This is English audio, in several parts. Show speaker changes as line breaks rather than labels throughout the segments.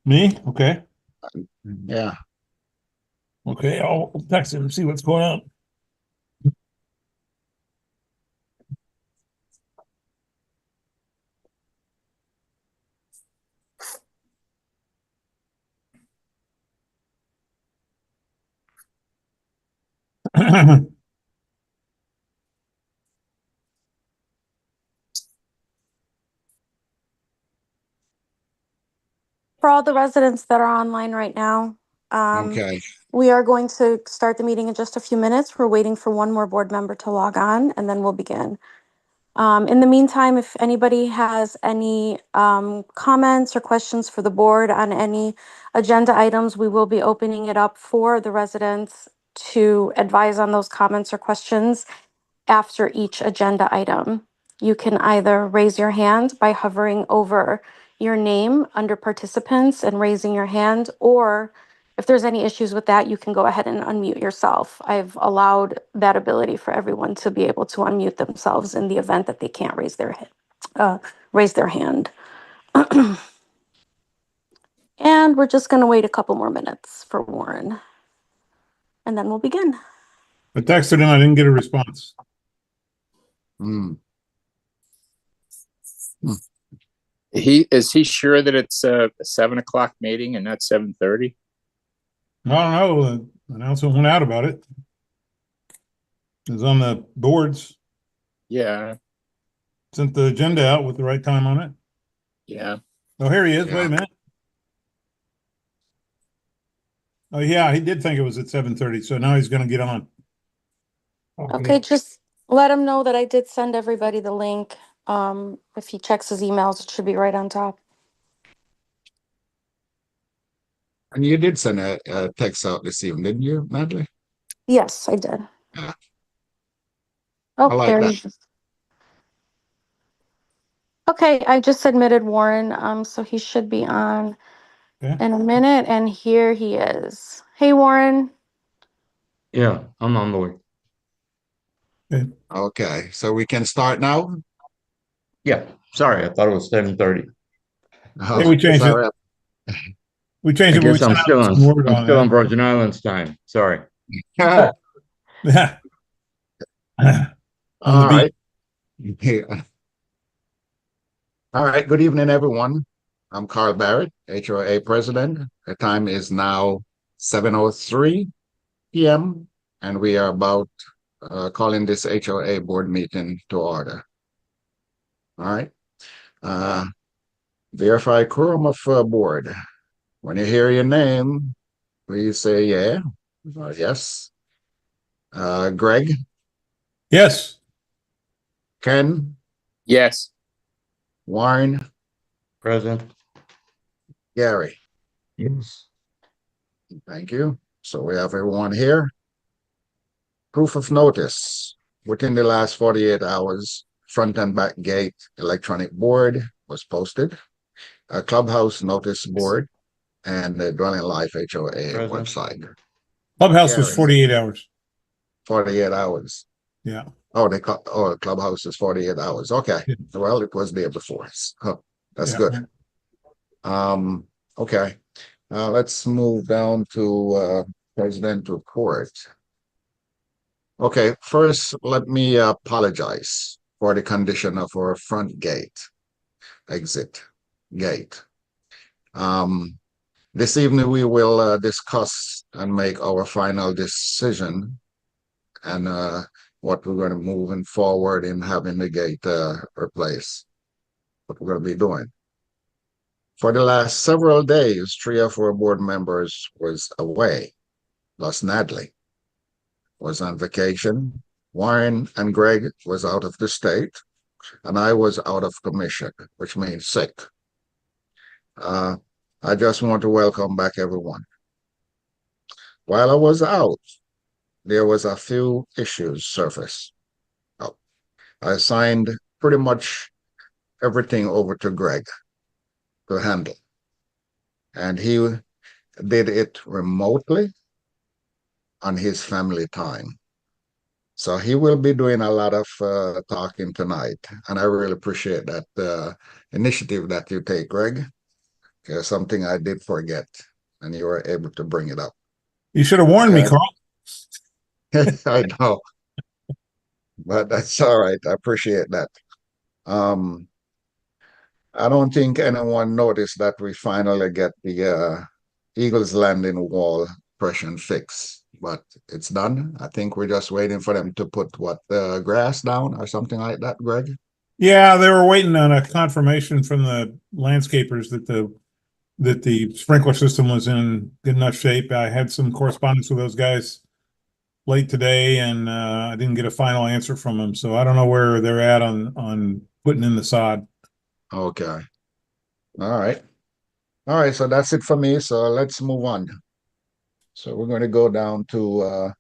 Me? Okay.
Yeah.
Okay. I'll text him and see what's going on.
For all the residents that are online right now,
Okay.
we are going to start the meeting in just a few minutes. We're waiting for one more board member to log on, and then we'll begin. In the meantime, if anybody has any comments or questions for the board on any agenda items, we will be opening it up for the residents to advise on those comments or questions after each agenda item. You can either raise your hand by hovering over your name under participants and raising your hand, or if there's any issues with that, you can go ahead and unmute yourself. I've allowed that ability for everyone to be able to unmute themselves in the event that they can't raise their hand. And we're just going to wait a couple more minutes for Warren, and then we'll begin.
I texted him. I didn't get a response.
Hmm.
Is he sure that it's a 7 o'clock meeting and not 7:30?
I don't know. The announcement went out about it. It was on the boards.
Yeah,
Sent the agenda out with the right time on it.
yeah.
Oh, here he is.
Yeah.
Wait a minute. Oh, yeah, he did think it was at 7:30, so now he's going to get on.
Okay, just let him know that I did send everybody the link. If he checks his emails, it should be right on top.
And you did send a text out this evening, didn't you, Natalie?
Yes, I did.
Yeah.
Oh,
I like
there
that.
he is. Okay, I just admitted Warren, so he should be on
Okay.
in a minute, and here he is. Hey, Warren.
Yeah, I'm on board.
Okay. So we can start now?
Yeah, sorry, I thought it was 7:30.
Oh,
Hey, we changed it.
sorry.
We changed
I
it. When we
guess I'm
sent
still
out
on
some word on that.
Virgin Islands time. Sorry.
Yeah. On the
All
beat.
right. Yeah. All right. Good evening, everyone. I'm Carl Barrett, HOA president. The time is now 7:03 p.m. and we are about calling this HOA board meeting to order. All right. Verify quorum of board. When you hear your name, please say yeah or yes. Greg,
Yes.
Ken,
Yes.
Warren,
Present.
Gary.
Yes.
Thank you. So we have everyone here. Proof of notice. Within the last 48 hours, front and back gate electronic board was posted. A clubhouse notice board and the Dwelling Life HOA
Present.
website.
Clubhouse was
Gary.
48 hours.
48 hours.
Yeah.
Oh, clubhouse is 48 hours. Okay.
Yeah.
Well, it was there before. Oh, that's
Yeah.
good. Okay. Let's move down to President report. Okay, first, let me apologize for the condition of our front exit gate. This evening we will discuss and make our final decision and what we're going to moving forward in having the gate replaced, what we're going to be doing. For the last several days, 3 of our board members was away. Plus Natalie was on vacation. Warren and Greg was out of the state, and I was out of commission, which means sick. I just want to welcome back everyone. While I was out, there was a few issues surface. I assigned pretty much everything over to Greg to handle, and he did it remotely on his family time. So he will be doing a lot of talking tonight, and I really appreciate that initiative that you take, Greg. something I did forget, and you were able to bring it up.
You should have warned me,
Okay.
Carl.
I know, but that's all right. I appreciate that. Um, I don't think anyone noticed that we finally get the Eagles Landing wall pressure fix, but it's done. I think we're just waiting for them to put what the grass down or something like that, Greg.
Yeah, they were waiting on a confirmation from the landscapers that the sprinkler system was in good enough shape. I had some correspondence with those guys late today, and I didn't get a final answer from them. So I don't know where they're at on putting in the sod.
Okay. All right. All right. So that's it for me. So let's move on. So we're going to go down to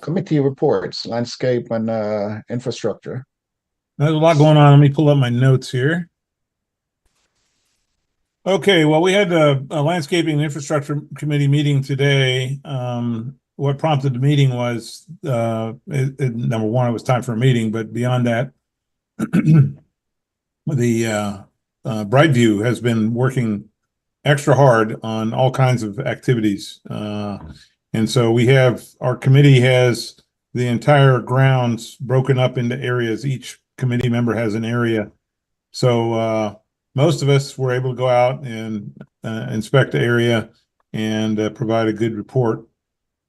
committee reports, landscape and infrastructure.
There's a lot going on. Let me pull up my notes here. Okay, well, we had a landscaping and infrastructure committee meeting today. What prompted the meeting was number one, it was time for a meeting, but beyond that, the Brightview has been working extra hard on all kinds of activities. And so we have, our committee has the entire grounds broken up into areas. Each committee member has an area. So most of us were able to go out and inspect the area and provide a good report.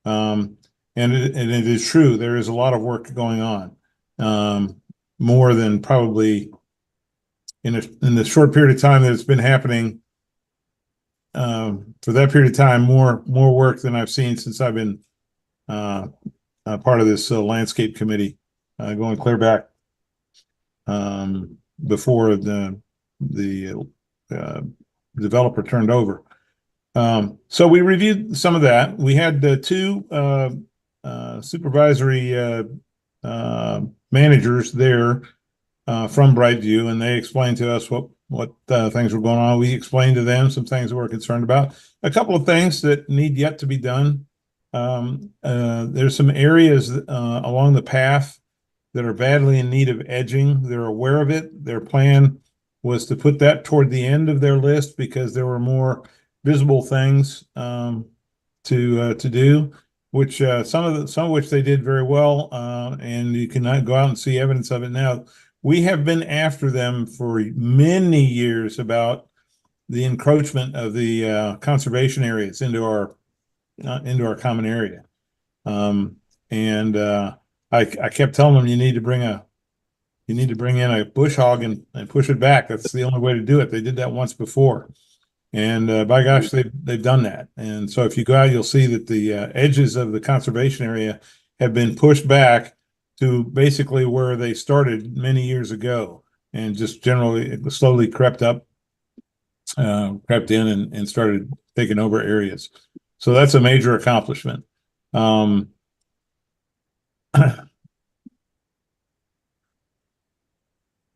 And it is true, there is a lot of work going on, more than probably in the short period of time that it's been happening. For that period of time, more work than I've seen since I've been part of this landscape committee, going clear back before the developer turned over. So we reviewed some of that. We had two supervisory managers there from Brightview, and they explained to us what things were going on. We explained to them some things that we're concerned about. A couple of things that need yet to be done. There's some areas along the path that are badly in need of edging. They're aware of it. Their plan was to put that toward the end of their list because there were more visible things to do, which some of which they did very well, and you can go out and see evidence of it now. We have been after them for many years about the encroachment of the conservation areas into our common area, and I kept telling them you need to bring in a bush hog and push it back. That's the only way to do it. They did that once before, and by gosh, they've done that. And so if you go out, you'll see that the edges of the conservation area have been pushed back to basically where they started many years ago, and just generally it slowly crept in and started taking over areas. So that's a major accomplishment. Other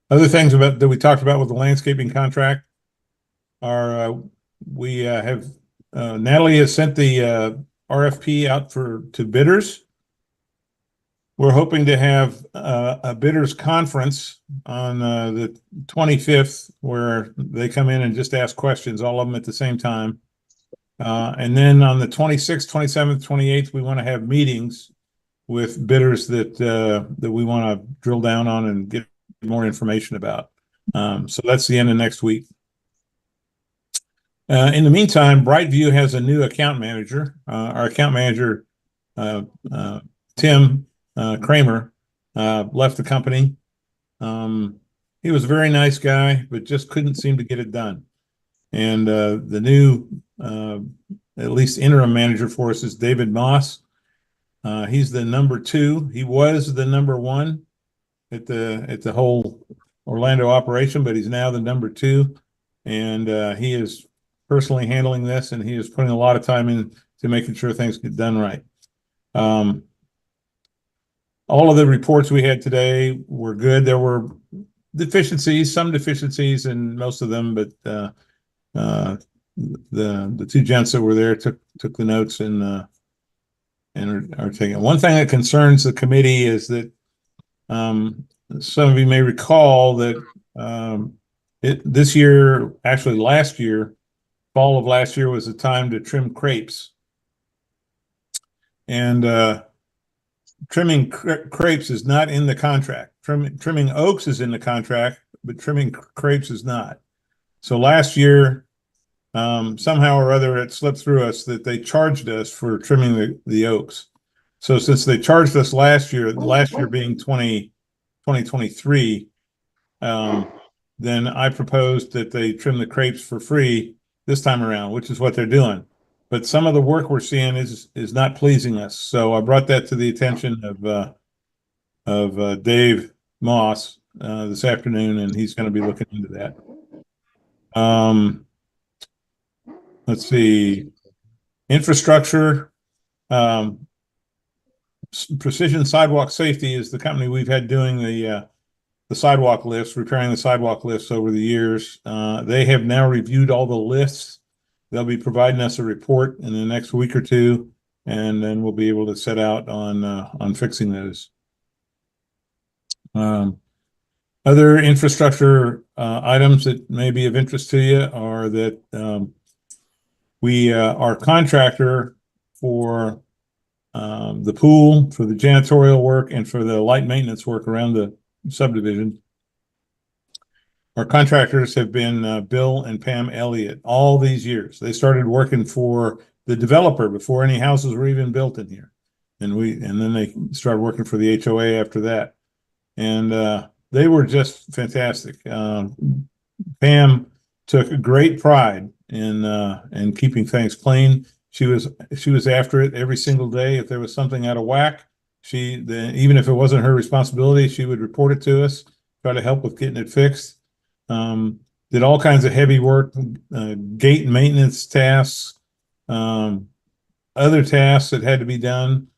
things that we talked about with the landscaping contract are we have Natalie has sent the RFP out to bidders. We're hoping to have a bidders conference on the 25th where they come in and just ask questions, all of them at the same time. And then on the 26th, 27th, 28th, we want to have meetings with bidders that we want to drill down on and get more information about. So that's the end of next week. In the meantime, Brightview has a new account manager. Our account manager, Tim Kramer, left the company. He was a very nice guy, but just couldn't seem to get it done. And the new, at least interim manager for us is David Moss. He's the number 2. He was the number 1 at the whole Orlando operation, but he's now the number 2. And he is personally handling this, and he is putting a lot of time into making sure things get done right. All of the reports we had today were good. There were some deficiencies in most of them, but the 2 gents that were there took the notes and are taking it. One thing that concerns the committee is that some of you may recall that this year, actually last year, fall of last year was the time to trim crepes. And trimming crepes is not in the contract. Trimming oaks is in the contract, but trimming crepes is not. So last year, somehow or other, it slipped through us that they charged us for trimming the oaks. So since they charged us last year being 2023, then I proposed that they trim the crepes for free this time around, which is what they're doing. But some of the work we're seeing is not pleasing us. So I brought that to the attention of Dave Moss this afternoon, and he's going to be looking into that. Let's see, infrastructure. Precision Sidewalk Safety is the company we've had doing the sidewalk lifts, repairing the sidewalk lifts over the years. They have now reviewed all the lifts. They'll be providing us a report in the next week or two, and then we'll be able to set out on fixing those. Other infrastructure items that may be of interest to you are that our contractor for the pool, for the janitorial work, and for the light maintenance work around the subdivision, our contractors have been Bill and Pam Elliott all these years. They started working for the developer before any houses were even built in here, and then they started working for the HOA after that, and they were just fantastic. Pam took great pride in keeping things clean. She was after it every single day. If there was something out of whack, even if it wasn't her responsibility, she would report it to us, try to help with getting it fixed. Did all kinds of heavy work, gate maintenance tasks, other tasks that had to be done,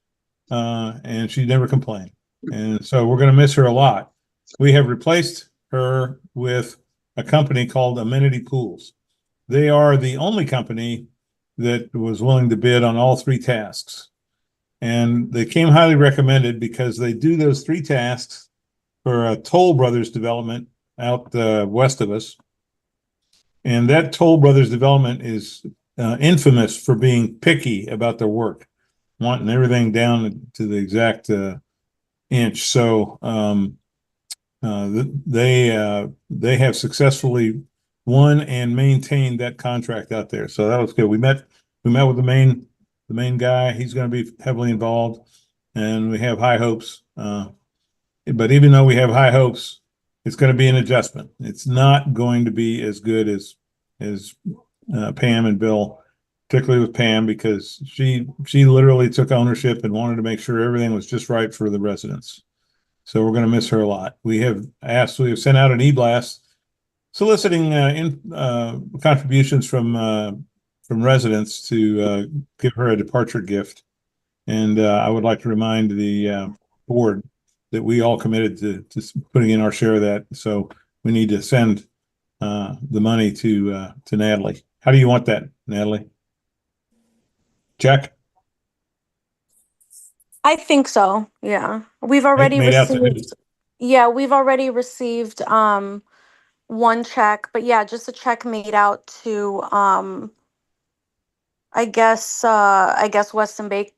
and she never complained. And so we're going to miss her a lot. We have replaced her with a company called Amenity Pools. They are the only company that was willing to bid on all three tasks. And they came highly recommended because they do those three tasks for a Toll Brothers development out west of us. And that Toll Brothers development is infamous for being picky about their work, wanting everything down to the exact inch. So they have successfully won and maintained that contract out there. So that was good. We met with the main guy. He's going to be heavily involved, and we have high hopes. But even though we have high hopes, it's going to be an adjustment. It's not going to be as good as Pam and Bill, particularly with Pam, because she literally took ownership and wanted to make sure everything was just right for the residents. So we're going to miss her a lot. We have sent out an e-blast soliciting contributions from residents to give her a departure gift. And I would like to remind the board that we all committed to putting in our share of that. So we need to send the money to Natalie. How do you want that, Natalie? Check?
I think so. Yeah. We've already
Made out to me.
received. Yeah, we've already received one check, but yeah, just a check made out to I guess Western Bay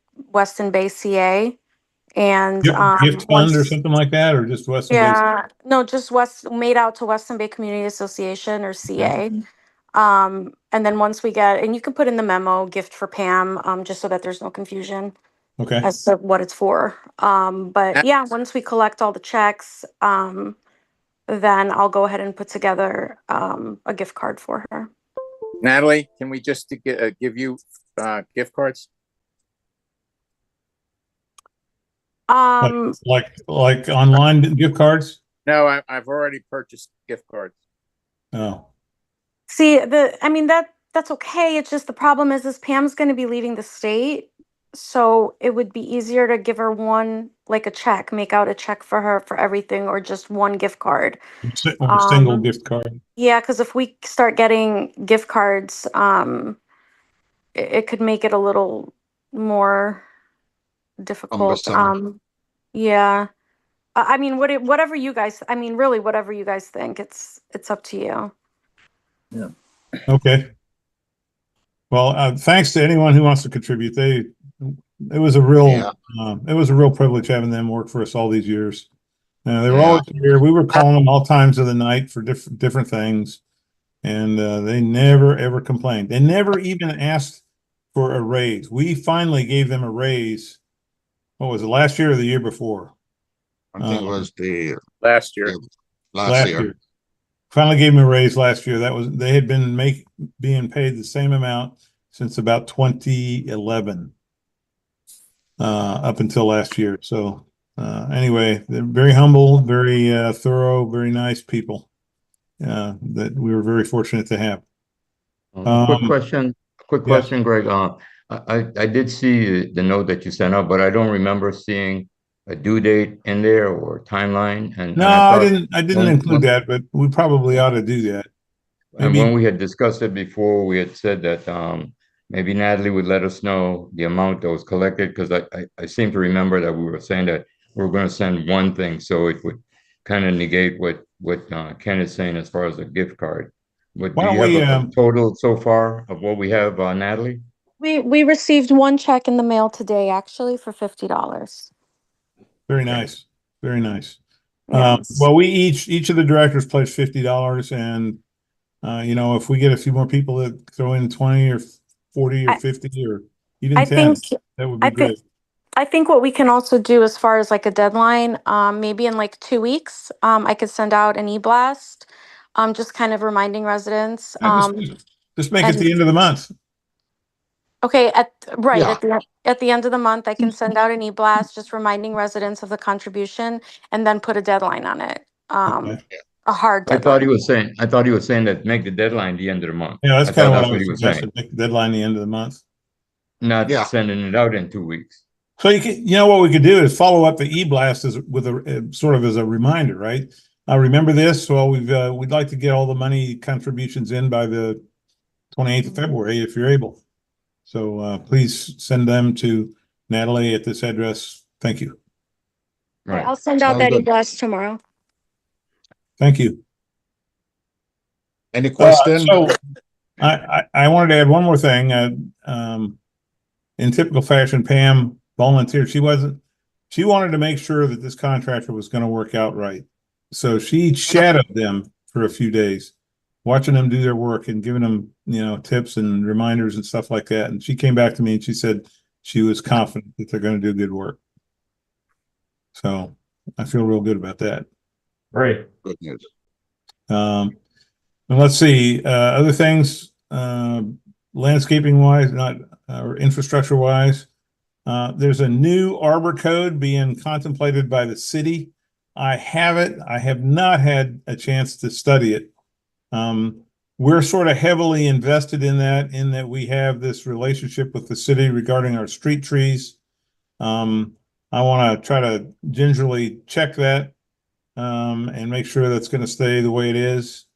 CA, and
Gift fund or something like that, or just Western Bay?
yeah, no, just made out to Western Bay Community Association, or CA. And then once we get, and you can put in the memo, gift for Pam, just so that there's no confusion
Okay.
as to what it's for. But yeah, once we collect all the checks, then I'll go ahead and put together a gift card for her.
Natalie, can we just give you gift cards?
Like online gift cards?
No, I've already purchased gift cards.
Oh,
See, I mean, that's okay. It's just the problem is Pam's going to be leaving the state. So it would be easier to give her one, like a check, make out a check for her for everything, or just one gift card.
or a single gift card.
Yeah, because if we start getting gift cards, it could make it a little more difficult.
Cumbersome.
Yeah. I mean, whatever you guys, I mean, really, whatever you guys think, it's up to you.
Okay. Well, thanks to anyone who wants to contribute. It was a real,
Yeah.
it was a real privilege having them work for us all these years. They were
Yeah.
always here. We were calling them all times of the night for different things, and they never ever complained. They never even asked for a raise. We finally gave them a raise. What was it, last year or the year before?
I think it was the
Last year.
last year.
Finally gave them a raise last year. They had been being paid the same amount since about 2011, up until last year. So anyway, they're very humble, very thorough, very nice people that we were very fortunate to have.
Quick
Um, yes.
question, Greg. I did see the note that you sent out, but I don't remember seeing a due date in there or timeline. And
No,
I
I
thought
didn't include that, but we probably ought to do that.
and when
Maybe.
we had discussed it before, we had said that maybe Natalie would let us know the amount that was collected, because I seem to remember that we were saying that we were going to send one thing, so it would kind of negate what Ken is saying as far as a gift card. But
Why
do
don't
you have
we?
a total so far of what we have, Natalie?
We received one check in the mail today, actually, for $50.
Very
Okay.
nice, very nice.
Yes.
Well, we each of the directors pledged $50, and if we get a few more people that throw in 20 or 40 or
I,
50 or even
I
10,
think
that would be
I think
great.
I think what we can also do as far as like a deadline, maybe in like 2 weeks, I could send out an e-blast, just kind of reminding residents.
Just make it
And
the end of the month.
okay, right
Yeah.
at the end of the month, I can send out an e-blast, just reminding residents of the contribution, and then put a deadline on it.
Okay.
A hard
I thought he
deadline.
was saying that make the deadline the end of the month.
Yeah, that's
I
kind
thought
of what
that's
I
what
was
he was saying,
suggesting. Make the deadline the end of the month.
not
Yeah.
sending it out in 2 weeks.
So what we could do is follow up the e-blast with a sort of as a reminder, right? Remember this? Well, we'd like to get all the money contributions in by the 28th of February if you're able. So please send them to Natalie at this address. Thank you.
Okay,
Right.
I'll send out
Sounds
that
good.
e-blast tomorrow.
Thank you.
Any question?
So I wanted to add one more thing. In typical fashion, Pam volunteered. She wanted to make sure that this contractor was going to work out right. So she shadowed them for a few days, watching them do their work and giving them, tips and reminders and stuff like that. And she came back to me and she said she was confident that they're going to do good work. So I feel real good about that.
Right.
Good news.
And let's see, other things, landscaping wise, not, or infrastructure wise. There's a new arbor code being contemplated by the city. I have it. I have not had a chance to study it. We're sort of heavily invested in that we have this relationship with the city regarding our street trees. I want to try to gingerly check that, and make sure that's going to stay the way it is.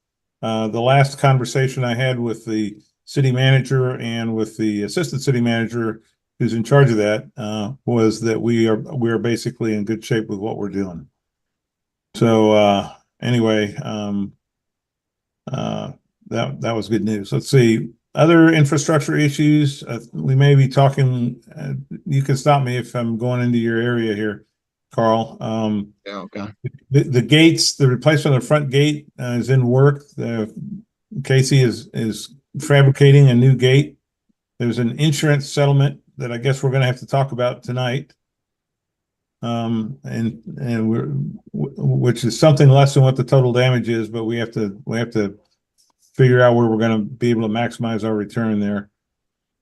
The last conversation I had with the city manager and with the assistant city manager who's in charge of that, was that we are basically in good shape with what we're doing. So anyway, that was good news. Let's see, other infrastructure issues. We may be talking. You can stop me if I'm going into your area here, Carl.
Yeah, okay.
The gates, the replacement of the front gate is in work. Casey is fabricating a new gate. There's an insurance settlement that I guess we're going to have to talk about tonight. And which is something less than what the total damage is, but we have to figure out where we're going to be able to maximize our return there.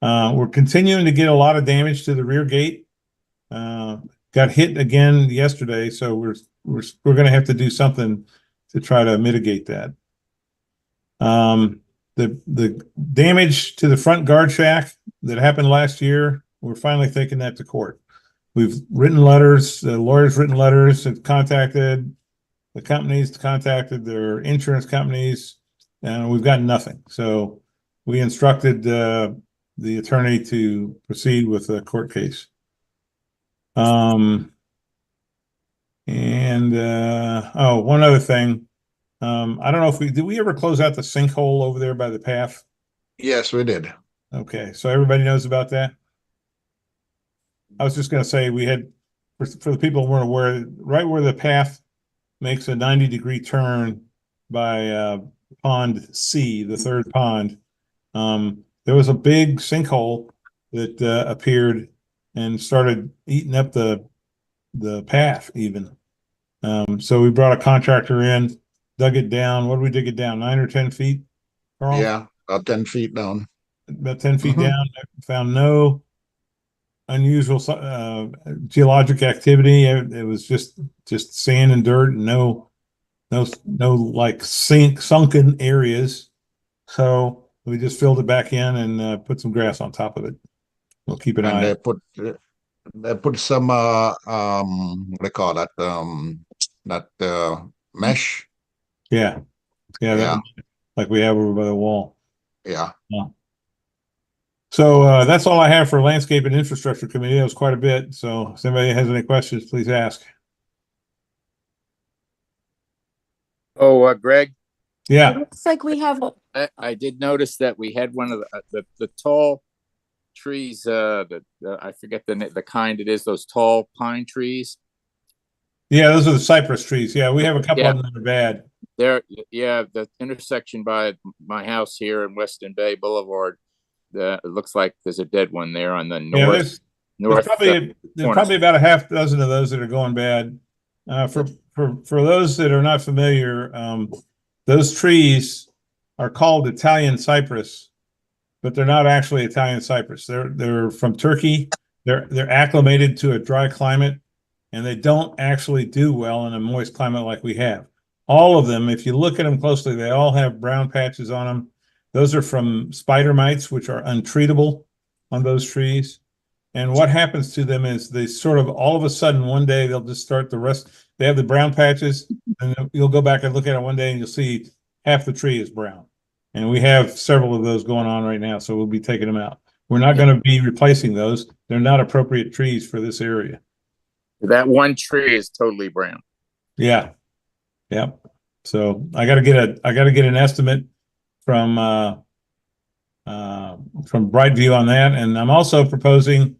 We're continuing to get a lot of damage to the rear gate. Got hit again yesterday, so we're going to have to do something to try to mitigate that. The damage to the front guard shack that happened last year, we're finally taking that to court. We've written letters, the lawyers written letters, have contacted the companies, contacted their insurance companies, and we've gotten nothing. So we instructed the attorney to proceed with the court case. One other thing. I don't know if did we ever close out the sinkhole over there by the path?
Yes, we did.
Okay, so everybody knows about that? I was just gonna say, we had, for the people who weren't aware, right where the path makes a 90-degree turn by pond C, the third pond, there was a big sinkhole that appeared and started eating up the path even. So we brought a contractor in, dug it down. What did we dig it down? 9 or 10 feet? Carl?
Yeah, about 10 feet down.
About 10 feet
Mhm.
down. Found no unusual geologic activity. It was just sand and dirt, and no like sunken areas. So we just filled it back in and put some grass on top of it. We'll keep an
And
eye.
they put some what they call that that mesh.
Yeah,
Yeah,
that, like we have over by the wall.
yeah.
So that's all I have for landscape and infrastructure committee. That was quite a bit. So if anybody has any questions, please ask.
Oh, Greg,
Yeah,
Looks like we have,
I did notice that we had one of the tall trees, I forget the kind it is, those tall pine trees.
yeah, those are the cypress trees. Yeah, we have a couple
Yeah.
of them that are bad.
There, yeah, the intersection by my house here in Western Bay Boulevard, it looks like there's a dead one there on the
Yeah,
north.
there's probably about a half dozen of those that are going bad. For those that are not familiar, those trees are called Italian cypress, but they're not actually Italian cypress. They're from Turkey. They're acclimated to a dry climate, and they don't actually do well in a moist climate like we have. All of them, if you look at them closely, they all have brown patches on them. Those are from spider mites, which are untreatable on those trees. And what happens to them is they sort of all of a sudden one day they'll just start the rest. They have the brown patches, and you'll go back and look at it one day and you'll see half the tree is brown. And we have several of those going on right now, so we'll be taking them out. We're not going to be replacing those. They're not appropriate trees for this area.
That one tree is totally brown.
Yeah. Yep. So I got to get an estimate from Brightview on that, and I'm also proposing,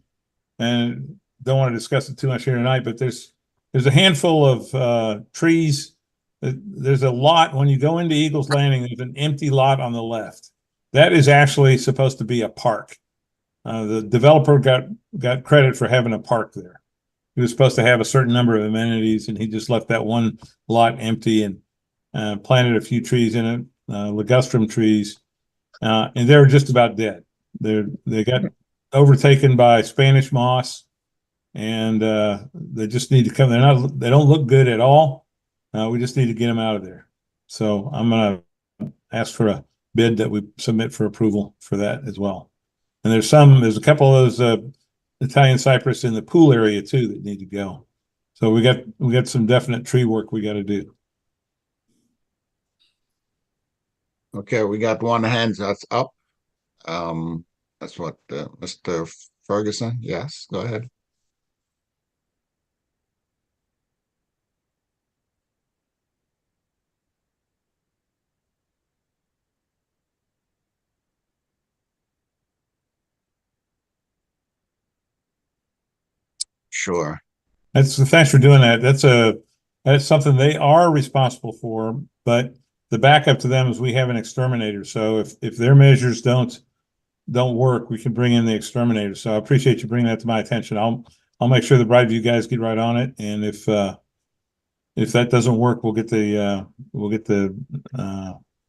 and don't want to discuss it too much here tonight, but there's a handful of trees. There's a lot when you go into Eagles Landing. There's an empty lot on the left. That is actually supposed to be a park. The developer got credit for having a park there. He was supposed to have a certain number of amenities, and he just left that one lot empty and planted a few trees in it, ligustrum trees, and they were just about dead. They got overtaken by Spanish moss, and they just need to come. They don't look good at all. We just need to get them out of there. So I'm gonna ask for a bid that we submit for approval for that as well. And there's a couple of those Italian cypress in the pool area too that need to go. So we got some definite tree work we got to do.
Okay, we got one hand that's up. That's what Mr. Ferguson. Yes, go ahead. Sure.
Thanks for doing that. That's something they are responsible for, but the backup to them is we have an exterminator. So if their measures don't work, we can bring in the exterminator. So I appreciate you bringing that to my attention. I'll make sure the Brightview guys get right on it, and if that doesn't work, we'll get the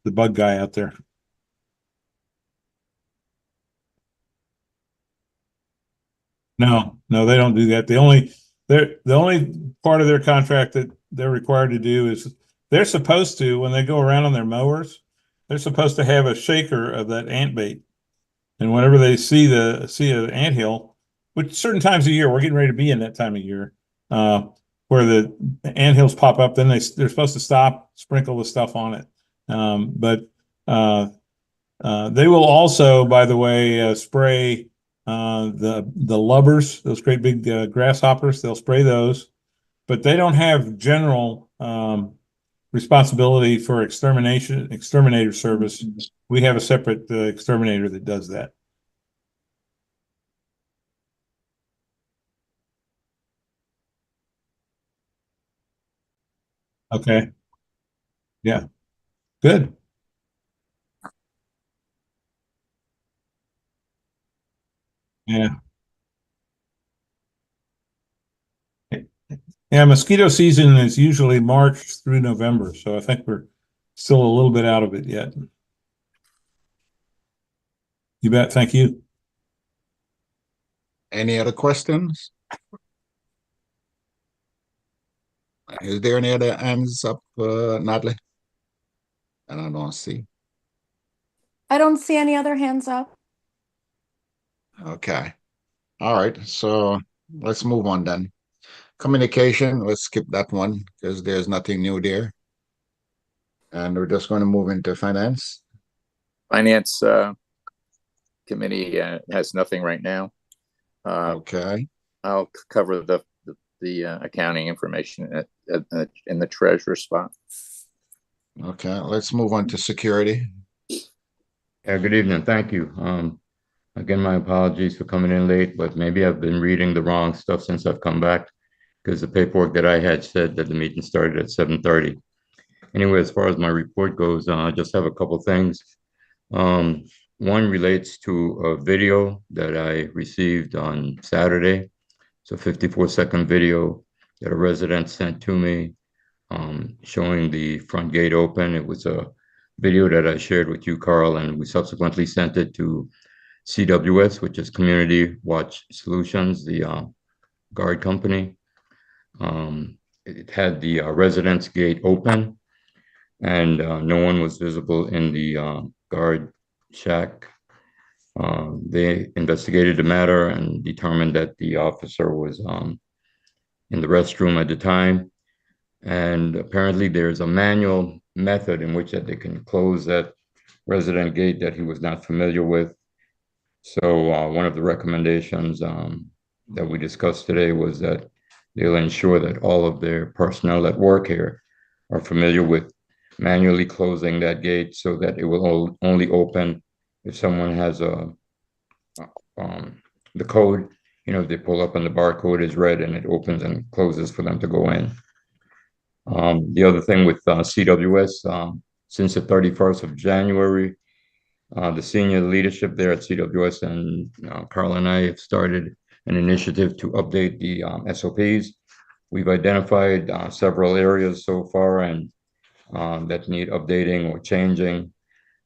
bug guy out there. No, they don't do that. The only part of their contract that they're required to do is they're supposed to, when they go around on their mowers, they're supposed to have a shaker of that ant bait. And whenever they see an anthill, which certain times of year, we're getting ready to be in that time of year, where the anthills pop up, then they're supposed to stop, sprinkle the stuff on it. But they will also, by the way, spray the lubbers, those great big grasshoppers. They'll spray those, but they don't have general responsibility for exterminator service. We have a separate exterminator that does that. Okay. Yeah. Good. Yeah. Yeah. Mosquito season is usually March through November, so I think we're still a little bit out of it yet. You bet. Thank you.
Any other questions? Is there any other hands up, Natalie? And I don't see.
I don't see any other hands up.
Okay. All right. So let's move on then. Communication, let's skip that one because there's nothing new there. And we're just going to move into finance.
Finance committee has nothing right now.
Okay.
I'll cover the accounting information in the treasurer spot.
Okay. Let's move on to security.
Yeah, good evening. Thank you. Again, my apologies for coming in late, but maybe I've been reading the wrong stuff since I've come back because the paperwork that I had said that the meeting started at 7:30. Anyway, as far as my report goes, I just have a couple things. One relates to a video that I received on Saturday. It's a 54-second video that a resident sent to me, showing the front gate open. It was a video that I shared with you, Carl, and we subsequently sent it to CWS, which is Community Watch Solutions, the guard company. It had the residence gate open, and no one was visible in the guard shack. They investigated the matter and determined that the officer was in the restroom at the time. And apparently there's a manual method in which that they can close that resident gate that he was not familiar with. So one of the recommendations that we discussed today was that they'll ensure that all of their personnel that work here are familiar with manually closing that gate so that it will only open if someone has the code. You know, if they pull up and the barcode is red and it opens and closes for them to go in. The other thing with CWS, since the 31st of January, the senior leadership there at CWS and Carl and I have started an initiative to update the SOPs. We've identified several areas so far and that need updating or changing.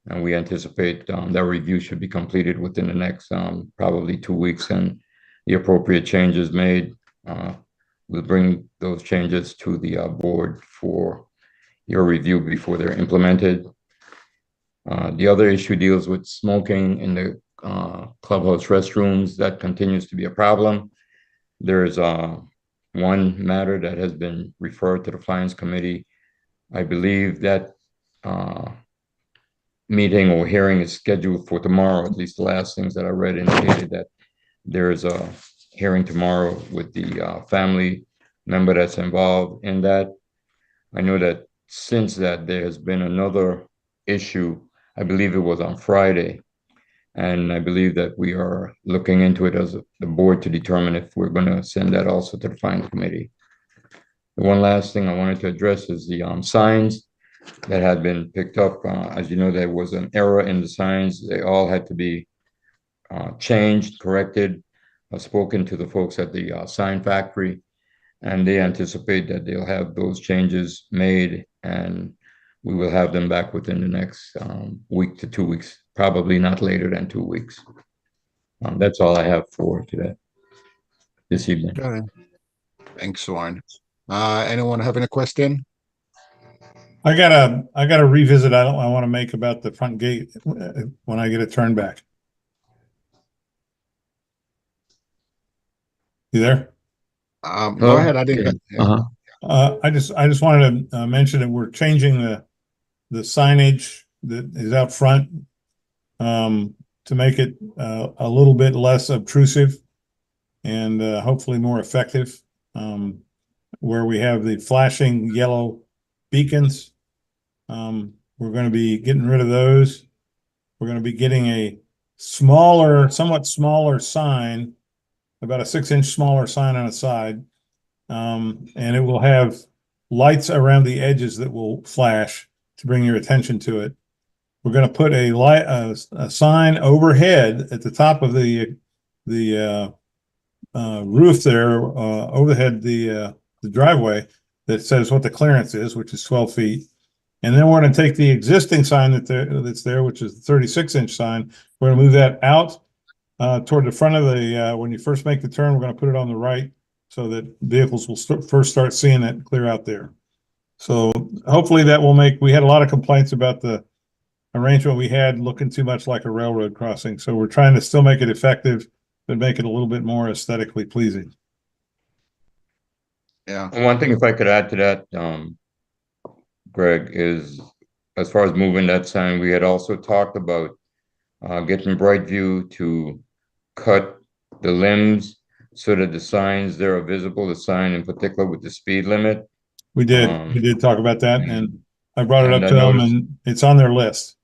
And we anticipate that review should be completed within the next probably 2 weeks, and the appropriate changes made. We'll bring those changes to the board for your review before they're implemented. The other issue deals with smoking in the clubhouse restrooms. That continues to be a problem. There's one matter that has been referred to the Finance Committee. I believe that meeting or hearing is scheduled for tomorrow. At least the last things that I read indicated that there is a hearing tomorrow with the family member that's involved in that. I know that since that there has been another issue, I believe it was on Friday, and I believe that we are looking into it as the board to determine if we're going to send that also to the Finance Committee. The one last thing I wanted to address is the signs that had been picked up. As you know, there was an error in the signs. They all had to be changed, corrected. I've spoken to the folks at the sign factory, and they anticipate that they'll have those changes made, and we will have them back within the next week to 2 weeks, probably not later than 2 weeks. That's all I have for today, this evening.
Okay. Thanks, Warren. Anyone have any question?
I got a revisit I want to make about the front gate when I get it turned back. You there?
Go ahead. I didn't.
I just wanted to mention that we're changing the signage that is out front to make it a little bit less obtrusive and hopefully more effective. Where we have the flashing yellow beacons, we're going to be getting rid of those. We're going to be getting a somewhat smaller sign, about a 6-inch smaller sign on the side. And it will have lights around the edges that will flash to bring your attention to it. We're going to put a sign overhead at the top of the roof there, overhead the driveway, that says what the clearance is, which is 12 feet. And then we're going to take the existing sign that's there, which is the 36-inch sign. We're going to move that out toward the front of the, when you first make the turn, we're going to put it on the right so that vehicles will first start seeing it clear out there. So hopefully that will we had a lot of complaints about the arrangement we had looking too much like a railroad crossing. So we're trying to still make it effective, but make it a little bit more aesthetically pleasing.
Yeah.
And one thing, if I could add to that, Greg, is as far as moving that sign, we had also talked about getting Brightview to cut the limbs so that the signs there are visible, the sign in particular with the speed limit.
We did talk about that, and I brought it up
and I
to them,
noticed-
and it's on their list.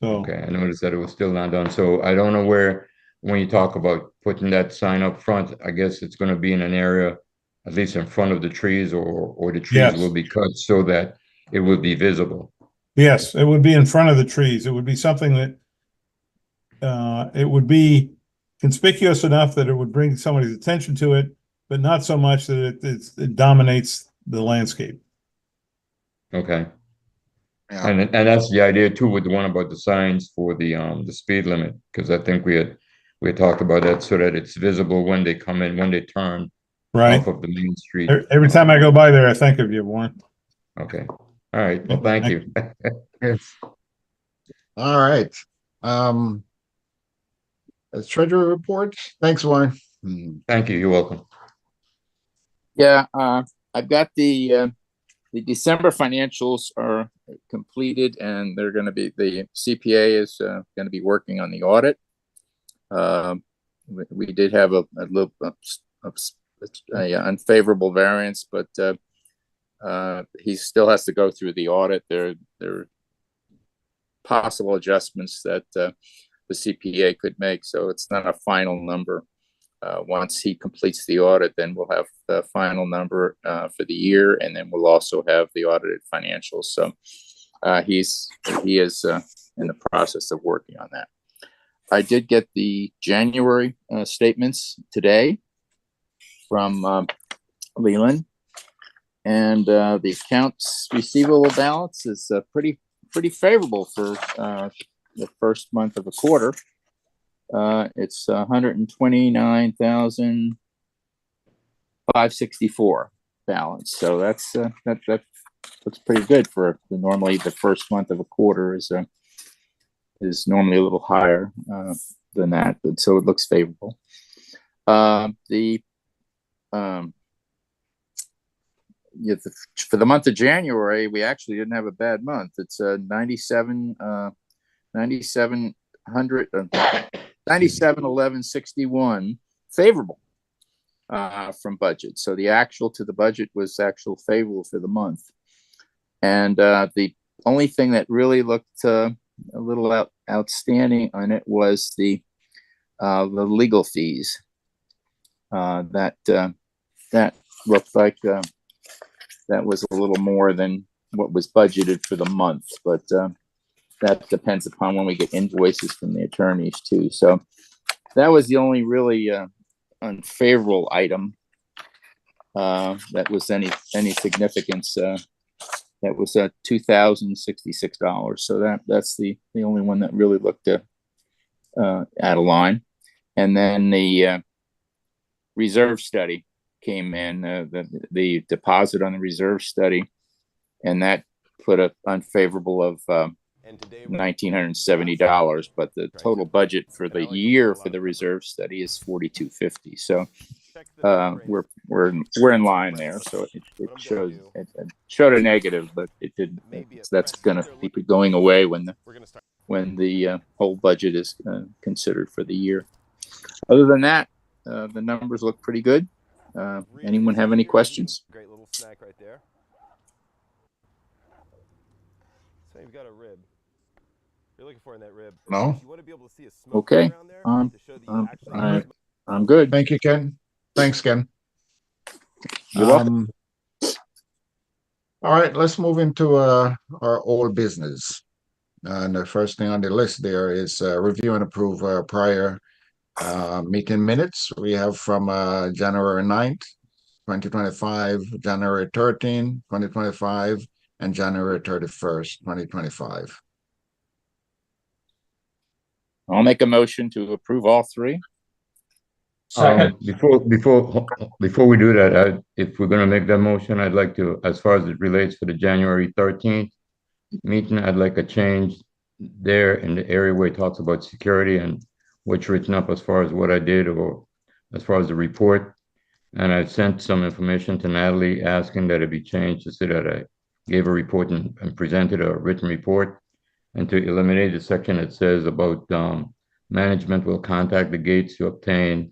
So
Okay, I noticed that it was still not done. So I don't know where, when you talk about putting that sign up front, I guess it's gonna be in an area, at least in front of the trees, or the trees
Yes.
will be cut so that it will be visible.
yes, it would be in front of the trees. It would be something that it would be conspicuous enough that it would bring somebody's attention to it, but not so much that it dominates the landscape.
Okay.
Yeah.
And that's the idea too with the one about the signs for the speed limit, because I think we had talked about that so that it's visible when they come in, when they turn
Right.
off of the main street.
Every time I go by there, I think of you, Warren.
Okay. All right. Well, thank you.
Yes. All right. Treasurer report. Thanks, Warren.
Thank you. You're welcome.
Yeah, I've got the December financials are completed, and they're going to be, the CPA is going to be working on the audit. We did have a little unfavorable variance, but he still has to go through the audit. There are possible adjustments that the CPA could make, so it's not a final number. Once he completes the audit, then we'll have the final number for the year, and then we'll also have the audited financials. So he is in the process of working on that. I did get the January statements today from Leland, and the accounts receivable balance is pretty favorable for the first month of the quarter. It's 129,564 balance. So that looks pretty good for normally the first month of a quarter is normally a little higher than that, but so it looks favorable. For the month of January, we actually didn't have a bad month. It's 97,1161 favorable from budget. So the actual to the budget was actual favorable for the month. And the only thing that really looked a little outstanding on it was the legal fees. That looked like that was a little more than what was budgeted for the month, but that depends upon when we get invoices from the attorneys too. So that was the only really unfavorable item that was any significance. That was $2,066. So that's the only one that really looked out of line. And then the reserve study came in, the deposit on the reserve study, and that put an unfavorable of $1,970, but the total budget for the year for the reserve study is $4,250. So we're in line there. So it showed a negative, but it didn't. That's going to be going away when the whole budget is considered for the year. Other than that, the numbers look pretty good. Anyone have any questions?
Great little snack right there. So you've got a rib. You're looking for in that rib.
No.
You want to be able to see a smoke
Okay.
around there to show that you actually
I'm good.
Thank you, Ken. Thanks, Ken.
You're welcome.
All right, let's move into our old business. And the first thing on the list there is review and approve prior meeting minutes. We have from January 9th, 2025, January 13th, 2025, and January 31st, 2025.
I'll make a motion to approve all three.
Second.
Before we do that, if we're gonna make that motion, I'd like to, as far as it relates to the January 13th meeting, I'd like a change there in the area where it talks about security and what's written up as far as what I did or as far as the report. And I sent some information to Natalie asking that it be changed to say that I gave a report and presented a written report, and to eliminate the section that says about management will contact the gates to obtain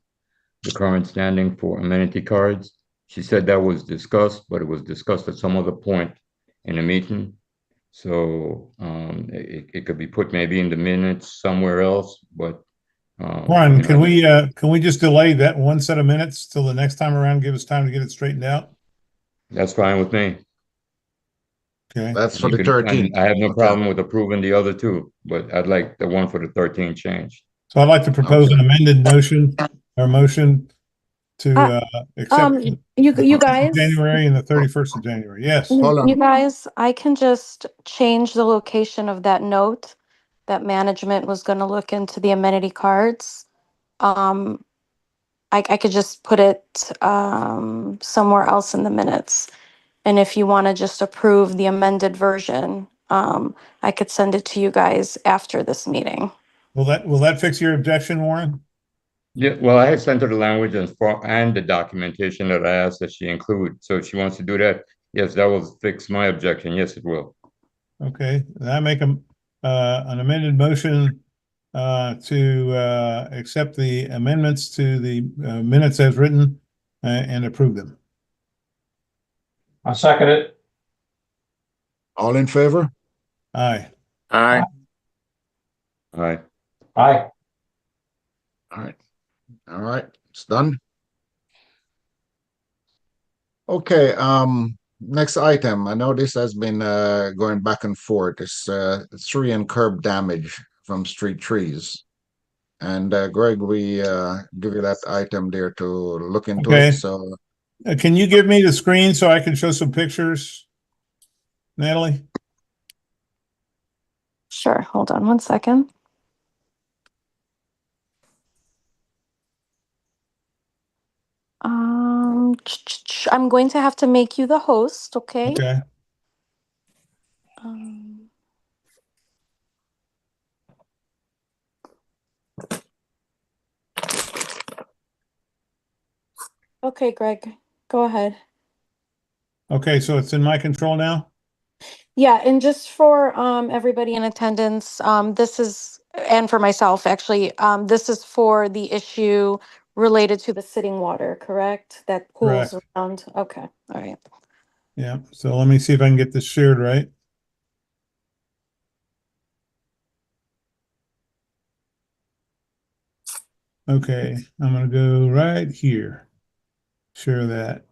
the current standing for amenity cards. She said that was discussed, but it was discussed at some other point in the meeting. So it could be put maybe in the minutes somewhere else, but
Warren, can we just delay that one set of minutes till the next time around, give us time to get it straightened out?
that's fine with me.
Okay,
That's for the 13th.
I have no problem with approving the other two, but I'd like the one for the 13th changed.
so I'd like to propose an amended motion to accept
You guys,
January and the 31st of January. Yes.
Hold on.
you guys, I can just change the location of that note that management was gonna look into the amenity cards. I could just put it somewhere else in the minutes. And if you want to just approve the amended version, I could send it to you guys after this meeting.
Will that fix your objection, Warren?
Yeah, well, I had sent her the language and the documentation that I asked that she include. So if she wants to do that, yes, that will fix my objection. Yes, it will.
Okay, and I make an amended motion to accept the amendments to the minutes as written and approve them.
I'll second it.
All in favor?
Aye.
Aye.
All right.
Aye.
All right. All right, it's done. Okay, next item. I know this has been going back and forth. It's tree and curb damage from street trees. And Greg, we give you that item there to look into
Okay.
it. So
Can you give me the screen so I can show some pictures, Natalie?
Sure, hold on one second. I'm going to have to make you the host, okay?
Okay.
Um, okay, Greg, go ahead.
Okay, so it's in my control now?
Yeah, and just for everybody in attendance, this is, and for myself actually, this is for the issue related to the sitting water, correct? That pools
Correct.
around. Okay, all right.
Yeah, so let me see if I can get this shared right. Okay, I'm gonna go right here. Share that.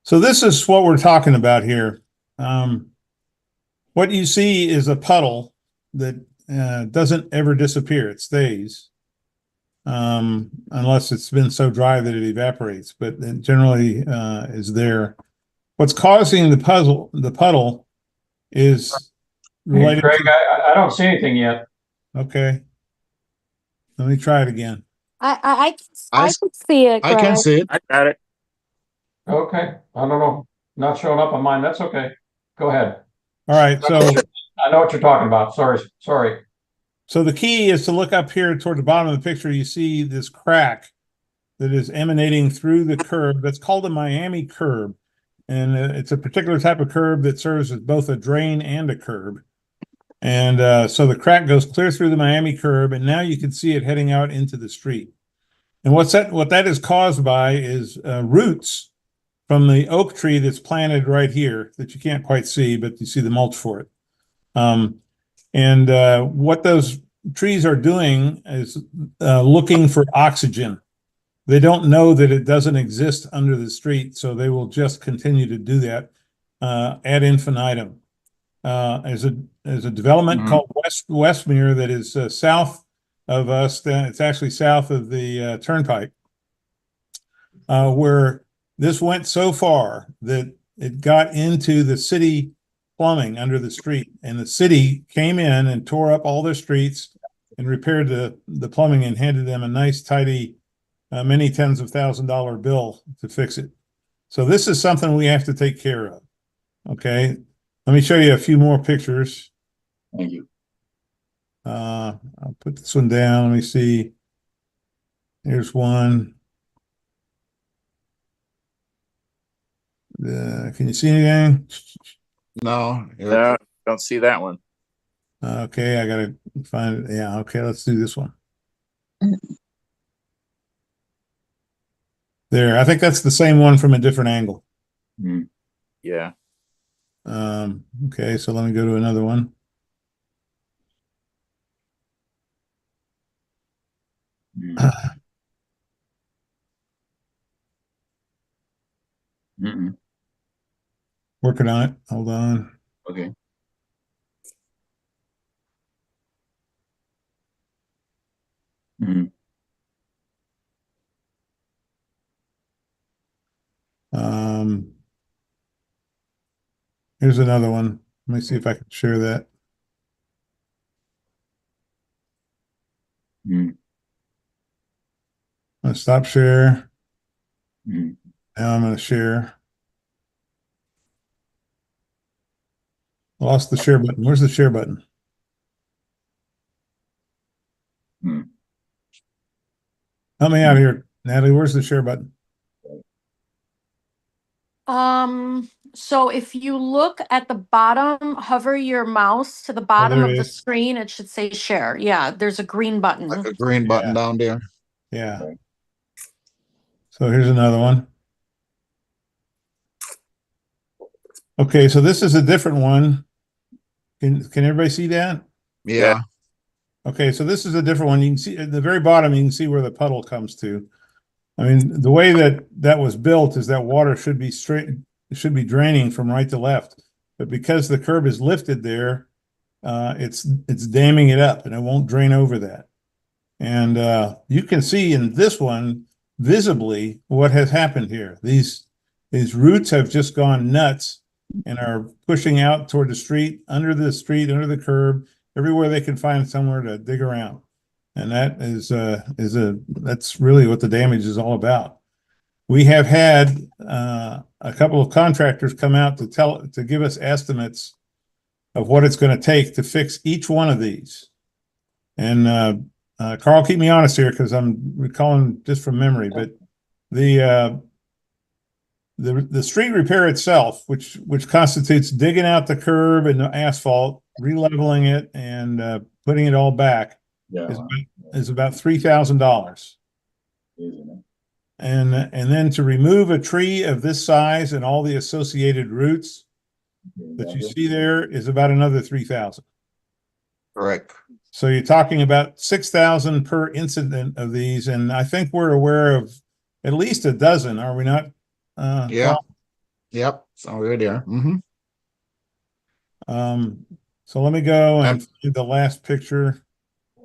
So this is what we're talking about here. What you see is a puddle that doesn't ever disappear. It stays. Unless it's been so dry that it evaporates, but it generally is there. What's causing the puddle is
Hey,
related
Greg,
to,
I don't see anything yet.
okay. Let me try it again.
I can see it,
I can
Greg.
see it.
I got it.
Okay, I don't know. Not showing up on mine. That's okay. Go ahead.
All right, so
I know what you're talking about. Sorry.
so the key is to look up here toward the bottom of the picture. You see this crack that is emanating through the curb. That's called a Miami curb. And it's a particular type of curb that serves as both a drain and a curb. And so the crack goes clear through the Miami curb, and now you can see it heading out into the street. And what that is caused by is roots from the oak tree that's planted right here that you can't quite see, but you see the mulch for it. What those trees are doing is looking for oxygen. They don't know that it doesn't exist under the street, so they will just continue to do that. ad infinitum. There's a development called Westmere that is south of us. It's actually south of the turnpike, where this went so far that it got into the city plumbing under the street, and the city came in and tore up all their streets and repaired the plumbing and handed them a nice, tidy, many tens of $1,000 bill to fix it. So this is something we have to take care of. Okay, let me show you a few more pictures.
Thank you.
I'll put this one down. Let me see. Here's one. Can you see anything?
No,
No, don't see that one.
Okay, I gotta find it. Yeah, okay, let's do this one. There, I think that's the same one from a different angle.
Yeah.
Okay, so let me go to another one. Working on it. Hold on.
Okay.
Here's another one. Let me see if I can share that. I'm gonna stop share. Now I'm gonna share. Lost the share button. Where's the share button? Help me out here, Natalie. Where's the share button?
So if you look at the bottom, hover your mouse to the bottom
there
of
it
the
is.
screen, it should say share. Yeah, there's a green button.
like a green button down there.
Yeah. So here's another one. Okay, so this is a different one. Can everybody see that?
Yeah.
Okay, so this is a different one. You can see at the very bottom, you can see where the puddle comes to. I mean, the way that was built is that water should be straight, should be draining from right to left. But because the curb is lifted there, it's damming it up and it won't drain over that. And you can see in this one visibly what has happened here. These roots have just gone nuts and are pushing out toward the street, under the curb, everywhere they can find somewhere to dig around. And that that's really what the damage is all about. We have had a couple of contractors come out to give us estimates of what it's going to take to fix each one of these. And Carl, keep me honest here because I'm recalling just from memory, but the street repair itself, which constitutes digging out the curb and the asphalt, releveling it, and putting it all back, is about $3,000. And then to remove a tree of this size and all the associated roots that you see there is about another $3,000.
Correct.
So you're talking about $6,000 per incident of these, and I think we're aware of at least a dozen, are we not?
Yeah.
Carl?
Yep. So we're there.
So let me go and find the last picture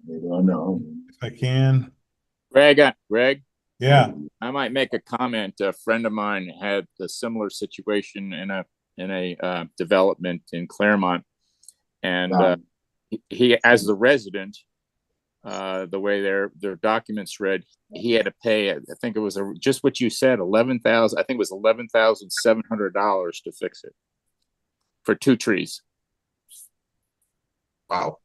if I can.
Greg,
Yeah.
I might make a comment. A friend of mine had a similar situation in a development in Claremont, and he, as the resident, the way their documents read, he had to pay. I think it was just what you said, $11,000. I think it was $11,700 to fix it for 2 trees.
Wow.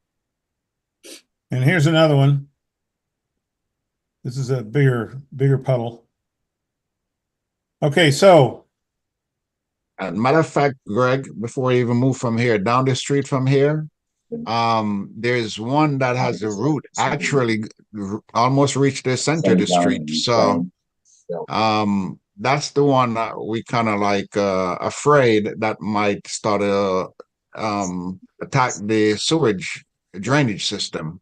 And here's another one. This is a bigger puddle. Okay, so.
Matter of fact, Greg, before we even move from here, down the street from here, there's one that has the root actually almost reached the center of the street. So that's the one that we kind of like afraid that might start to attack the sewage drainage system.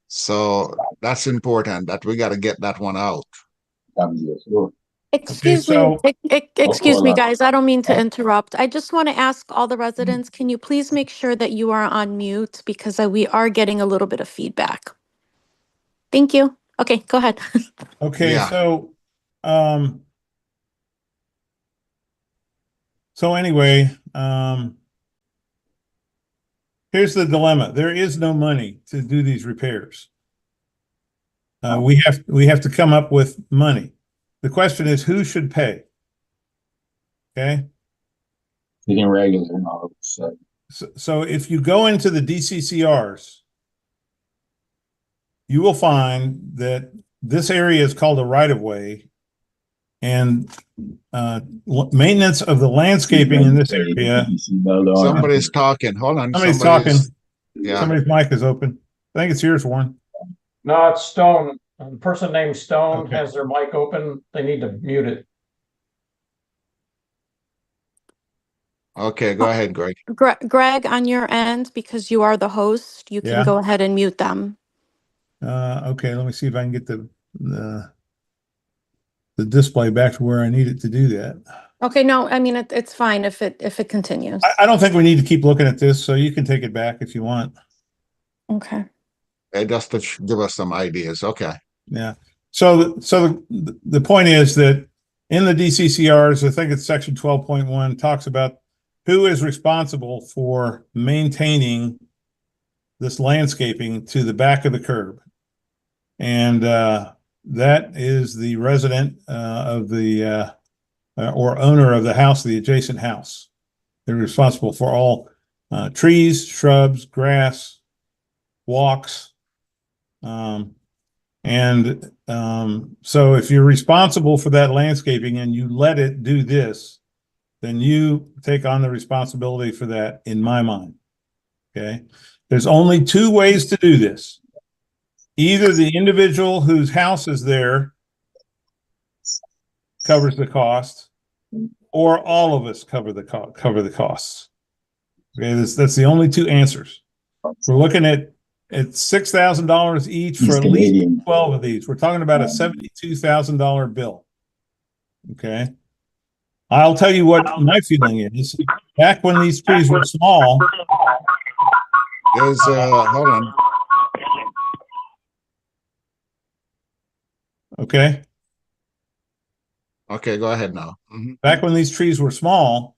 So that's important that we got to get that one out.
Excuse me,
so-
excuse me, guys. I don't mean to interrupt. I just want to ask all the residents, can you please make sure that you are on mute because we are getting a little bit of feedback. Thank you. Okay, go ahead.
Okay,
Yeah.
so anyway, here's the dilemma. There is no money to do these repairs. We have to come up with money. The question is, who should pay? Okay.
Getting regular and all of a sudden.
So if you go into the DCCRs, you will find that this area is called a right-of-way, and maintenance of the landscaping in this area.
Somebody's talking. Hold on.
Somebody's talking.
Yeah.
Somebody's mic is open. I think it's yours, Warren.
No, it's Stone. A person named Stone
Okay.
has their mic open. They need to mute it.
Okay, go ahead, Greg.
Greg, on your end, because you are the host, you can
Yeah.
go ahead and mute them.
Okay, let me see if I can get the display back to where I need it to do that.
Okay, no, I mean, it's fine if it continues.
I don't think we need to keep looking at this, so you can take it back if you want.
Okay.
Just to give us some ideas. Okay.
Yeah. So the point is that in the DCCRs, I think it's section 12.1 talks about who is responsible for maintaining this landscaping to the back of the curb. And that is the resident of the or owner of the house, the adjacent house. They're responsible for all trees, shrubs, grass, walks. So if you're responsible for that landscaping and you let it do this, then you take on the responsibility for that, in my mind. Okay. There's only two ways to do this. Either the individual whose house is there covers the cost, or all of us cover the costs. Okay, that's the only two answers. We're looking at $6,000 each for at least 12 of these. We're talking about a $72,000 bill. Okay. I'll tell you what my feeling is. Back when these trees were small.
There's hold on.
Okay.
Okay, go ahead now. Mhm.
Back when these trees were small,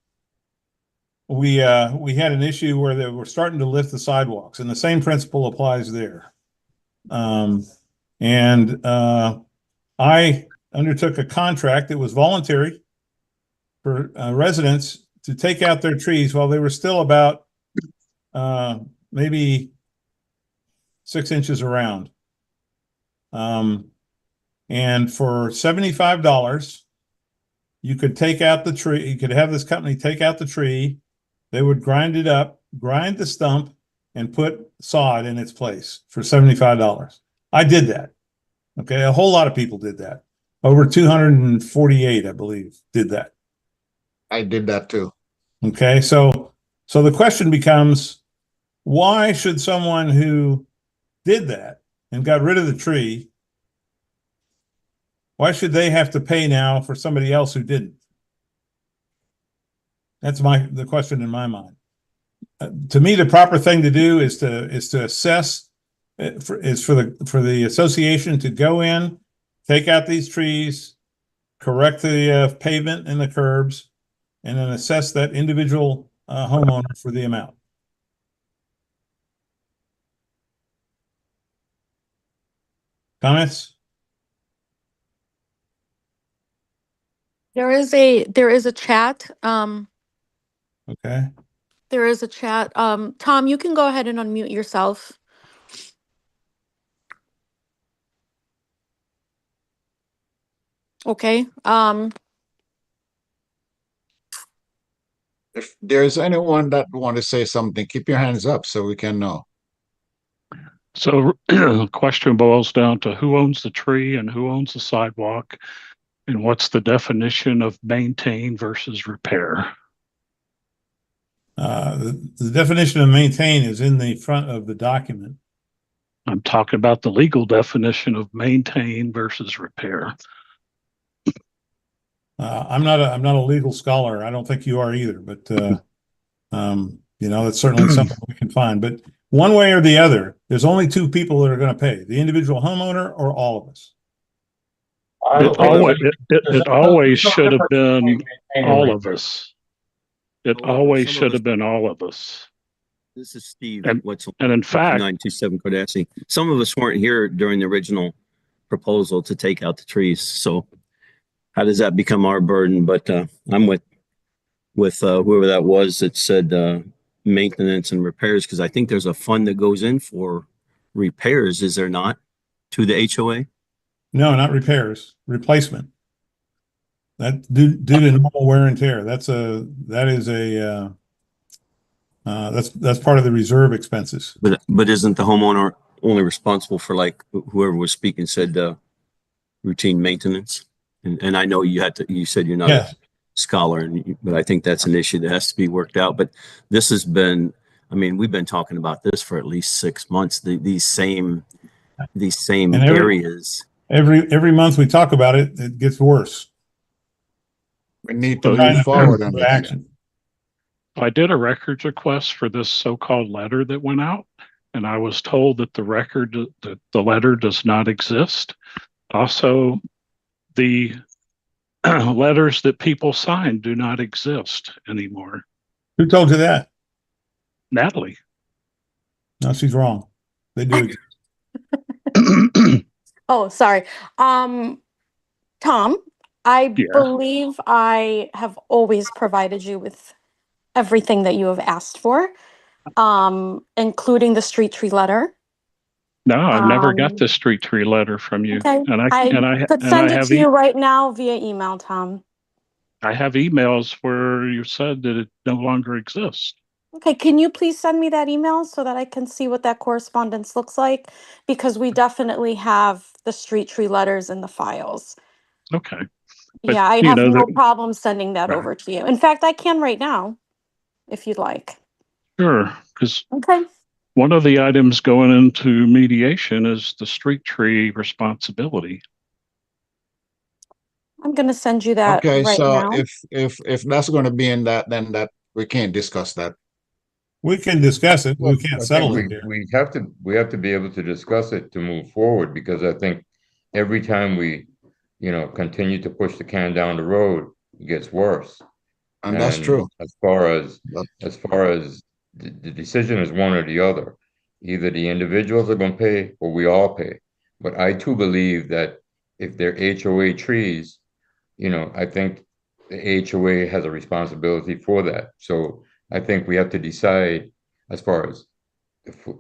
we had an issue where they were starting to lift the sidewalks, and the same principle applies there. I undertook a contract that was voluntary for residents to take out their trees while they were still about maybe 6 inches around. And for $75, you could take out the tree. You could have this company take out the tree. They would grind it up, grind the stump, and put sod in its place for $75. I did that. Okay. A whole lot of people did that. Over 248, I believe, did that.
I did that too.
Okay. So the question becomes, why should someone who did that and got rid of the tree, why should they have to pay now for somebody else who didn't? That's the question in my mind. To me, the proper thing to do is to assess. For the association to go in, take out these trees, correct the pavement and the curbs, and then assess that individual homeowner for the amount. Comments?
There is a chat.
Okay.
There is a chat. Tom, you can go ahead and unmute yourself. Okay.
If there's anyone that want to say something, keep your hands up so we can know.
So the question boils down to who owns the tree and who owns the sidewalk, and what's the definition of maintain versus repair?
The definition of maintain is in the front of the document.
I'm talking about the legal definition of maintain versus repair.
I'm not a legal scholar. I don't think you are either, but you know, that's certainly something we can find. But one way or the other, there's only two people that are going to pay: the individual homeowner or all of us.
It always should have been all of us. It
However,
always
some of
should
us-
have been all of us.
This is Steve.
And-
What's
And in fact,
927 Codassi. Some of us weren't here during the original proposal to take out the trees. So how does that become our burden? But I'm with whoever that was that said maintenance and repairs, because I think there's a fund that goes in for repairs, is there not, to the HOA?
No, not repairs, replacement. That due to normal wear and tear. That's part of the reserve expenses.
But isn't the homeowner only responsible for, like whoever was speaking said, routine maintenance? And I know you said you're not
Yeah.
a scholar, but I think that's an issue that has to be worked out. But this has been, I mean, we've been talking about this for at least 6 months. These same
And
areas.
Every month we talk about it, it gets worse.
We need to
We're trying
move
to
forward
put
on
into
this.
action.
I did a records request for this so-called letter that went out, and I was told that the letter does not exist. Also, the letters that people sign do not exist anymore.
Who told you that?
Natalie.
No, she's wrong. They do exist.
Oh, sorry. Tom, I
Yeah.
believe I have always provided you with everything that you have asked for, including the street tree letter.
No, I've never got
Um,
the street tree letter from you.
Okay,
And
I could send it to you right now via email, Tom.
I have emails where you said that it no longer exists.
Okay, can you please send me that email so that I can see what that correspondence looks like? Because we definitely have the street tree letters in the files.
Okay. But,
Yeah, I
you
have
know,
no problem sending that over to you. In fact, I can right now, if you'd like.
Sure, because
Okay.
one of the items going into mediation is the street tree responsibility.
I'm gonna send you that
Okay,
right
so
now.
if that's going to be in that, then that we can't discuss that.
We can discuss it. We can't settle it here.
We have to be able to discuss it to move forward, because I think every time we, continue to push the can down the road, it gets worse.
And that's true.
As far as the decision is one or the other. Either the individuals are going to pay or we all pay. But I too believe that if they're HOA trees, I think the HOA has a responsibility for that. So I think we have to decide, as far as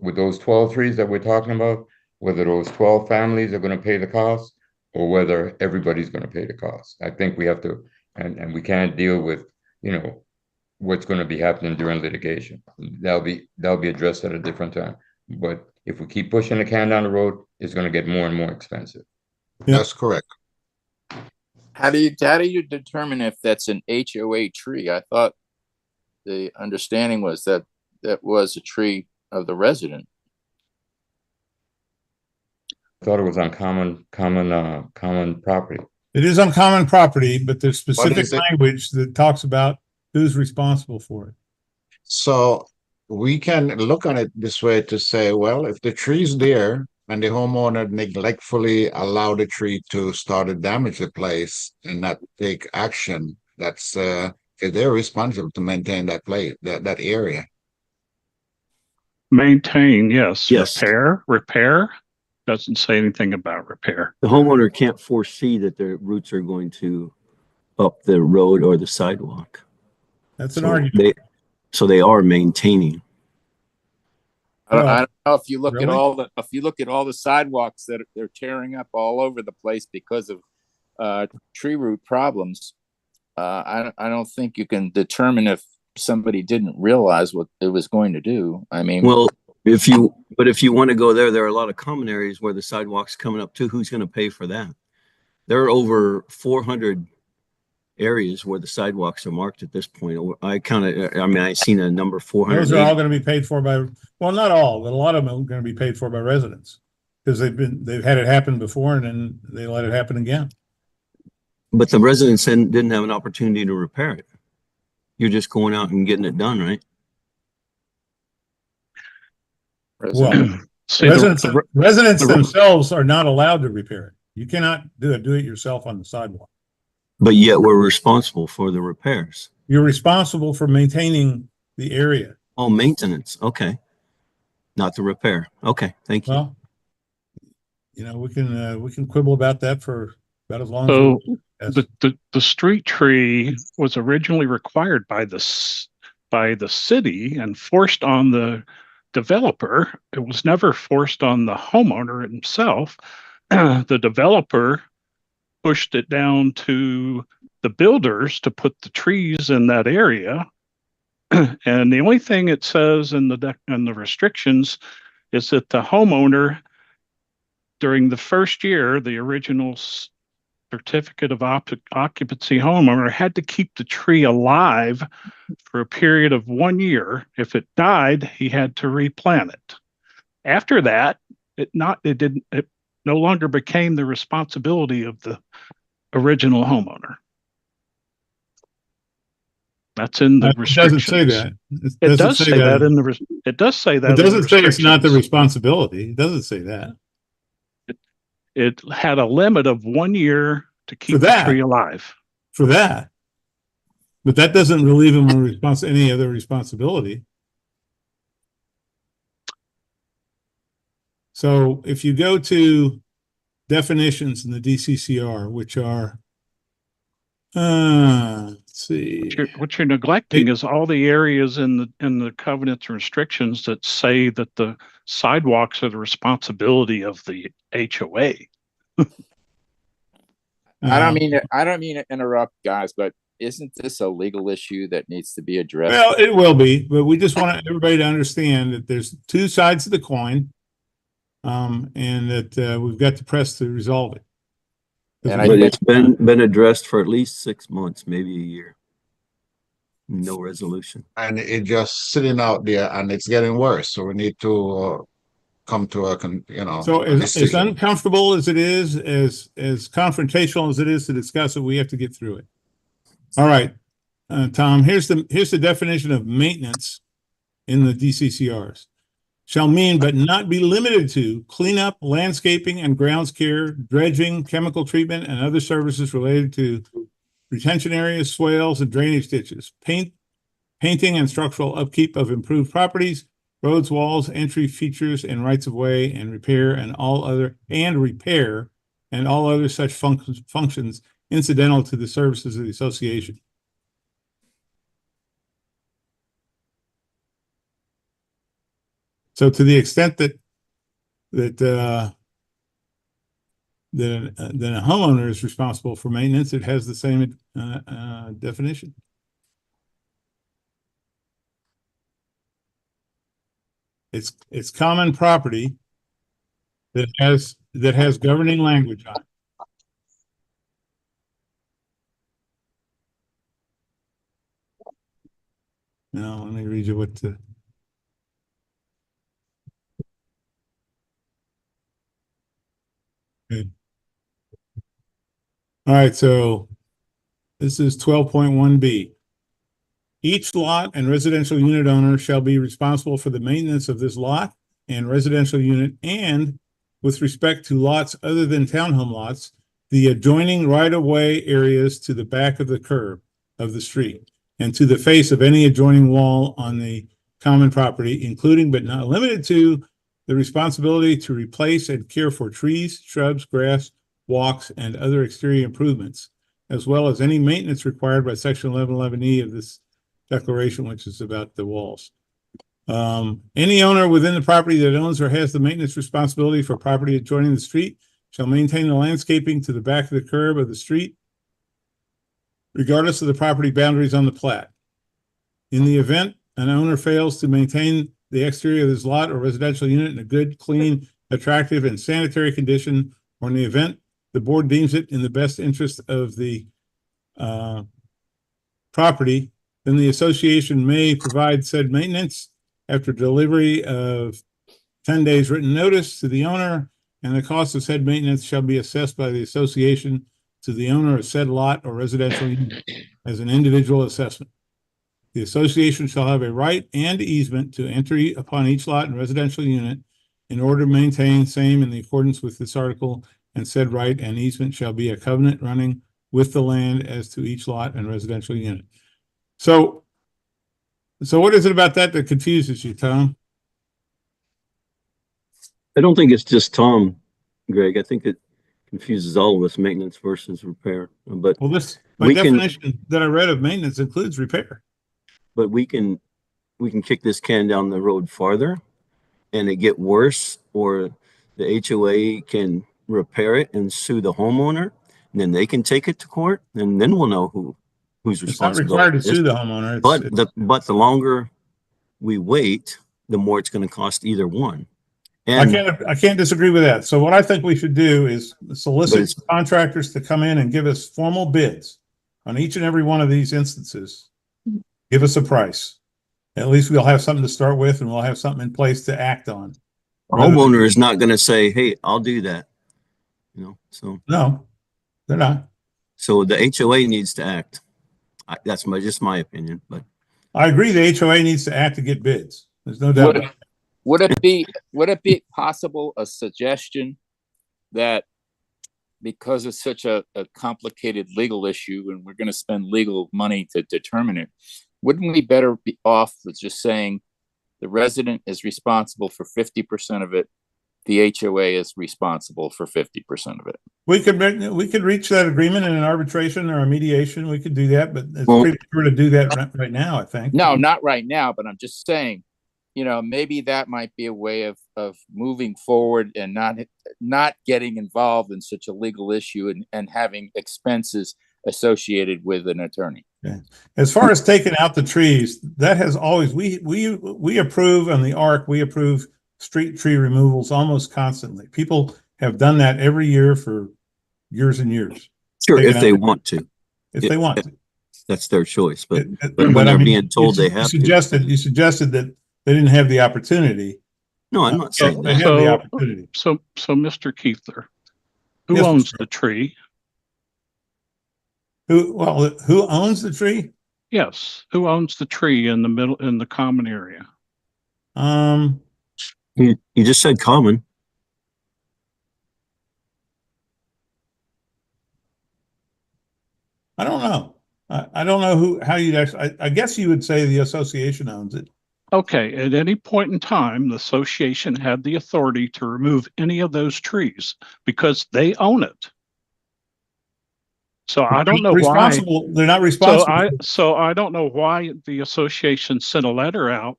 with those 12 trees that we're talking about, whether those 12 families are going to pay the cost or whether everybody's going to pay the cost. I think we have to, and we can't deal with, what's going to be happening during litigation. That'll be addressed at a different time. But if we keep pushing the can down the road, it's going to get more and more expensive.
Yep.
That's correct.
How do you determine if that's an HOA tree? I thought the understanding was that that was a tree of the resident.
I thought it was on common property.
It is on common property, but there's specific
is it?
language that talks about who's responsible for it.
So we can look on it this way to say, well, if the tree's there and the homeowner neglectfully allow the tree to start to damage the place and not take action, that's they're responsible to maintain that place, that area.
Maintain, yes.
Yes.
Repair doesn't say anything about repair.
The homeowner can't foresee that their roots are going to up the road or the sidewalk.
That's an
So
argument.
they are maintaining.
I
Well,
don't know if you look
really?
at all the sidewalks that they're tearing up all over the place because of tree root problems. I don't think you can determine if somebody didn't realize what it was going to do. I mean,
Well, if you want to go there are a lot of common areas where the sidewalk's coming up too. Who's going to pay for that? There are over 400 areas where the sidewalks are marked at this point. I seen a number 400.
those are all going to be paid for by, well, not all, but a lot of them are going to be paid for by residents because they've had it happen before and then they let it happen again.
But the residents didn't have an opportunity to repair it. You're just going out and getting it done, right?
Well,
See,
residents
the-
themselves are not allowed to repair it. You cannot do it yourself on the sidewalk.
But yet we're responsible for the repairs.
You're responsible for maintaining the area.
Oh, maintenance. Okay. Not the repair. Okay. Thank you.
Well, you know, we can quibble about that for about as long
So
as
the street tree was originally required by the city and forced on the developer. It was never forced on the homeowner himself. The developer pushed it down to the builders to put the trees in that area. And the only thing it says in the restrictions is that the homeowner, during the first year, the original certificate of occupancy homeowner had to keep the tree alive for a period of 1 year. If it died, he had to replant it. After that, it no longer became the responsibility of the original homeowner. That's in the restrictions.
It doesn't say that.
It does say that in the. It does say that.
It doesn't say it's not the
restrictions.
responsibility. It doesn't say that.
It had a limit of 1 year to keep the
that.
tree alive.
For that, but that doesn't relieve him of any other responsibility. So if you go to definitions in the DCCR, which are, let's see,
What you're neglecting is all the areas in the covenants and restrictions that say that the sidewalks are the responsibility of the HOA.
I don't mean to interrupt, guys, but isn't this a legal issue that needs to be addressed?
Well, it will be, but we just want everybody to understand that there's two sides of the coin, and that we've got to press to resolve it.
And
But it's been addressed for at least 6 months, maybe a year. No resolution.
And it just sitting out there, and it's getting worse. So we need to come to a
So
a
as
decision.
uncomfortable as it is, as confrontational as it is to discuss it, we have to get through it. All right, Tom, here's the definition of maintenance in the DCCRs. Shall mean but not be limited to cleanup, landscaping and grounds care, dredging, chemical treatment, and other services related to retention areas, swales, and drainage ditches, painting and structural upkeep of improved properties, roads, walls, entry features, and rights of way, and repair and all other such functions incidental to the services of the association. So to the extent that a homeowner is responsible for maintenance, it has the same definition. It's common property that has governing language on it. Now, let me read you what the good. All right, so this is 12.1B. Each lot and residential unit owner shall be responsible for the maintenance of this lot and residential unit, and with respect to lots other than townhome lots, the adjoining right-of-way areas to the back of the curb of the street and to the face of any adjoining wall on the common property, including but not limited to the responsibility to replace and care for trees, shrubs, grass, walks, and other exterior improvements, as well as any maintenance required by section 1111E of this declaration, which is about the walls. Any owner within the property that owns or has the maintenance responsibility for property adjoining the street shall maintain the landscaping to the back of the curb of the street, regardless of the property boundaries on the plat. In the event an owner fails to maintain the exterior of his lot or residential unit in a good, clean, attractive, and sanitary condition, or in the event the board deems it in the best interest of the property, then the association may provide said maintenance after delivery of 10 days written notice to the owner, and the cost of said maintenance shall be assessed by the association to the owner of said lot or residential unit as an individual assessment. The association shall have a right and easement to enter upon each lot and residential unit in order to maintain same in accordance with this article, and said right and easement shall be a covenant running with the land as to each lot and residential unit. So what is it about that that confuses you, Tom?
I don't think it's just Tom, Greg. I think it confuses all of us, maintenance versus repair. But
Well, this, by
we can,
definition that I read of maintenance includes repair.
but we can kick this can down the road farther and it get worse, or the HOA can repair it and sue the homeowner, and then they can take it to court, and then we'll know who's
It's not
responsible.
required to sue the homeowner.
But the longer we wait, the more it's going to cost either one.
And I can't disagree with that. So what I think we should do is solicit contractors to come in and give us formal bids on each and every one of these instances. Give us a price. At least we'll have something to start with, and we'll have something in place to act on.
The homeowner is not going to say, "Hey, I'll do that." So
no, they're not.
So the HOA needs to act. That's just my opinion, but
I agree. The HOA needs to act to get bids. There's no doubt.
Would it be possible, a suggestion that because it's such a complicated legal issue and we're going to spend legal money to determine it, wouldn't we better be off with just saying the resident is responsible for 50% of it, the HOA is responsible for 50% of it?
We could reach that agreement in an arbitration or a mediation. We could do that, but it's premature to do that right now, I think.
No, not right now, but I'm just saying, maybe that might be a way of moving forward and not getting involved in such a legal issue and having expenses associated with an attorney.
Okay. As far as taking out the trees, that has always, we approve on the ARC, we approve street tree removals almost constantly. People have done that every year for years and years.
Sure, if they want to.
If they want to.
That's their choice. But when they're being told they have to.
You suggested that they didn't have the opportunity.
No, I'm not saying
they have the opportunity.
So Mr. Keithler, who owns the tree?
Who owns the tree?
Yes. Who owns the tree in the middle, in the common area?
You just said common.
I don't know. I don't know how you'd actually, I guess you would say the association owns it.
Okay. At any point in time, the association had the authority to remove any of those trees because they own it. So I don't know why
they're not responsible.
So I don't know why the association sent a letter out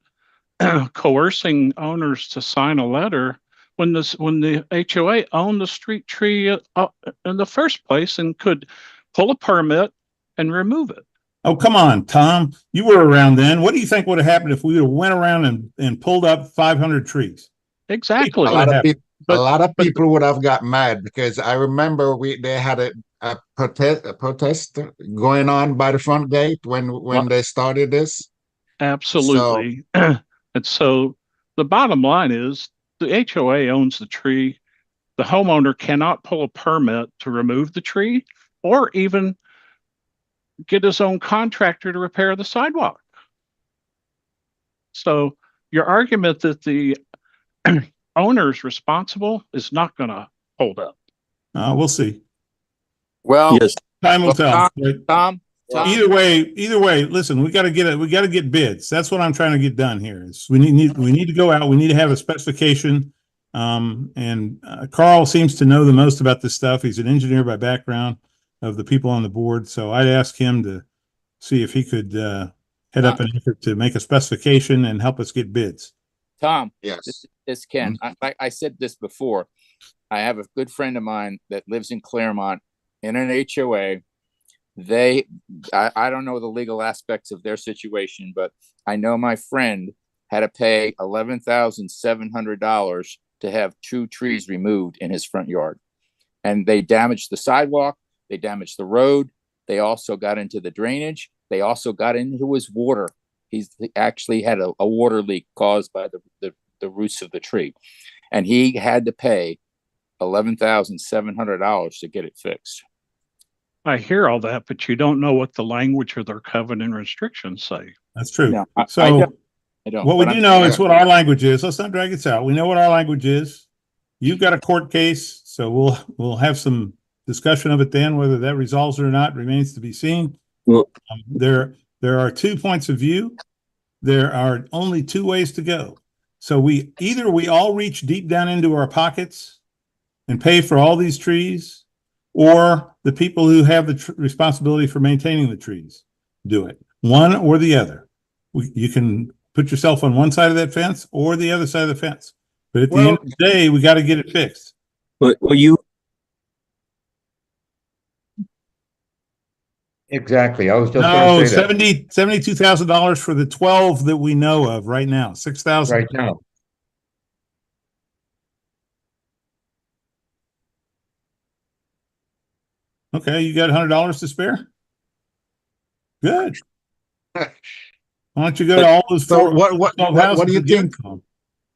coercing owners to sign a letter when the HOA owned the street tree in the first place and could pull a permit and remove it.
Oh, come on, Tom. You were around then. What do you think would have happened if we would have went around and pulled up 500 trees?
Exactly.
A lot of people would have got mad because I remember they had a protest going on by the front gate when they started this.
Absolutely. And so the bottom line is the HOA owns the tree. The homeowner cannot pull a permit to remove the tree or even get his own contractor to repair the sidewalk. So your argument that the owner's responsible is not going to hold up.
We'll see.
Well,
yes.
Time will tell.
Tom,
Either way, listen, we got to get bids. That's what I'm trying to get done here. We need to go out. We need to have a specification. And Carl seems to know the most about this stuff. He's an engineer by background of the people on the board. So I'd ask him to see if he could head up an effort to make a specification and help us get bids.
Tom,
yes,
this Ken. I said this before. I have a good friend of mine that lives in Claremont in an HOA. I don't know the legal aspects of their situation, but I know my friend had to pay $11,700 to have 2 trees removed in his front yard. And they damaged the sidewalk. They damaged the road. They also got into the drainage. They also got into his water. He actually had a water leak caused by the roots of the tree. And he had to pay $11,700 to get it fixed.
I hear all that, but you don't know what the language of their covenant restrictions say.
That's true.
No, I
So
don't. I don't.
what we
But
do
I'm
know
saying-
is what our language is. Let's not drag this out. We know what our language is. You've got a court case, so we'll have some discussion of it then. Whether that resolves it or not remains to be seen.
Well,
There are 2 points of view. There are only 2 ways to go. So we all reach deep down into our pockets and pay for all these trees, or the people who have the responsibility for maintaining the trees do it. One or the other. You can put yourself on one side of that fence or the other side of the fence. But at the end of the day, we got to get it fixed.
but you
Exactly. I was just
No,
gonna say that
$72,000 for the 12 that we know of right now. 6,000.
right now.
Okay, you got $100 to spare? Good. Why don't you go to all those
So
4
what
12
do
houses
you
and give it
think?
to them?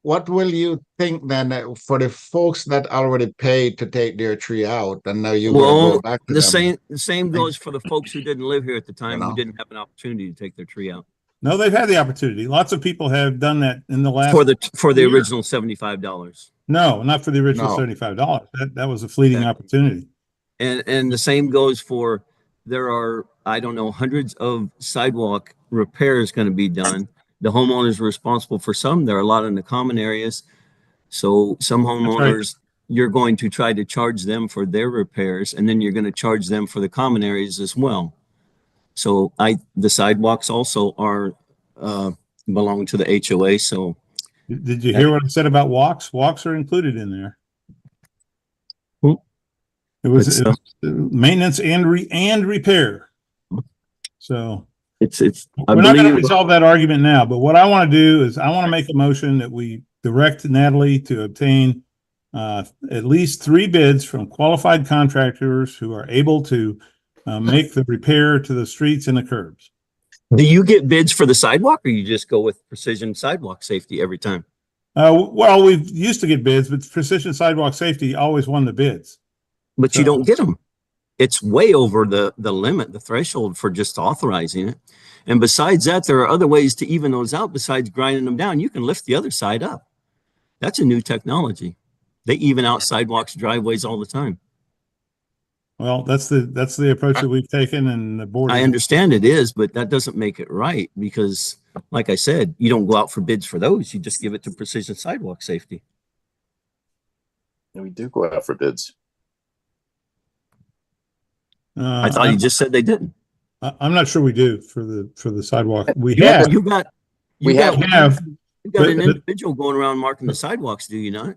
What will you think then for the folks that already paid to take their tree out, and now you're going to go
well,
back to
the
them?
same goes for the folks who didn't live here at the time,
You
who
know?
didn't have an opportunity to take their tree out
No, they've had the opportunity. Lots of people have done that in the last
for the
year.
original $75.
No, not for the original
No.
$75. That was a fleeting
Yeah.
opportunity.
And the same goes for, there are, I don't know, hundreds of sidewalk repairs going to be done. The homeowners are responsible for some. There are a lot in the common areas. So some homeowners, you're going to try to charge them for their repairs, and then you're going to charge them for the common areas as well. So the sidewalks also are, belong to the HOA. So
Did you hear what I said about walks? Walks are included in there. It was maintenance and repair. So
I
we're not going to
believe,
resolve that argument now, but what I want to do is I want to make a motion that we direct Natalie to obtain at least 3 bids from qualified contractors who are able to make the repair to the streets and the curbs.
do you get bids for the sidewalk, or you just go with Precision Sidewalk Safety every time?
Well, we used to get bids, but Precision Sidewalk Safety always won the bids.
But you don't get them. It's way over the limit, the threshold for just authorizing it. And besides that, there are other ways to even those out besides grinding them down. You can lift the other side up. That's a new technology. They even out sidewalks, driveways all the time.
Well, that's the approach that we've taken, and the board.
I understand it is, but that doesn't make it right, because like I said, you don't go out for bids for those. You just give it to Precision Sidewalk Safety.
And we do go out for bids.
I thought you just said they didn't.
I'm not sure we do for the sidewalk. We
Yeah,
have.
you got an
but-
individual going around marking the sidewalks, do you not?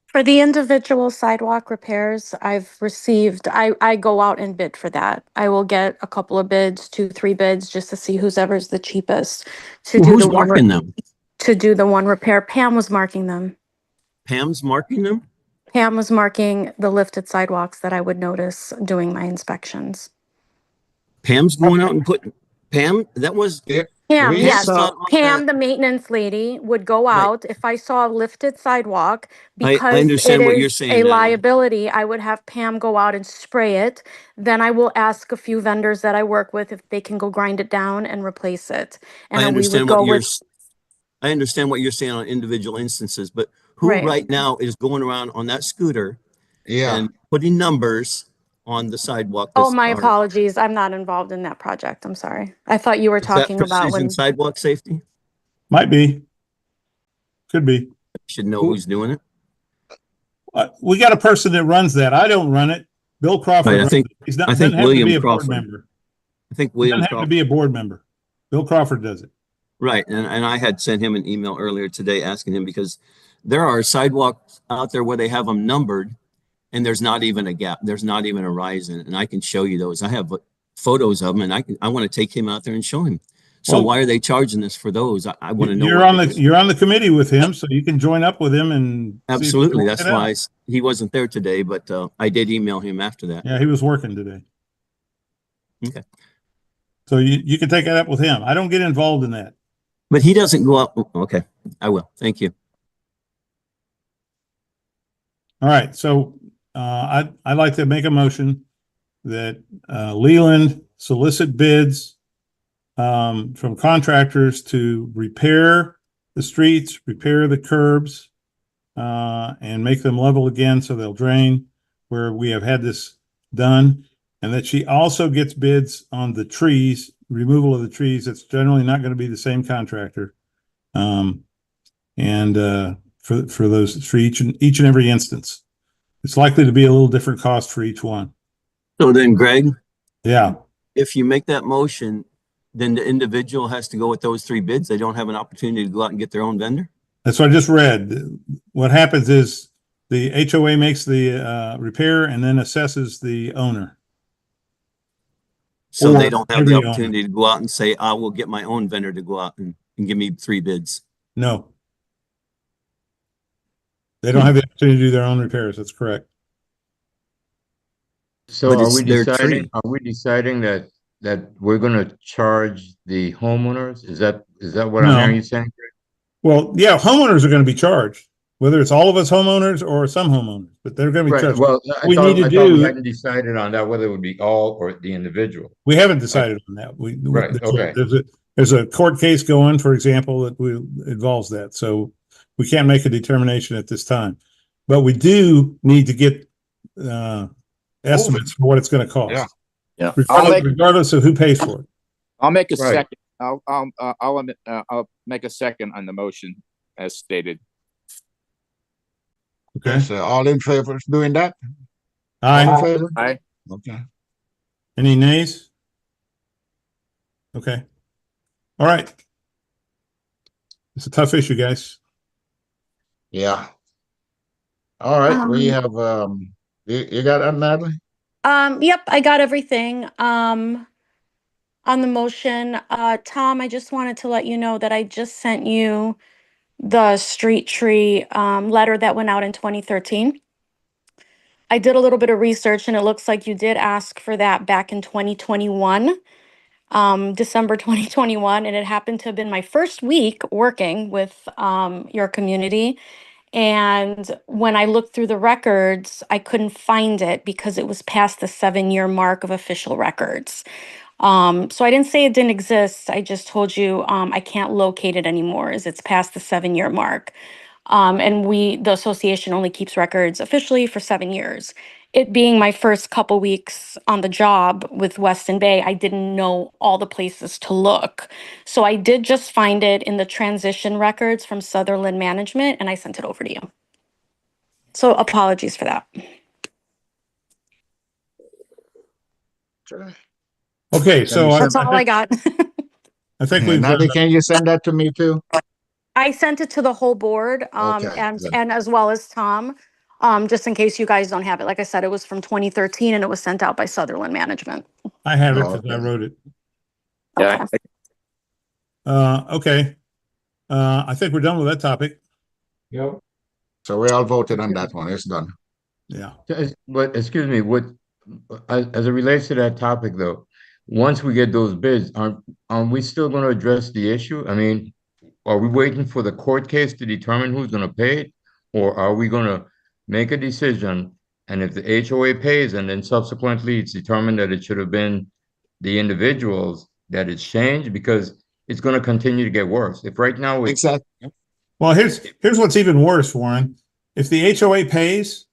For the individual sidewalk repairs, I go out and bid for that. I will get a couple of bids, 2, 3 bids, just to see whoever's the cheapest to do
Who's
the one
marking them?
to do the one repair. Pam was marking them.
Pam's marking them?
Pam was marking the lifted sidewalks that I would notice doing my inspections.
Pam's going out and putting, Pam, that was,
Pam,
We
yes.
saw-
Pam, the maintenance lady, would go out if I saw a lifted sidewalk,
I
because
understand
it
what you're
is
saying
a
now.
liability. I would have Pam go out and spray it. Then I will ask a few vendors that I work with if they can go grind it down and replace it. And
I
then we would
understand
go
what you're,
with,
I understand what you're saying on individual instances, but who
Right.
right now is going around on that scooter
Yeah.
and putting numbers on the sidewalk?
oh, my apologies. I'm not involved in that project. I'm sorry. I thought you were
Is that
talking about
Precision
when,
Sidewalk Safety?
Might be. Could be.
Should know who's doing it.
We got a person that runs that. I don't run it. Bill Crawford.
Right, I
runs
think-
it. He's not.
I think
doesn't have to be
William
a board
Crawford.
member.
I think
He
William
doesn't have to
Crawford.
be a board member. Bill Crawford does it.
Right. And I had sent him an email earlier today asking him, because there are sidewalks out there where they have them numbered and there's not even a gap. There's not even a rise in it. And I can show you those. I have photos of them, and I want to take him out there and show him. So
Well,
why are they charging this for those? I want to know.
You're on the committee with him, so you can join up with him and see if you can
Absolutely.
work
That's
it out.
why he wasn't there today, but I did email him after that.
Yeah, he was working today.
Okay.
So you can take that up with him. I don't get involved in that.
But he doesn't go out. Okay. I will. Thank you.
All right. So I'd like to make a motion that Leland solicit bids from contractors to repair the streets, repair the curbs, and make them level again so they'll drain where we have had this done. And that she also gets bids on the trees, removal of the trees. It's generally not going to be the same contractor. For those, for each and every instance, it's likely to be a little different cost for each one.
So then, Greg,
Yeah.
if you make that motion, then the individual has to go with those 3 bids. They don't have an opportunity to go out and get their own vendor.
That's what I just read. What happens is the HOA makes the repair and then assesses the owner.
So
Or
they don't have
every
the
owner.
opportunity to go out and say, I will get my own vendor to go out and give me 3 bids.
No. They don't have the opportunity to do their own repairs. That's correct.
So
But
are
it's
we
their
deciding,
tree.
are we deciding that we're gonna charge the homeowners? Is that what I'm
No.
hearing you saying?
Well, yeah, homeowners are going to be charged, whether it's all of us homeowners or some homeowners, but they're going to be
Right,
charged.
well,
We need to
I thought we
do,
hadn't decided on that, whether it would be all or the individual.
we haven't decided on that.
Right, okay.
There's a court case going, for example, that involves that. So we can't make a determination at this time, but we do need to get estimates for what it's going to cost.
Yeah.
Regardless of who pays for it.
I'll make a
Right.
second. I'll make a second on the motion as stated.
Okay.
So all in favor of doing that? All
Aye.
in favor?
Aye.
Okay.
Any nays? Okay. All right. It's a tough issue, guys.
Yeah. All right, we have, you got that, Natalie?
Yep, I got everything. On the motion, Tom, I just wanted to let you know that I just sent you the street tree letter that went out in 2013. I did a little bit of research and it looks like you did ask for that back in 2021, December 2021, and it happened to have been my first week working with your community. And when I looked through the records, I couldn't find it because it was past the 7-year mark of official records. So I didn't say it didn't exist. I just told you I can't locate it anymore as it's past the 7-year mark. And the association only keeps records officially for 7 years. It being my first couple weeks on the job with Westyn Bay, I didn't know all the places to look. So I did just find it in the transition records from Sutherland Management, and I sent it over to you. So apologies for that.
Sure.
Okay, so
That's all I got.
I think
Yeah,
we've
Natalie, can you send that to me too?
I sent it to the whole board,
Okay, good.
and as well as Tom, just in case you guys don't have it. Like I said, it was from 2013 and it was sent out by Sutherland Management.
I have it
Oh,
because I
okay.
wrote it.
Yeah.
Okay. I think we're done with that topic.
Yep.
So we all voted on that one, it's done.
Yeah.
But excuse me, as it relates to that topic though, once we get those bids, aren't we still gonna address the issue? I mean, are we waiting for the court case to determine who's gonna pay it? Or are we gonna make a decision, and if the HOA pays and then subsequently it's determined that it should have been the individuals, that it's changed? Because it's gonna continue to get worse. If right now it's
Exactly.
Well, here's what's even worse, Warren. If the HOA pays,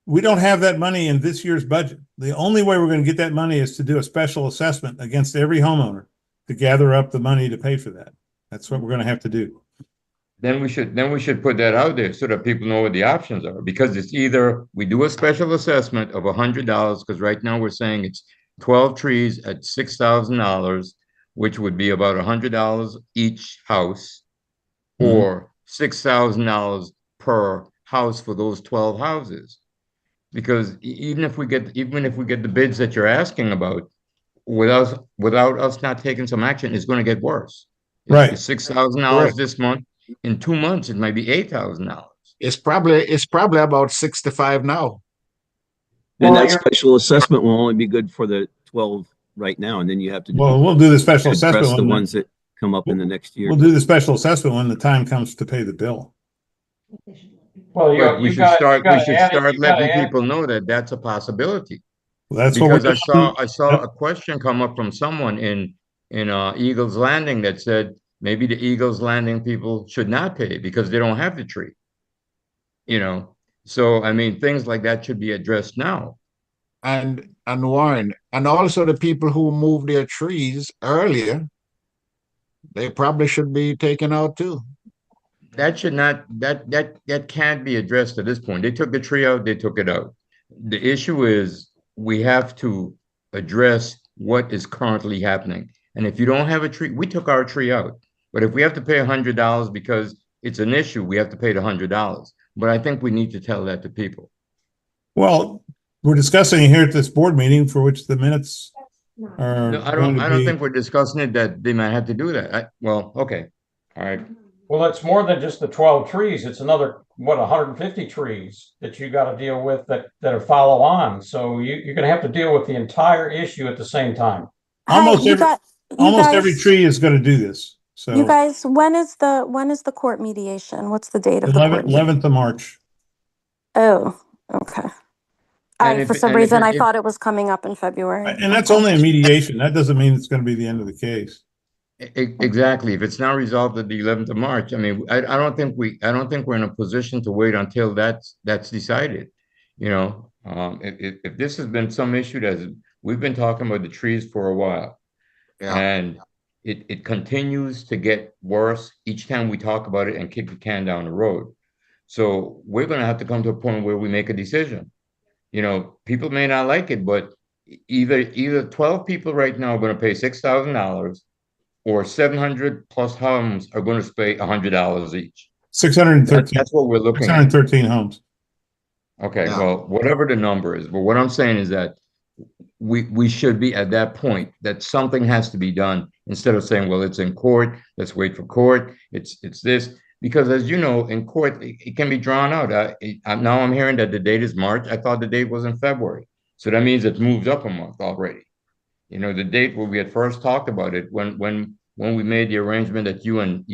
we don't have that money in this year's budget. The only way we're going to get that money is to do a special assessment against every homeowner to gather up the money to pay for that. That's what we're going to have to do.
then we should put that out there so that people know what the options are, because it's either we do a special assessment of $100, because right now we're saying it's 12 trees at $6,000, which would be about $100 each house, or $6,000 per house for those 12 houses. Because even if we get the bids that you're asking about, without us not taking some action, it's going to get worse.
Right.
It's $6,000 this month. In 2 months, it might be $8,000.
It's probably about 65 now.
And
Well,
that special assessment will only be good for the 12 right now. And then you have to
Well, we'll do the special
address
assessment
the
one.
ones that come up in the next year.
We'll do the special assessment when the time comes to pay the bill.
well,
But we
you
should
gotta
start
add it, you gotta
letting
add-
people know that that's a possibility.
Well, that's what we're
Because
doing.
I saw
Yep.
a question come up from someone in Eagles Landing that said maybe the Eagles Landing people should not pay because they don't have the tree. You know, so I mean, things like that should be addressed now.
And Warren, and also the people who moved their trees earlier, they probably should be taken out too.
That should not that can't be addressed at this point. They took the tree out, they took it out. The issue is we have to address what is currently happening. And if you don't have a tree, we took our tree out. But if we have to pay $100 because it's an issue, we have to pay the $100. But I think we need to tell that to people.
Well, we're discussing it here at this board meeting for which the minutes are
No,
going to
I don't
be.
think we're discussing it that they might have to do that. Well, okay. All right.
Well, it's more than just the 12 trees. It's another, what, 150 trees that you got to deal with that follow on. So you're going to have to deal with the entire issue at the same time.
Almost
Hi,
almost every tree is going to do this. So
you guys, when is the court mediation? What's the date of the court?
11th of March.
Oh, okay. For some reason, I thought it was coming up in February.
And that's only a mediation. That doesn't mean it's going to be the end of the case.
Exactly. If it's not resolved at the 11th of March, I mean, I don't think we're in a position to wait until that's decided. You know, if this has been some issue that we've been talking about the trees for a while, and it continues to get worse each time we talk about it and kick the can down the road. So we're going to have to come to a point where we make a decision. You know, people may not like it, but either 12 people right now are going to pay $6,000 or 700 plus homes are going to pay $100 each.
613.
That's what we're looking
613 homes.
Okay, well, whatever the number is, but what I'm saying is that we should be at that point that something has to be done instead of saying, well, it's in court, let's wait for court, it's this. Because as you know, in court, it can be drawn out. Now I'm hearing that the date is March. I thought the date was in February. So that means it's moved up a month already. You know, the date where we had first talked about it, when we made the arrangement that you and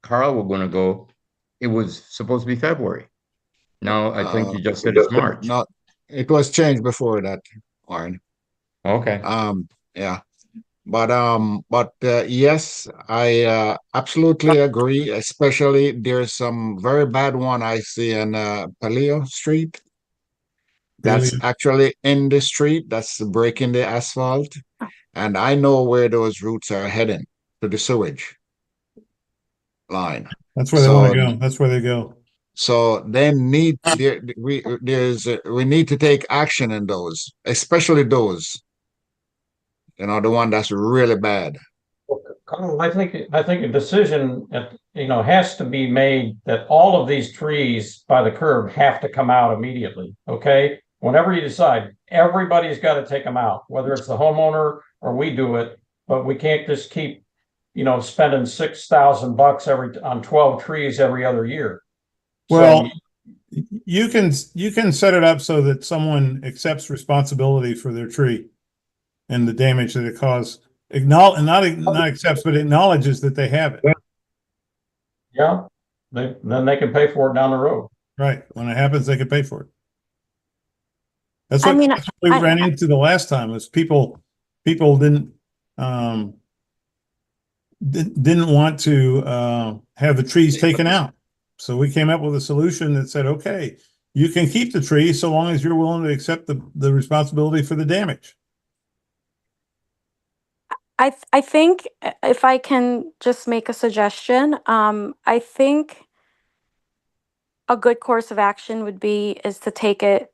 Carl were going to go, it was supposed to be February. Now I think you just said it's March.
No, it was changed before that, Warren.
Okay.
Yeah. But yes, I absolutely agree. Especially there's some very bad one I see in Paleo Street. That's actually in the street. That's breaking the asphalt, and I know where those roots are heading to the sewage line.
That's where they want to go. That's where they go.
So they need we need to take action in those, especially those. You know, the one that's really bad.
Carl, I think a decision has to be made that all of these trees by the curb have to come out immediately. Okay, whenever you decide, everybody's got to take them out, whether it's the homeowner or we do it. But we can't just keep, spending $6,000 on 12 trees every other year.
Well, you can set it up so that someone accepts responsibility for their tree and the damage that it caused. Not accepts, but acknowledges that they have it.
Yeah, then they can pay for it down the road.
Right. When it happens, they can pay for it. That's what we ran into the last time. Was people didn't want to have the trees taken out. So we came up with a solution that said, okay, you can keep the tree so long as you're willing to accept the responsibility for the damage.
I think if I can just make a suggestion, I think a good course of action is to take it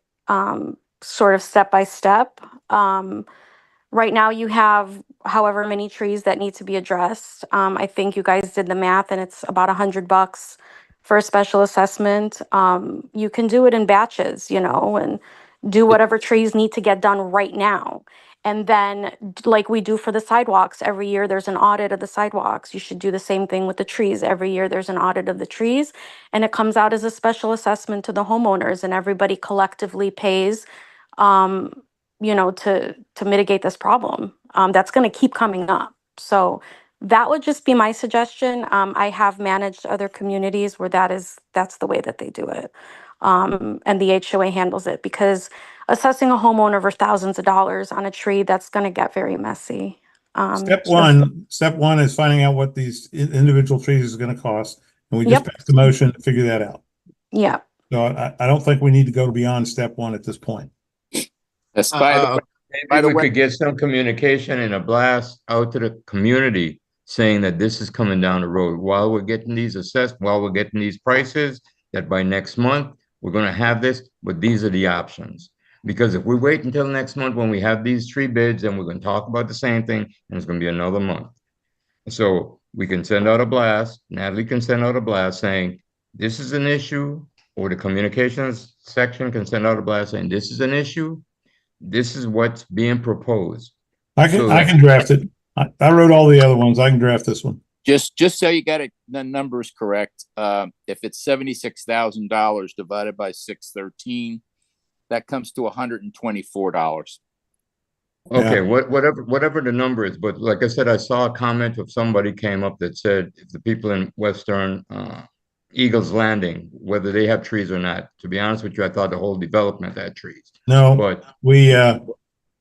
sort of step by step. Right now you have however many trees that need to be addressed. I think you guys did the math and it's about $100 for a special assessment. You can do it in batches, and do whatever trees need to get done right now. And then like we do for the sidewalks, every year there's an audit of the sidewalks. You should do the same thing with the trees. Every year there's an audit of the trees and it comes out as a special assessment to the homeowners and everybody collectively pays, to mitigate this problem. That's going to keep coming up. So that would just be my suggestion. I have managed other communities where that's the way that they do it. and the HOA handles it, because assessing a homeowner for thousands of dollars on a tree, that's going to get very messy.
Step one is finding out what these individual trees is going to cost. And we just
Yep.
passed the motion to figure that out.
Yeah.
So I don't think we need to go beyond step one at this point.
Yes, by the
Maybe we
way-
could get some communication and a blast out to the community saying that this is coming down the road while we're getting these assessed, while we're getting these prices, that by next month, we're gonna have this, but these are the options. Because if we wait until next month when we have these tree bids and we're gonna talk about the same thing, and it's gonna be another month. So we can send out a blast, Natalie can send out a blast saying, this is an issue, or the communications section can send out a blast saying, this is an issue. This is what's being proposed.
I can draft it. I wrote all the other ones. I can draft this one.
just so you got it, the numbers correct. If it's $76,000 divided by 613, that comes to $124.
Okay,
Yeah.
whatever the number is, but like I said, I saw a comment of somebody came up that said if the people in Western Eagles Landing, whether they have trees or not. To be honest with you, I thought the whole development had trees.
No,
But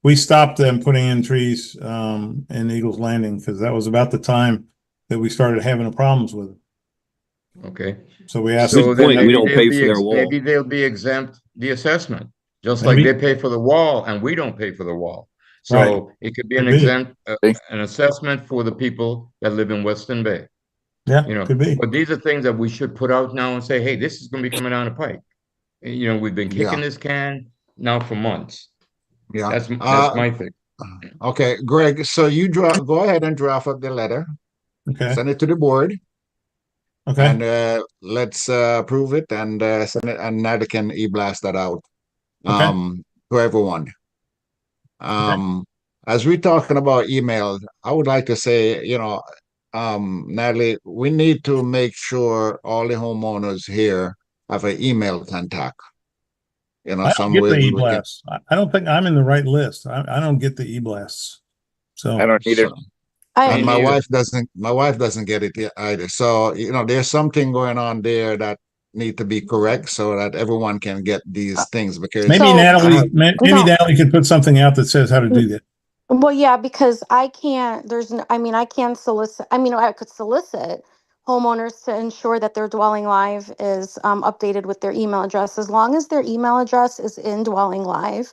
we stopped them putting in trees in Eagles Landing because that was about the time that we started having problems with it.
okay.
So we asked.
So then
point, we don't
maybe
pay
they'll
for their wall.
maybe they'll be exempt the assessment, just like
Maybe.
they pay for the wall and we don't pay for the wall. So
Right.
it could be an
Could be.
exempt, an assessment for the people that live in Western Bay.
Yeah,
You know,
could be.
but these are things that we should put out now and say, hey, this is going to be coming down the pike. You know, we've been kicking this can now for months.
Yeah.
That's my thing.
Okay, Greg, so you go ahead and draft up the letter,
Okay.
send it to the board,
Okay.
and let's approve it and send it, and Natalie can e-blast that out
Okay.
to everyone. As we're talking about email, I would like to say, Natalie, we need to make sure all the homeowners here have an email contact.
I don't get the e-blasts. I don't think I'm in the right list. I don't get the e-blasts. So
I don't either.
And my
neither.
wife doesn't get it either. So, there's something going on there that need to be correct so that everyone can get these things, because
maybe
So-
Natalie,
No.
Natalie could put something out that says how to do that.
Well, yeah, because I can't, I can solicit, I could solicit homeowners to ensure that their dwelling live is updated with their email address. As long as their email address is in dwelling live,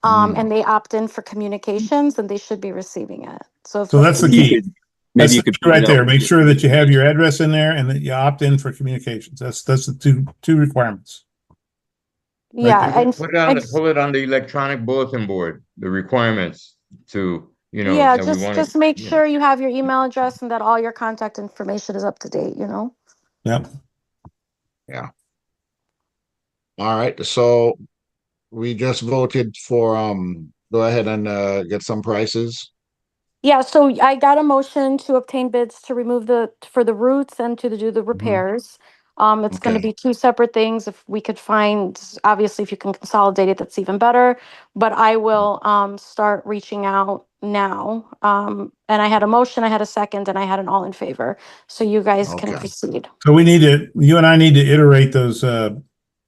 and they opt in for communications, then they should be receiving it. So
that's the key.
Maybe
That's
you
the
could
key right
point
there.
out-
Make sure that you have your address in there and that you opt in for communications. That's the two requirements.
yeah,
there.
and
Pull it on the electronic bulletin board, the requirements to,
yeah,
that we want
just make sure you have your email address and that all your contact information is up to date,
Yep.
all right. So we just voted for go ahead and get some prices.
Yeah, so I got a motion to obtain bids to remove for the roots and to do the repairs. It's gonna
Okay.
be two separate things. If we could find, obviously, if you can consolidate it, that's even better. But I will start reaching out now. And I had a motion, I had a second, and I had an all in favor. So you guys can
Okay.
proceed.
So you and I need to iterate those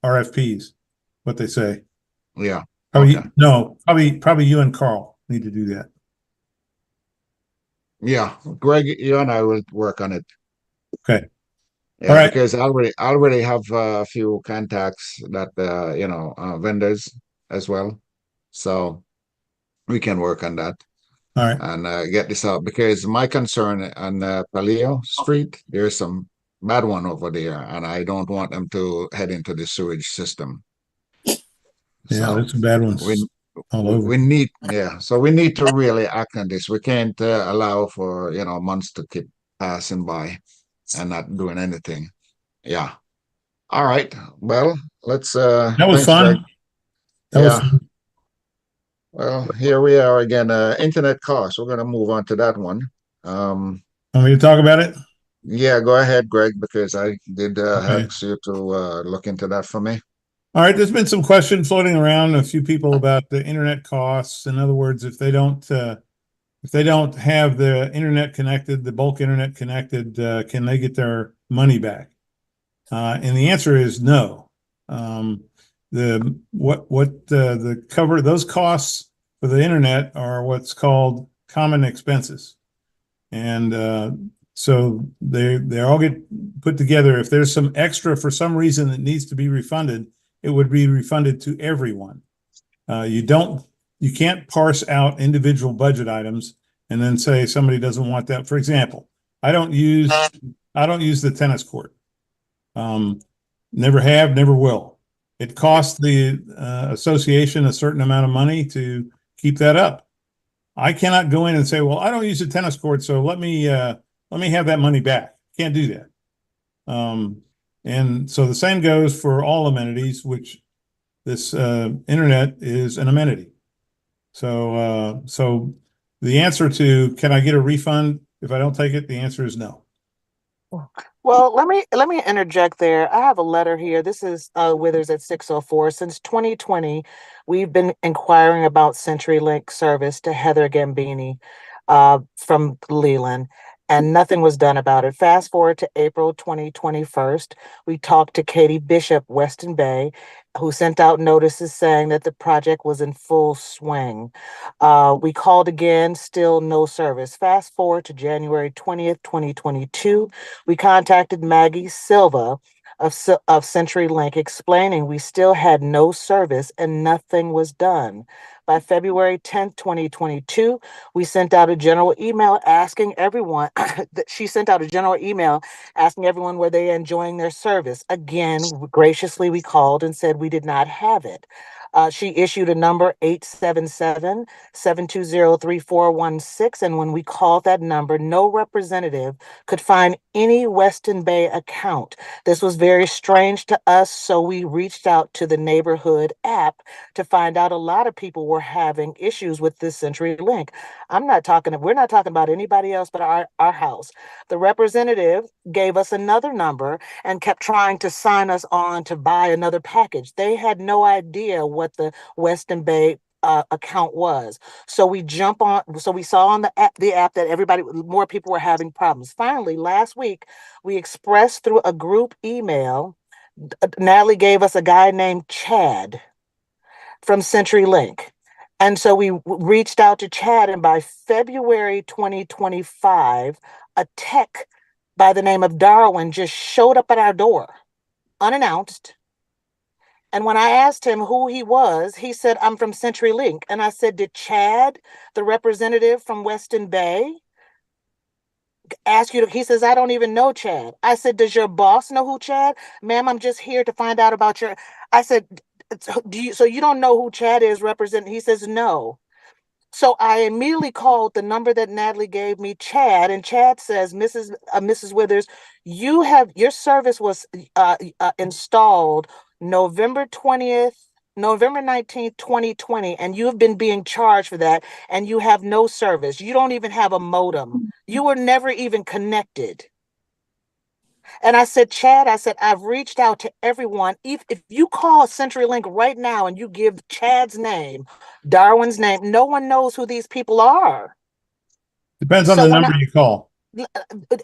RFPs, what they say.
Yeah.
Probably,
Okay.
no, probably you and Carl need to do that.
Yeah. Greg, you and I will work on it.
Okay.
Yeah,
All right.
because I already have a few contacts that vendors as well, so we can work on that
All right.
and get this out. Because my concern on Paleo Street, there's some bad one over there, and I don't want them to head into the sewage system.
Yeah,
So
there's some bad ones all over.
we need so we need to really act on this. We can't allow for months to keep passing by and not doing anything. Yeah. All right. Well, let's
That was
thanks, Greg.
fun. That was fun.
Well, here we are again. Internet costs. We're gonna move on to that one.
Want me to talk about it?
Yeah, go ahead, Greg, because I did
Okay.
ask you to look into that for me.
All right, there's been some question floating around, a few people about the internet costs. In other words, if they don't have the internet connected, the bulk internet connected, can they get their money back? And the answer is no. The cover those costs for the internet are what's called common expenses. And so they all get put together. If there's some extra for some reason that needs to be refunded, it would be refunded to everyone. You can't parse out individual budget items and then say somebody doesn't want that. For example, I don't use the tennis court. Never have, never will. It costs the association a certain amount of money to keep that up. I cannot go in and say, well, I don't use the tennis court, so let me have that money back. Can't do that. And so the same goes for all amenities, which this internet is an amenity. So the answer to can I get a refund if I don't take it? The answer is no.
Well, let me interject there. I have a letter here. This is Withers at 604. Since 2020, we've been inquiring about CenturyLink service to Heather Gambini from Leland, and nothing was done about it. Fast forward to April 2021, we talked to Katie Bishop, Westyn Bay, who sent out notices saying that the project was in full swing. We called again, still no service. Fast forward to January 20th, 2022, we contacted Maggie Silva of CenturyLink, explaining we still had no service and nothing was done. By February 10th, 2022, we sent out a general email asking everyone, she sent out a general email asking everyone were they enjoying their service. Again, graciously, we called and said we did not have it. She issued a number 877-720-3416. And when we called that number, no representative could find any Westyn Bay account. This was very strange to us, so we reached out to the neighborhood app to find out a lot of people were having issues with this CenturyLink. We're not talking about anybody else but our house. The representative gave us another number and kept trying to sign us on to buy another package. They had no idea what the Westyn Bay account was. So we saw on the app that more people were having problems. Finally, last week, we expressed through a group email, Natalie gave us a guy named Chad from CenturyLink. And so we reached out to Chad, and by February 2025, a tech by the name of Darwin just showed up at our door, unannounced. And when I asked him who he was, he said, I'm from CenturyLink. And I said, did Chad, the representative from Westyn Bay, ask you to, he says, I don't even know Chad. I said, does your boss know who Chad? Ma'am, I'm just here to find out about I said, so you don't know who Chad is representing? He says, no. So I immediately called the number that Natalie gave me, Chad, and Chad says, Mrs. Withers, your service was installed November 19th, 2020, and you have been being charged for that, and you have no service. You don't even have a modem. You were never even connected. And I said, Chad, I've reached out to everyone. If you call CenturyLink right now and you give Chad's name, Darwin's name, no one knows who these people are.
Depends on the number you call.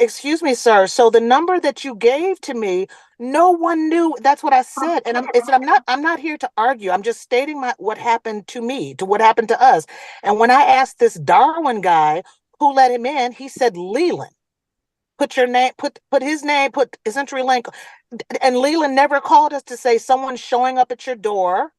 Excuse me, sir. So the number that you gave to me, no one knew. That's what I said. And I'm not here to argue. I'm just stating what happened to me, to what happened to us. And when I asked this Darwin guy who let him in, he said, Leland. Put your name, put his name, put CenturyLink. And Leland never called us to say someone's showing up at your door.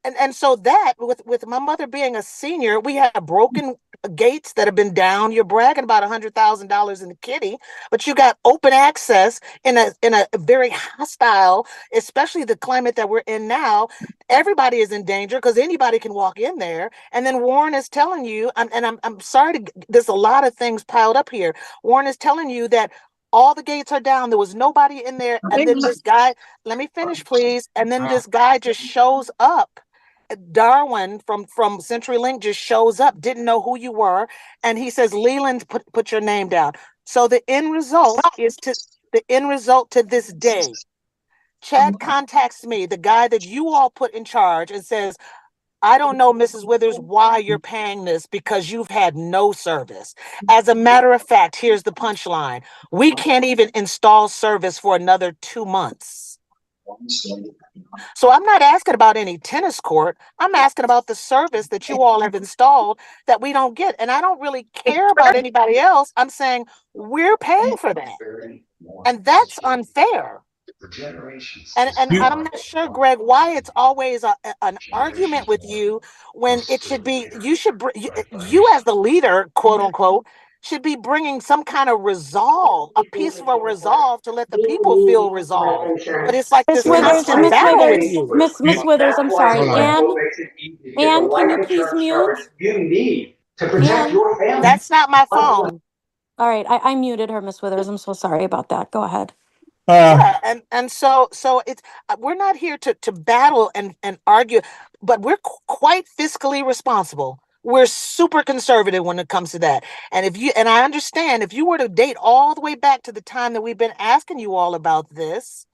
And so that with my mother being a senior, we have broken gates that have been down. You're bragging about $100,000 in the kitty, but you got open access in a very hostile, especially the climate that we're in now. Everybody is in danger because anybody can walk in there. And then Warren is telling you, I'm sorry, there's a lot of things piled up here. Warren is telling you that all the gates are down. There was nobody in there. And then this guy, let me finish, please. And then this guy just shows up. Darwin from CenturyLink just shows up, didn't know who you were, and he says, Leland, put your name down. So the end result to this day, Chad contacts me, the guy that you all put in charge, and says, I don't know, Mrs. Withers, why you're paying this because you've had no service. As a matter of fact, here's the punchline. We can't even install service for another 2 months. So I'm not asking about any tennis court. I'm asking about the service that you all have installed that we don't get. And I don't really care about anybody else. I'm saying we're paying for that. And that's unfair. And I'm not sure, Greg, why it's always an argument with you when it should be you as the leader, quote unquote, should be bringing some kind of resolve, a peaceful resolve to let the people feel resolved. But it's like
Miss
this
Withers,
constant
Miss
battle with
Withers,
you.
Miss Withers, I'm sorry.
Hold on.
Ann, can you please mute? Ann,
That's not my phone.
all right, I muted her, Miss Withers. I'm so sorry about that. Go ahead.
Yeah, and so it's we're not here to battle and argue, but we're quite fiscally responsible. We're super conservative when it comes to that. And I understand if you were to date all the way back to the time that we've been asking you all about this,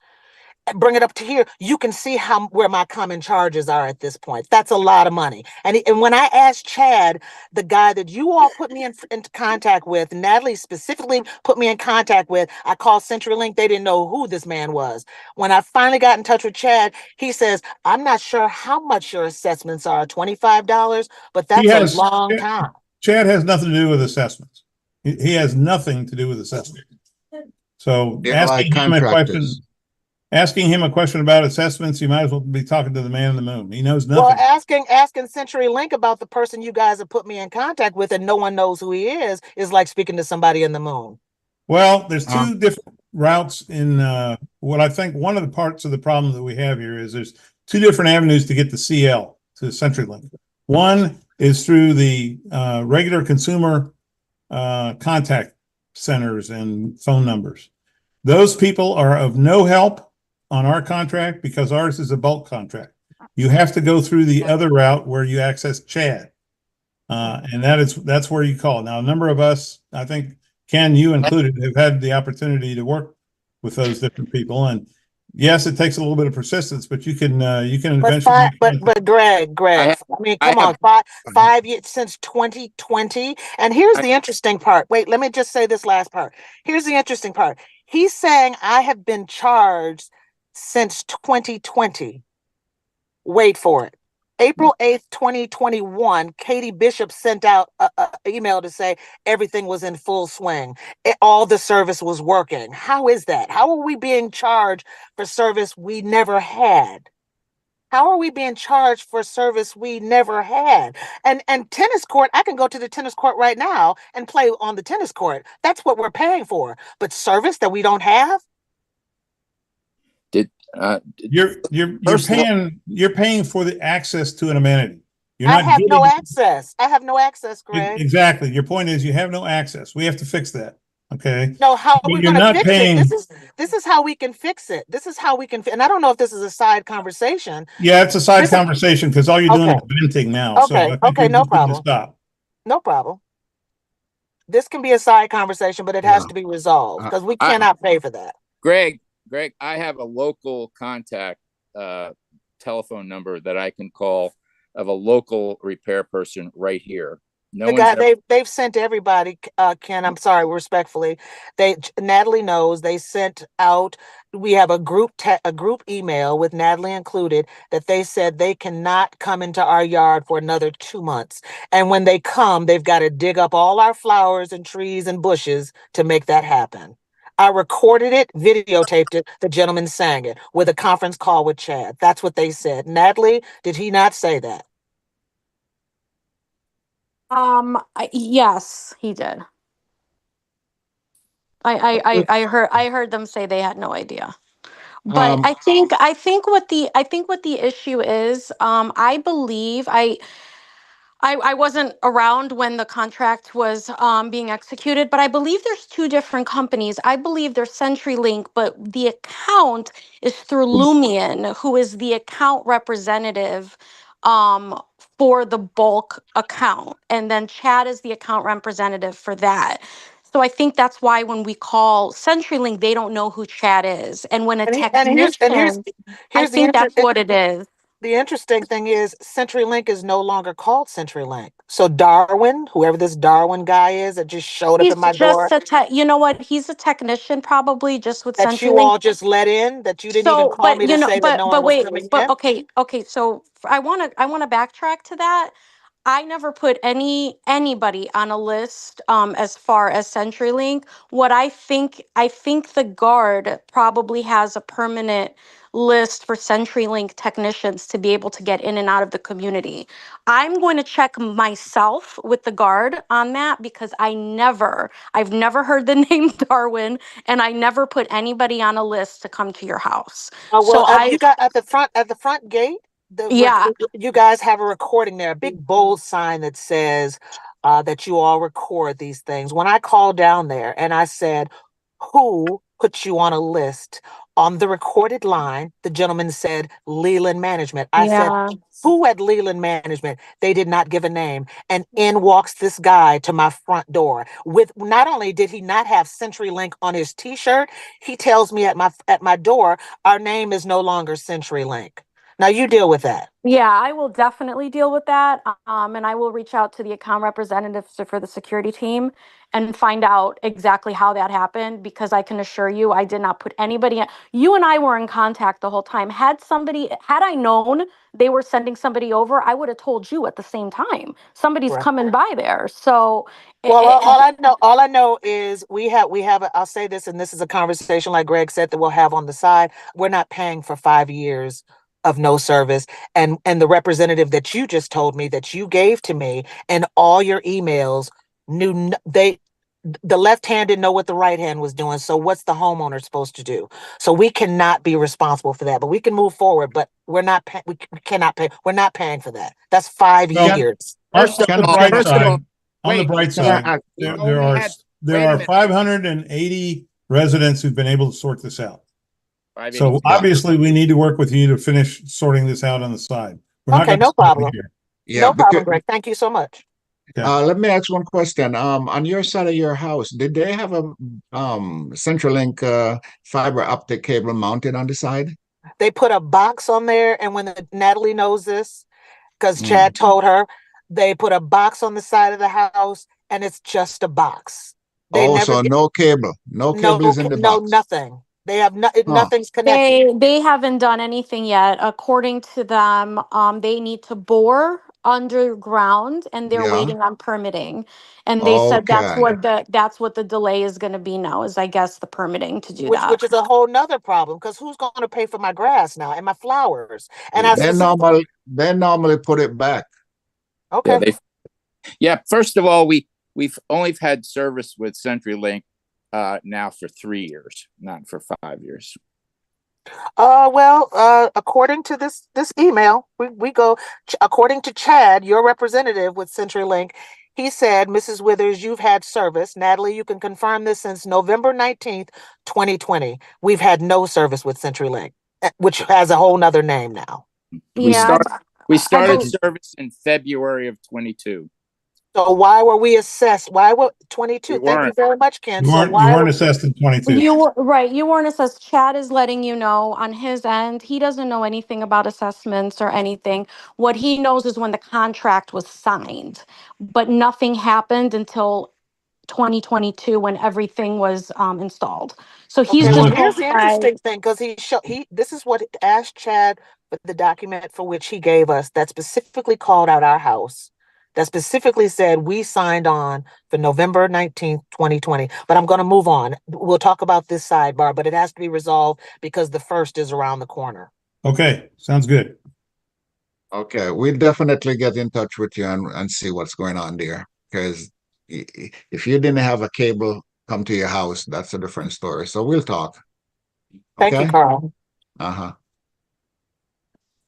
bring it up to here, you can see where my common charges are at this point. That's a lot of money. And when I asked Chad, the guy that you all put me into contact with, Natalie specifically put me in contact with, I called CenturyLink. They didn't know who this man was. When I finally got in touch with Chad, he says, I'm not sure how much your assessments are, $25, but that's a long time.
Chad has nothing to do with assessments. He has nothing to do with assessments. So asking him a question about assessments, you might as well be talking to the man in the moon. He knows nothing.
Well, asking CenturyLink about the person you guys have put me in contact with and no one knows who he is like speaking to somebody in the moon.
Well, there's two different routes in what I think one of the parts of the problem that we have here is there's two different avenues to get the CL to CenturyLink. One is through the regular consumer contact centers and phone numbers. Those people are of no help on our contract because ours is a bulk contract. You have to go through the other route where you access Chad. And that's where you call. Now, a number of us, I think Ken, you included, have had the opportunity to work with those different people. And yes, it takes a little bit of persistence, but you can eventually.
But Greg, I mean, come on, 5 years since 2020. And here's the interesting part. Wait, let me just say this last part. Here's the interesting part. He's saying I have been charged since 2020. Wait for it. April 8th, 2021, Katie Bishop sent out an email to say everything was in full swing. All the service was working. How is that? How are we being charged for service we never had? How are we being charged for service we never had? And tennis court, I can go to the tennis court right now and play on the tennis court. That's what we're paying for. But service that we don't have?
You're paying for the access to an amenity.
I have no access. I have no access, Greg.
Exactly. Your point is you have no access. We have to fix that. Okay.
No, how are we going to fix it? This is how we can fix it. This is how we can. And I don't know if this is a side conversation.
Yeah, it's a side conversation because all you're doing is venting now.
Okay. Okay. No problem.
Stop.
No problem. This can be a side conversation, but it has to be resolved because we cannot pay for that.
Greg, I have a local contact telephone number that I can call of a local repair person right here.
They've sent everybody, Ken, I'm sorry, respectfully. Natalie knows they sent out, we have a group email with Natalie included that they said they cannot come into our yard for another 2 months. And when they come, they've got to dig up all our flowers and trees and bushes to make that happen. I recorded it, videotaped it. The gentleman sang it with a conference call with Chad. That's what they said. Natalie, did he not say that?
Yes, he did. I heard them say they had no idea. But I think what the issue is, I believe I wasn't around when the contract was being executed, but I believe there's two different companies. I believe there's CenturyLink, but the account is through Lumion, who is the account representative for the bulk account. And then Chad is the account representative for that. So I think that's why when we call CenturyLink, they don't know who Chad is. And when a technician, I think that's what it is.
the interesting thing is CenturyLink is no longer called CenturyLink. So Darwin, whoever this Darwin guy is that just showed up
He's
at my
just
door,
a tech, you know what? He's a technician probably just with
that you
CenturyLink.
all just let in, that you didn't even
So,
call
but
me to say that no one
but
was
wait,
coming
but
in.
okay. So I want to backtrack to that. I never put anybody on a list as far as CenturyLink. What I think the guard probably has a permanent list for CenturyLink technicians to be able to get in and out of the community. I'm going to check myself with the guard on that because I've never heard the name Darwin, and I never put anybody on a list to come to your house. So
Well, you got at the front gate,
yeah,
you guys have a recording there, a big bold sign that says that you all record these things. When I called down there and I said, who put you on a list? On the recorded line, the gentleman said Leland Management. I said,
yeah.
who at Leland Management? They did not give a name. And in walks this guy to my front door with, not only did he not have CenturyLink on his t-shirt, he tells me at my door, our name is no longer CenturyLink. Now you deal with that.
Yeah, I will definitely deal with that. And I will reach out to the account representatives for the security team and find out exactly how that happened because I can assure you I did not put anybody in. You and I were in contact the whole time. Had I known they were sending somebody over, I would have told you at the same time. Somebody's
Right.
coming by there. So
Well, all I know is I'll say this, and this is a conversation like Greg said that we'll have on the side. We're not paying for 5 years of no service. And the representative that you just told me that you gave to me and all your emails the left hand didn't know what the right hand was doing. So what's the homeowner supposed to do? So we cannot be responsible for that, but we can move forward, but we cannot pay. We're not paying for that. That's 5 years.
First of
On the
all,
bright
first of all,
side, on the
wait,
bright
Can I
side,
ask-
there,
we
there
only
are
had-
there
wait a
are
minute.
580 residents who've been able to sort this out. So
586.
obviously, we need to work with you to finish sorting this out on the side. We're not
Okay,
gonna
no
stop
problem.
here.
Yeah,
No problem,
because,
Greg. Thank you so much.
let me ask one question. On your side of your house, did they have a CenturyLink fiber optic cable mounted on the side?
They put a box on there, and Natalie knows this because
Mm.
Chad told her, they put a box on the side of the house, and it's just a box. They
Oh,
never
so
get
no cable. No cable is in the box.
nothing. They have
Huh.
nothing's connected.
They haven't done anything yet. According to them, they need to bore underground and they're
Yeah.
waiting on permitting. And they said
Okay.
that's what the delay is gonna be now, is I guess the permitting to do
Which
that.
is a whole nother problem because who's going to pay for my grass now and my flowers? And I
They normally put it back.
okay.
First of all, we've only had service with CenturyLink now for 3 years, not for 5 years.
According to this email, we go according to Chad, your representative with CenturyLink. He said, Mrs. Withers, you've had service. Natalie, you can confirm this since November 19th, 2020. We've had no service with CenturyLink, which has a whole nother name now.
We
Yeah,
started
believe-
service in February of 22.
So why were we assessed? Why were 22?
We
Thank you
weren't.
very much, Ken.
You
So
weren't assessed in 22.
You weren't assessed. Chad is letting you know on his end. He doesn't know anything about assessments or anything. What he knows is when the contract was signed, but nothing happened until 2022 when everything was installed. So he's
okay,
just
well,
Well,
here's the interesting thing because this is what asked Chad for the document for which he gave us that specifically called out our house, that specifically said we signed on for November 19th, 2020. But I'm going to move on. We'll talk about this sidebar, but it has to be resolved because the first is around the corner.
Okay, sounds good.
Okay, we'll definitely get in touch with you and see what's going on there. Because if you didn't have a cable come to your house, that's a different story. So we'll talk.
Thank you, Carl.
Uh-huh.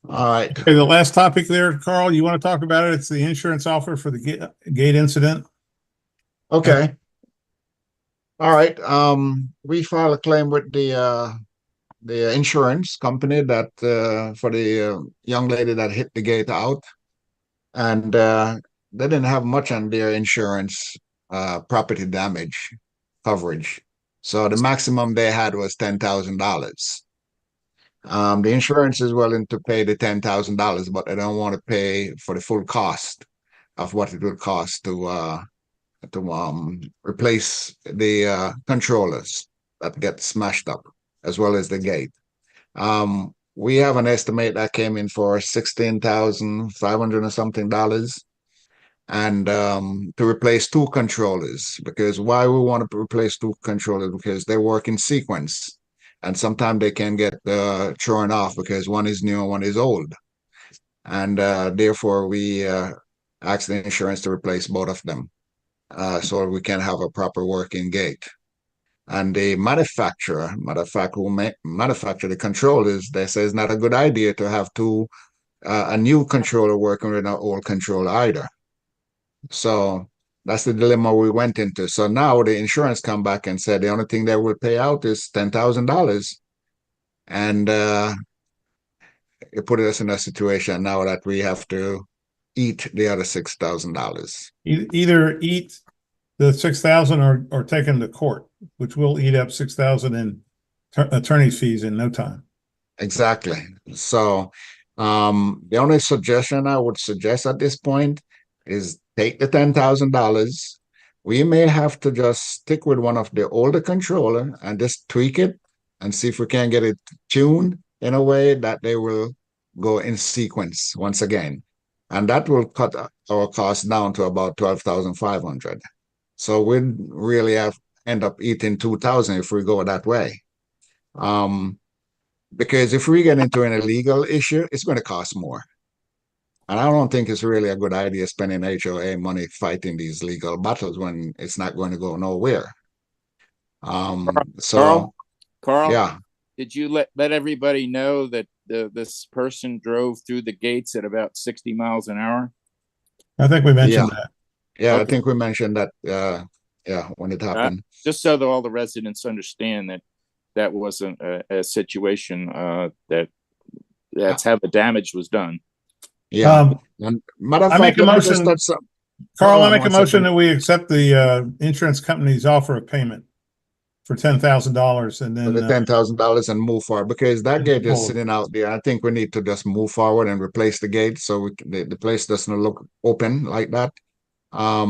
All right.
Okay, the last topic there, Carl, you want to talk about it? It's the insurance offer for the gate incident.
Okay. All right. We filed a claim with the insurance company that for the young lady that hit the gate out, and they didn't have much on their insurance property damage coverage. So the maximum they had was $10,000. The insurance is willing to pay the $10,000, but they don't want to pay for the full cost of what it will cost to replace the controllers that get smashed up, as well as the gate. We have an estimate that came in for $16,500 or something dollars, and to replace two controllers. Because why we want to replace two controllers? Because they work in sequence, and sometimes they can get thrown off because one is new and one is old, and therefore we ask the insurance to replace both of them, so we can have a proper working gate. And the manufacturer, who manufacture the controllers, they say it's not a good idea to have a new controller working with an old controller either. So that's the dilemma we went into. So now the insurance come back and said the only thing they will pay out is $10,000, and it put us in a situation now that we have to eat the other $6,000.
Either eat the 6,000 or take them to court, which will eat up 6,000 in attorney's fees in no time.
Exactly. So the only suggestion I would suggest at this point is take the $10,000. We may have to just stick with one of the older controller and just tweak it and see if we can get it tuned in a way that they will go in sequence once again. And that will cut our costs down to about $12,500. So we'd really end up eating 2,000 if we go that way. Because if we get into an illegal issue, it's going to cost more. And I don't think it's really a good idea spending HOA money fighting these legal battles when it's not going to go nowhere.
Carl,
yeah.
Did you let everybody know that this person drove through the gates at about 60 miles an hour?
I think we mentioned that.
Yeah,
Okay.
I think we mentioned that. Yeah, when it happened.
Just so that all the residents understand that wasn't a situation that's how the damage was done.
Yeah. Matter of
I
fact,
make a motion, Carl. I make a motion that
second.
we accept the insurance company's offer of payment for $10,000, and then
For the $10,000 and move forward, because that gate is
forward.
sitting out there. I think we need to just move forward and replace the gate so the place doesn't look open like that.
So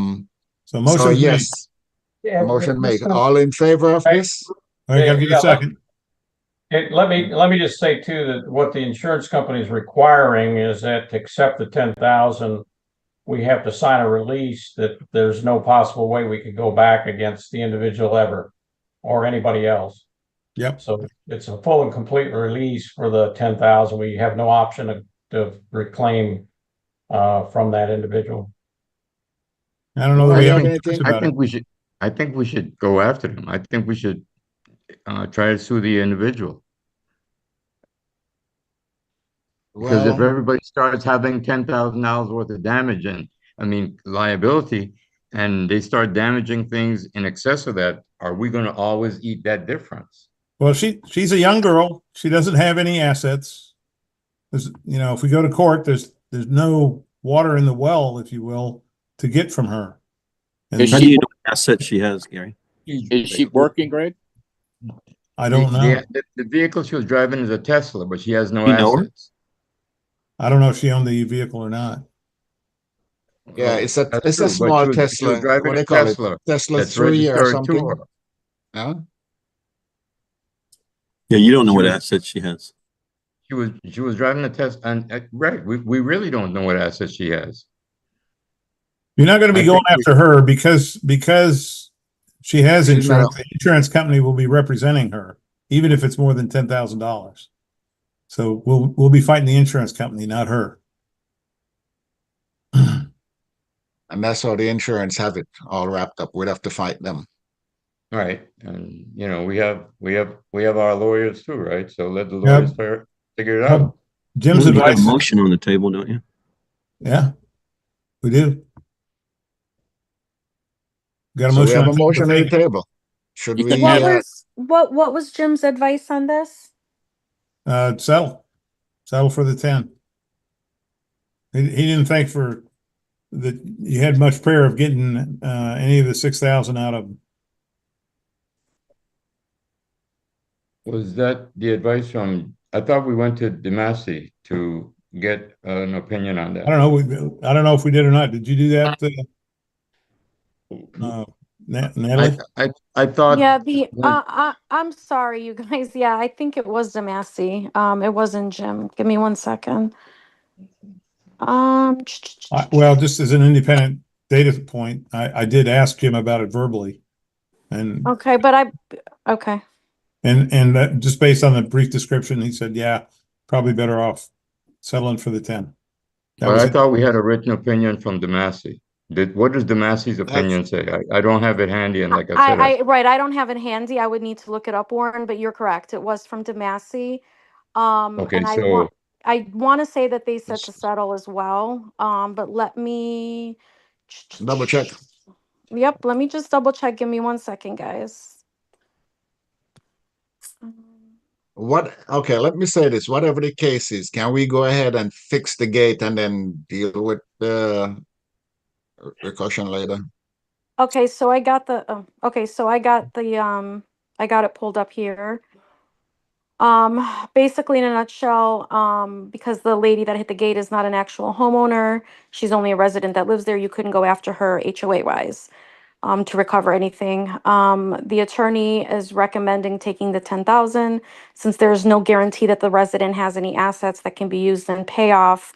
motion made.
Yes. Motion made. All in favor of this?
I gotta get a second.
Let me just say too that what the insurance company is requiring is that to accept the 10,000, we have to sign a release that there's no possible way we could go back against the individual ever or anybody else.
Yep.
So it's a full and complete release for the 10,000. We have no option to reclaim from that individual.
I don't know that we have any choice about it.
I think we should go after them. I think we should try to sue the individual. Because if everybody starts having $10,000 worth of damage and liability, and they start damaging things in excess of that, are we going to always eat that difference?
Well, she's a young girl. She doesn't have any assets. If we go to court, there's no water in the well, if you will, to get from her.
How do you know what asset she has, Gary?
Is she working, Greg?
I don't know.
The vehicle she was driving is a Tesla, but she has no
You know her?
assets.
I don't know if she owned the vehicle or not.
Yeah, it's a
That's true, but
small
she was
Tesla.
driving
What
a
they call
Tesla
it? Tesla
that's
3 or
registered to
something.
her.
Huh?
Yeah, you don't know what assets she has.
She was driving a Tesla, and right, we really don't know what assets she has.
You're not going to be going after her because she has
She's
insurance.
not-
The insurance company will be representing her, even if it's more than $10,000. So we'll be fighting the insurance company, not her.
And that's how the insurance have it all wrapped up. We'd have to fight them.
Right, and we have our lawyers too, right? So let the lawyers figure it out.
Jim's
You got a
advice.
motion on the table, don't you?
Yeah, we do. Got a
So we
motion.
have a
on
motion on the
table.
table. Should we?
What was Jim's advice on this?
Settle for the 10. He didn't think that you had much prayer of getting any of the 6,000 out of them.
Was that the advice from I thought we went to Demasi to get an opinion on
I
that.
don't know. I don't know if we did or not. Did you do that, Natalie?
I thought
Yeah,
when
I'm sorry, you guys. Yeah, I think it was Demasi. It wasn't Jim. Give me 1 second. Um,
Well, just as an independent data point, I did ask Jim about it verbally. And
okay, okay.
and that just based on the brief description, he said, yeah, probably better off settling for the 10. That
But
was
I
it.
thought we had a written opinion from Demasi. What does Demasi's
that's
opinion say? I don't have it handy, and like I said,
Right, I don't have it handy. I would need to look it up, Warren, but you're correct. It was from Demasi.
okay,
And
so
I want to say that they said to settle as well. But let me
double check.
Yep, let me just double check. Give me 1 second, guys.
Okay, let me say this. Whatever the case is, can we go ahead and fix the gate and then deal with the recursion later?
Okay, so I got the I got it pulled up here. Basically in a nutshell, because the lady that hit the gate is not an actual homeowner, she's only a resident that lives there, you couldn't go after her HOA wise, to recover anything. The attorney is recommending taking the 10,000 since there's no guarantee that the resident has any assets that can be used in payoff,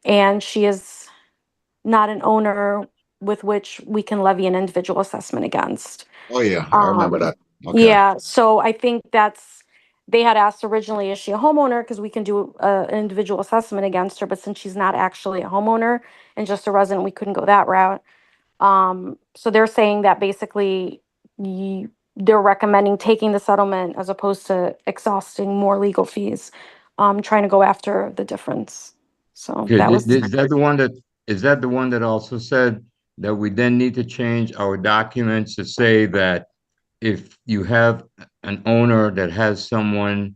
and she is not an owner with which we can levy an individual assessment against.
Oh yeah, I remember that. Okay.
Yeah, so I think they had asked originally, is she a homeowner? Because we can do an individual assessment against her, but since she's not actually a homeowner and just a resident, we couldn't go that route. So they're saying that basically they're recommending taking the settlement as opposed to exhausting more legal fees, trying to go after the difference. So
okay,
that was.
is that the one that also said that we then need to change our documents to say that if you have an owner that has someone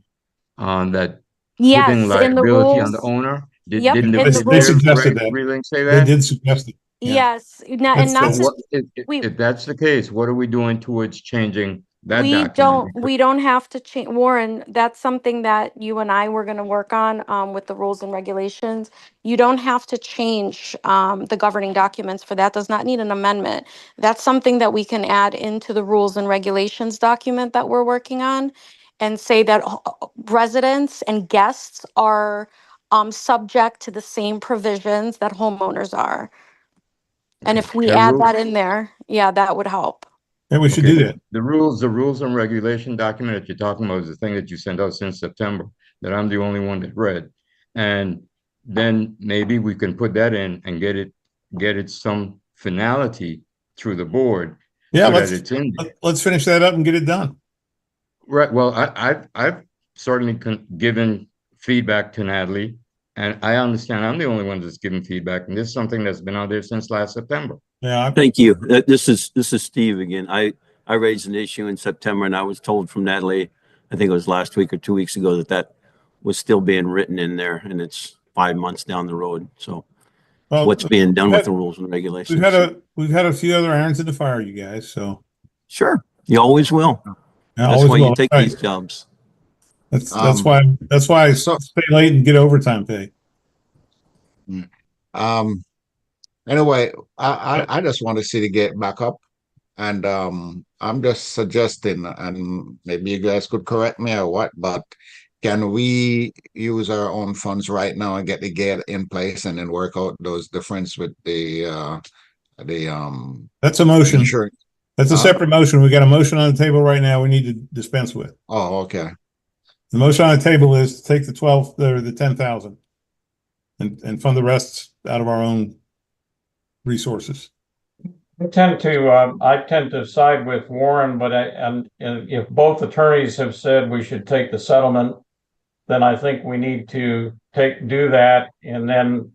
that putting
Yes, in the
liability on the
rules.
owner,
Yep,
didn't
in the
They
rules.
suggested that.
ruling say
They
that?
did suggest it. Yeah.
Yes, not, and
That's,
So
not
that's,
to,
what,
we,
if that's the case, what are we doing towards changing that
we
document?
don't, we don't have to change, Warren, that's something that you and I were gonna work on, with the rules and regulations. You don't have to change, the governing documents for that, does not need an amendment. That's something that we can add into the rules and regulations document that we're working on and say that residents and guests are, subject to the same provisions that homeowners are. And
Okay.
if we
The
add
rule,
that in there, yeah, that would help.
yeah, we should
okay,
do that.
the rules and regulation document that you're talking about is the thing that you sent out since September, that I'm the only one that read. And then maybe we can put that in and get it some finality through the board
Yeah,
so that it's in there.
let's finish that up and get it done.
Right. Well, I've certainly given feedback to Natalie, and I understand I'm the only one that's given feedback, and this is something that's been out there since last September.
Yeah.
Thank you. This is Steve again. I raised an issue in September, and I was told from Natalie, I think it was last week or 2 weeks ago, that was still being written in there, and it's 5 months down the road. So
Well,
what's being done with the rules and regulations?
we've had a few other irons in the fire, you guys. So
Sure, you always will.
yeah,
That's
always
why
will.
you take
Right.
these jobs.
That's why I
So
stay late and get overtime pay.
um anyway, I just want to see the gate back up. And I'm just suggesting, and maybe you guys could correct me or what, but can we use our own funds right now and get the gate in place and then work out those difference with the
That's a motion.
insurance?
That's a separate motion. We got a motion on the table right now we need to dispense with.
Oh, okay.
The motion on the table is to take the 12 or the 10,000 and fund the rest out of our own resources.
I tend to side with Warren, but and if both attorneys have said we should take the settlement, then I think we need to do that and then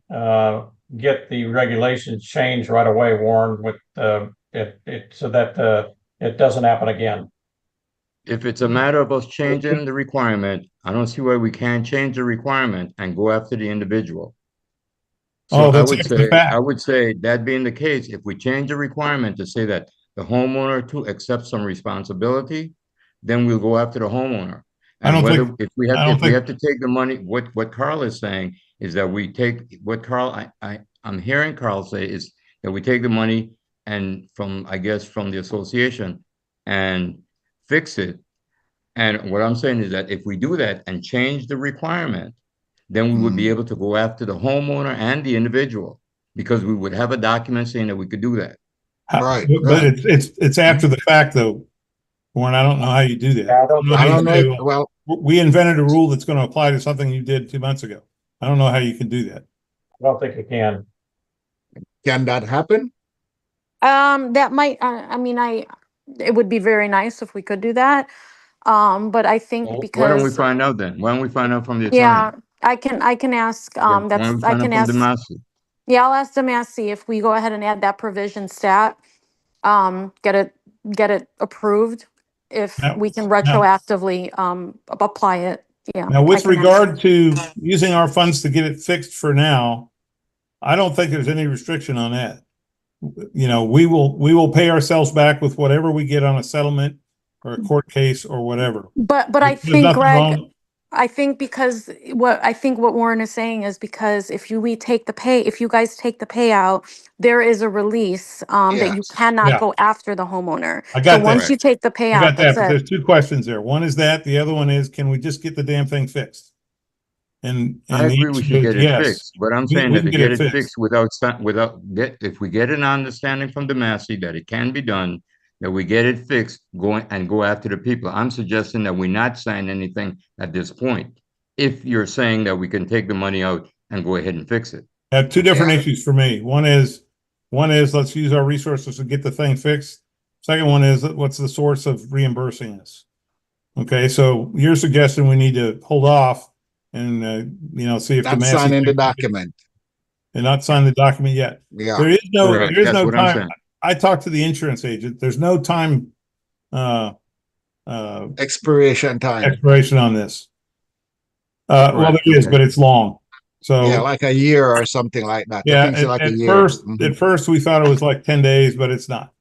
get the regulations changed right away, Warren, with so that it doesn't happen again.
If it's a matter of us changing the requirement, I don't see why we can't change the requirement and go after the individual. So
Oh, that's after the fact.
I would say that being the case, if we change the requirement to say that the homeowner to accept some responsibility, then we'll go after the homeowner.
I don't think,
If we have,
I don't
if we
think,
have to take the money, what Carl is saying is that we take, what Carl, I'm hearing Carl say is that we take the money and from, I guess, from the association and fix it. And what I'm saying is that if we do that and change the requirement, then we would be able to go after the homeowner and the individual because we would have a document saying that we could do that.
Right,
but
right.
it's after the fact though, Warren. I don't know how you do that.
Yeah, I don't
know
I
how
don't
you say,
know. Well,
we invented a rule that's going to apply to something you did 2 months ago. I don't know how you can do that.
I don't think you can.
can that happen?
That might, I mean, it would be very nice if we could do that. But I think
Well, why don't we
because,
find out then? Why don't we find out from the attorney?
yeah, I can ask,
Yeah, why don't we
I
find out
can
from
ask,
Demasi?
yeah, I'll ask Demasi if we go ahead and add that provision stat, get it approved. If
Now-
we can
now-
retroactively, apply it, yeah.
Now,
I
with
can ask.
regard to using our funds to get it fixed for now, I don't think there's any restriction on that. You know, we will pay ourselves back with whatever we get on a settlement or a court case or whatever.
But I
There's
think,
nothing
Greg,
wrong.
I think because what Warren is saying is because if you guys take the payout, there is a release that you
Yes.
cannot
Yeah.
go after the homeowner.
I got
So once
that.
you take the
I
payout,
got that,
that's
but
it.
there's two questions there. One is that, the other one is, can we just get the damn thing fixed? And
I
the
agree we
answer
should
is
get it
yes.
fixed, but I'm
We
saying that
can
to
get
get
it
it
fixed.
fixed if we get an understanding from Demasi that it can be done, that we get it fixed, go after the people. I'm suggesting that we not sign anything at this point. If you're saying that we can take the money out and go ahead and fix it.
I have two different
Yeah.
issues for me. One is let's use our resources to get the thing fixed. Second one is what's the source of reimbursing us? Okay, so you're suggesting we need to hold off and see if the
Not signing the document.
and not sign the document yet.
Yeah.
There is no
Correct. That's what I'm
time.
saying.
I talked to the insurance agent. There's no time
Expiration time.
expiration on this. Well,
Correct.
there is,
Okay.
but it's long. So
Yeah, like a year or something like that. I
yeah,
think it's like a
at
year.
first we thought it was like 10 days, but it's not.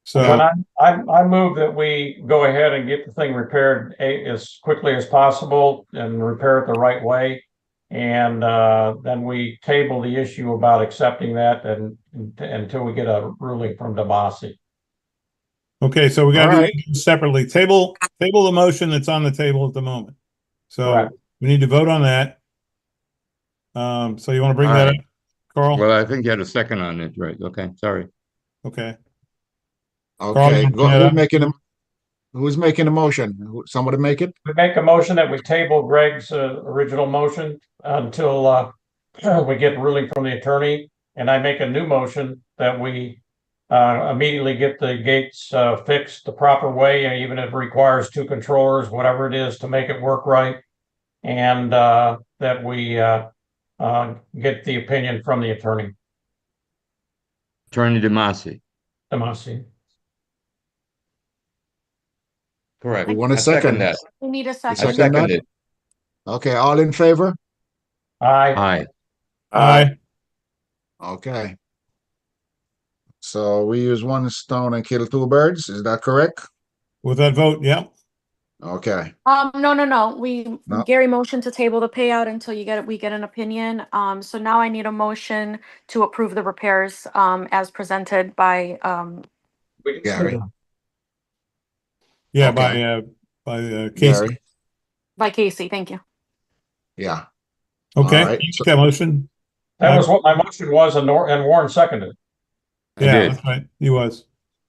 So
When I move that we go ahead and get the thing repaired as quickly as possible and repair it the right way. And then we table the issue about accepting that and until we get a ruling from Demasi.
okay, so we got
All
to
right.
do it separately. Table the motion that's on the table at the moment. So
Correct.
we need to vote on that. So you want to bring that up, Carl?
Well, I think you had a second on it, right? Okay, sorry.
Okay.
Okay.
you bring that up?
Who's making the motion? Somebody make it?
We make a motion that we table Greg's original motion until we get ruling from the attorney. And I make a new motion that we immediately get the gates fixed the proper way, even if it requires two controllers, whatever it is, to make it work right. And that we get the opinion from the attorney.
Attorney Demasi.
Demasi.
Correct.
We want a
I second
second.
that.
We need a
I
second.
Second
second
that?
it.
Okay, all in favor?
Aye.
Aye.
Okay. So we use one stone and kill two birds, is that correct?
With that vote, yeah.
Okay.
No.
No.
Gary motioned to table the payout until we get an opinion. So now I need a motion to approve the repairs, as presented by,
Gary.
Yeah,
Okay.
by Casey.
Gary.
by Casey. Thank you.
Yeah.
Okay,
All right.
you make that motion.
That was what my motion was, and Warren seconded.
Yeah,
did.
that's right. He was.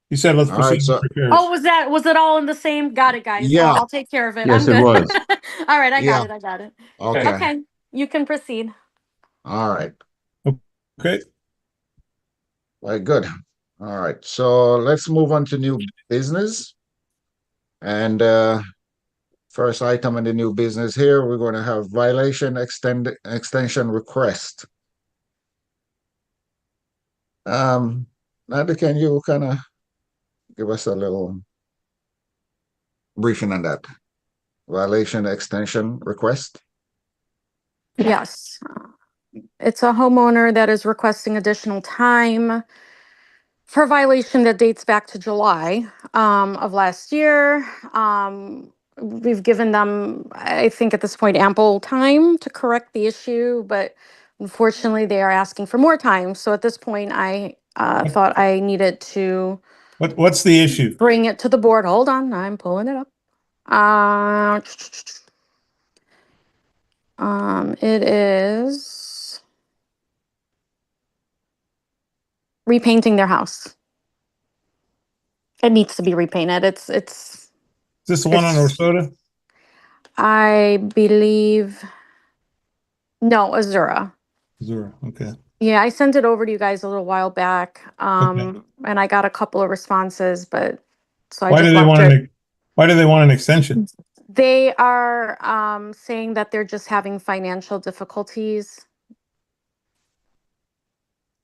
He said, let's
All right,
proceed
so-
with repairs.
Oh, was it all in the same? Got it, guys.
Yeah.
I'll take care of it.
Yes,
I'm
it
good.
was.
All right, I
Yeah.
got it.
Okay.
Okay, you can proceed.
All right.
Okay.
Very good. All right. So let's move on to new business. And first item in the new business here, we're going to have violation extension request. Nanda, can you kind of give us a little briefing on that? Violation extension request?
Yes. It's a homeowner that is requesting additional time for a violation that dates back to July of last year. we've given them, I think at this point, ample time to correct the issue, but unfortunately they are asking for more time. So at this point, I thought I needed to
What's the issue?
bring it to the board. Hold on, I'm pulling it up. It is repainting their house. It needs to be repainted.
Is this the one on
It's-
Orsota?
I believe, no, Azura.
Zero. Okay.
Yeah, I sent it over to you guys a little while back. And I got a couple of responses, but so I
Why do
just
they
left
want
it.
why do they want an extension?
They are saying that they're just having financial difficulties.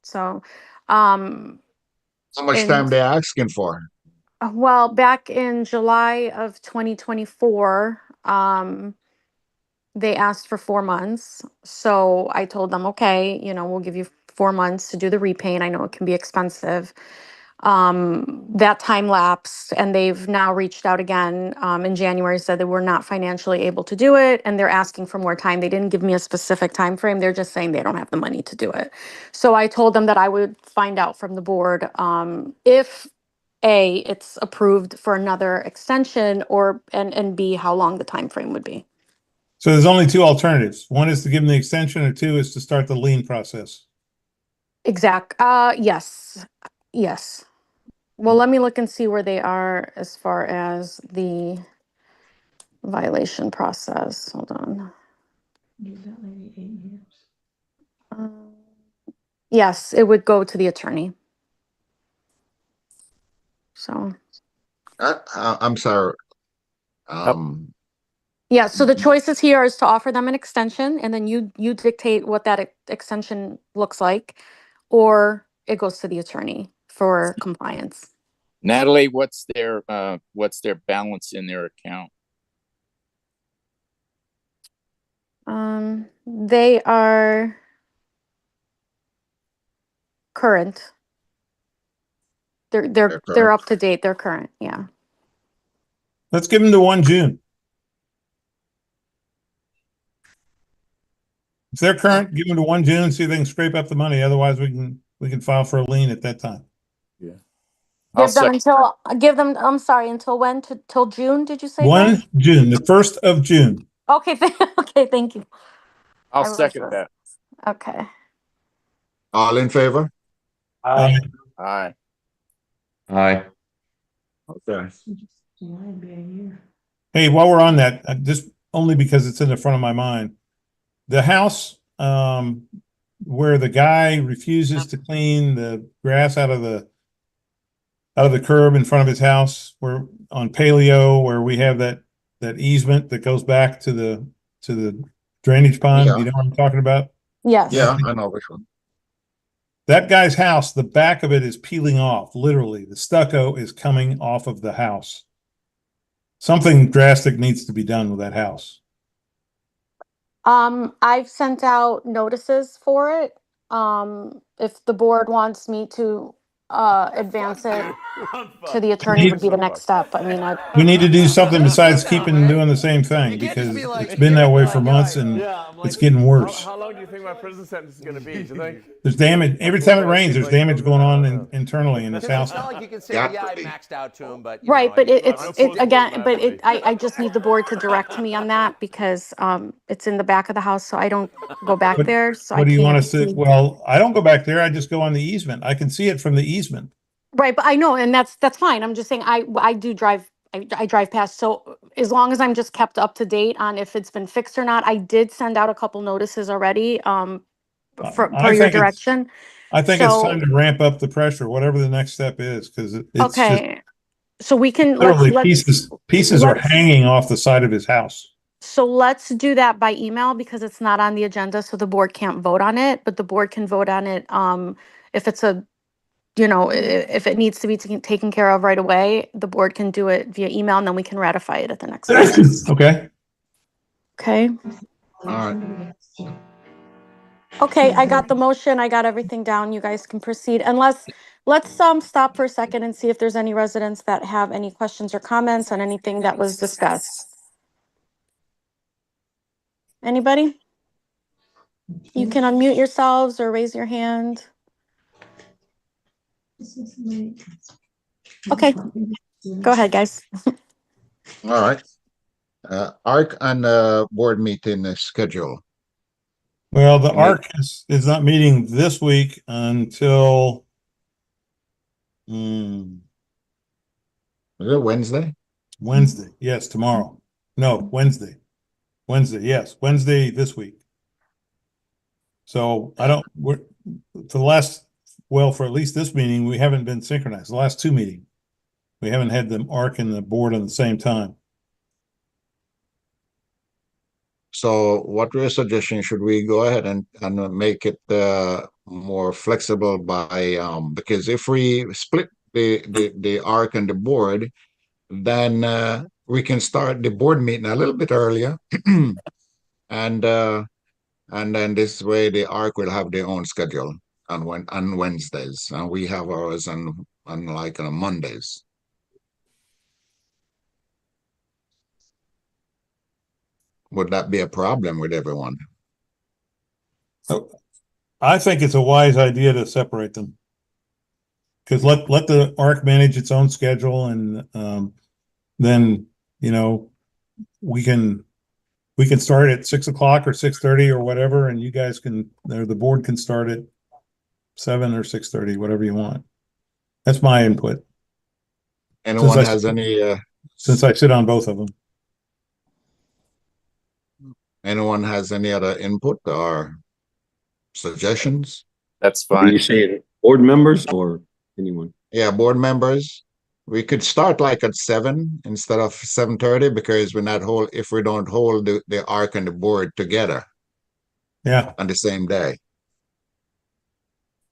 So,
How much
and
time they asking for?
well, back in July of 2024, they asked for 4 months. So I told them, okay, we'll give you 4 months to do the repaint. I know it can be expensive. That time lapsed, and they've now reached out again in January, said they were not financially able to do it, and they're asking for more time. They didn't give me a specific time frame. They're just saying they don't have the money to do it. So I told them that I would find out from the board if A, it's approved for another extension, or and B, how long the time frame would be.
So there's only two alternatives. One is to give them the extension, or two is to start the lien process.
Yes. Yes. Well, let me look and see where they are as far as the violation process. Hold on. Yes, it would go to the attorney. So,
I'm sorry.
yeah, so the choices here is to offer them an extension, and then you dictate what that extension looks like, or it goes to the attorney for compliance.
Natalie, what's their balance in their account?
They are current. They're up to date. They're current. Yeah.
Let's give them to 1 June. If they're current, give them to 1 June, see if they can scrape up the money. Otherwise, we can file for a lien at that time.
Yeah.
Give them, I'm sorry, until when? Till June, did you say?
1 June, the 1st of June.
Okay, okay, thank you.
I'll second that.
Okay.
All in favor?
Aye.
Aye.
Aye.
Okay.
Hey, while we're on that, just only because it's in the front of my mind, the house where the guy refuses to clean the grass out of the curb in front of his house, where on Paleo, where we have that easement that goes back to the drainage pond.
Yeah.
You know what I'm talking about?
Yes.
Yeah, I know which one.
That guy's house, the back of it is peeling off. Literally, the stucco is coming off of the house. Something drastic needs to be done with that house.
I've sent out notices for it. If the board wants me to advance it to the attorney would be the next step. I mean,
We need to do something besides keeping doing the same thing, because it's been that way for months and it's getting worse.
How long do you think my prison sentence is going to be? Do you think?
There's damage every time it rains. There's damage going on internally in this house.
It's not like you can say, yeah, I maxed out to him, but
right, but I just need the board to direct me on that because it's in the back of the house, so I don't go back there. So
what do you want us to?
see.
Well, I don't go back there. I just go on the easement. I can see it from the easement.
Right, but I know, and that's fine. I'm just saying I do drive. I drive past. So as long as I'm just kept up to date on if it's been fixed or not, I did send out a couple notices already. Per your direction.
I think it's time to ramp up the pressure, whatever the next step is, because it's
okay. So we can
literally pieces are hanging off the side of his house.
So let's do that by email because it's not on the agenda, so the board can't vote on it, but the board can vote on it if it's if it needs to be taken care of right away, the board can do it via email and then we can ratify it at the next meeting.
Okay.
Okay.
All right.
Okay, I got the motion. I got everything down. You guys can proceed. Let's stop for a second and see if there's any residents that have any questions or comments on anything that was discussed. Anybody? You can unmute yourselves or raise your hand. Okay, go ahead, guys.
All right. ARC and board meeting schedule.
Well, the
You need-
ARC is not meeting this week until
Is it Wednesday?
Wednesday. Yes, tomorrow. No, Wednesday. Wednesday, yes, Wednesday this week. So we're for the last, well, for at least this meeting, we haven't been synchronized. The last two meetings, we haven't had the ARC and the board at the same time.
So what we're suggesting, should we go ahead and make it more flexible by because if we split the ARC and the board, then we can start the board meeting a little bit earlier. And then this way the ARC will have their own schedule on Wednesdays, and we have ours on like on Mondays. Would that be a problem with everyone?
So I think it's a wise idea to separate them. Because let the ARC manage its own schedule, and then we can start at 6 o'clock or 6:30 or whatever, and you guys can, or the board can start at 7 or 6:30, whatever you want. That's my input.
Anyone has any
since I sit on both of them.
Anyone has any other input or suggestions?
That's
Are
fine.
you saying board members or anyone?
Yeah, board members. We could start like at 7 instead of 7:30 because if we don't hold the ARC and the board together.
Yeah.
On the same day.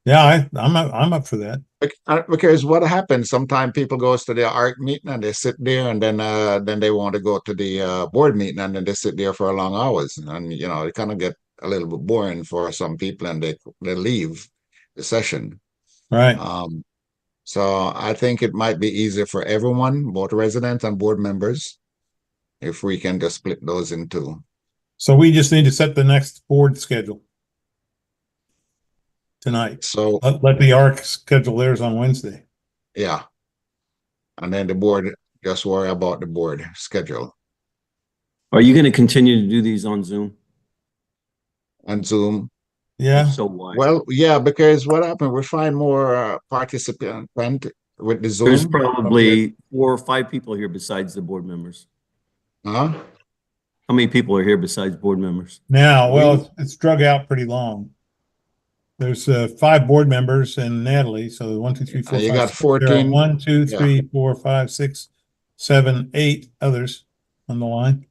Yeah, I'm up for that.
Because what happens, sometimes people goes to the ARC meeting and they sit there, and then they want to go to the board meeting, and then they sit there for long hours, and it kind of get a little bit boring for some people, and they leave the session.
Right.
So I think it might be easier for everyone, both residents and board members, if we can just split those in two.
So we just need to set the next board schedule tonight.
So
let the ARC schedule theirs on Wednesday.
Yeah. And then the board, just worry about the board schedule.
Are you going to continue to do these on Zoom?
On Zoom?
Yeah.
So why?
Well, yeah, because what happened, we find more participant with the Zoom.
There's probably 4 or 5 people here besides the board members.
Huh?
How many people are here besides board members?
Now, well, it's drug out pretty long. There's 5 board members and Natalie, so 1, 2, 3, 4, 5.
You got
6,
14.
1, 2, 3, 4, 5, 6, 7, 8 others on the line.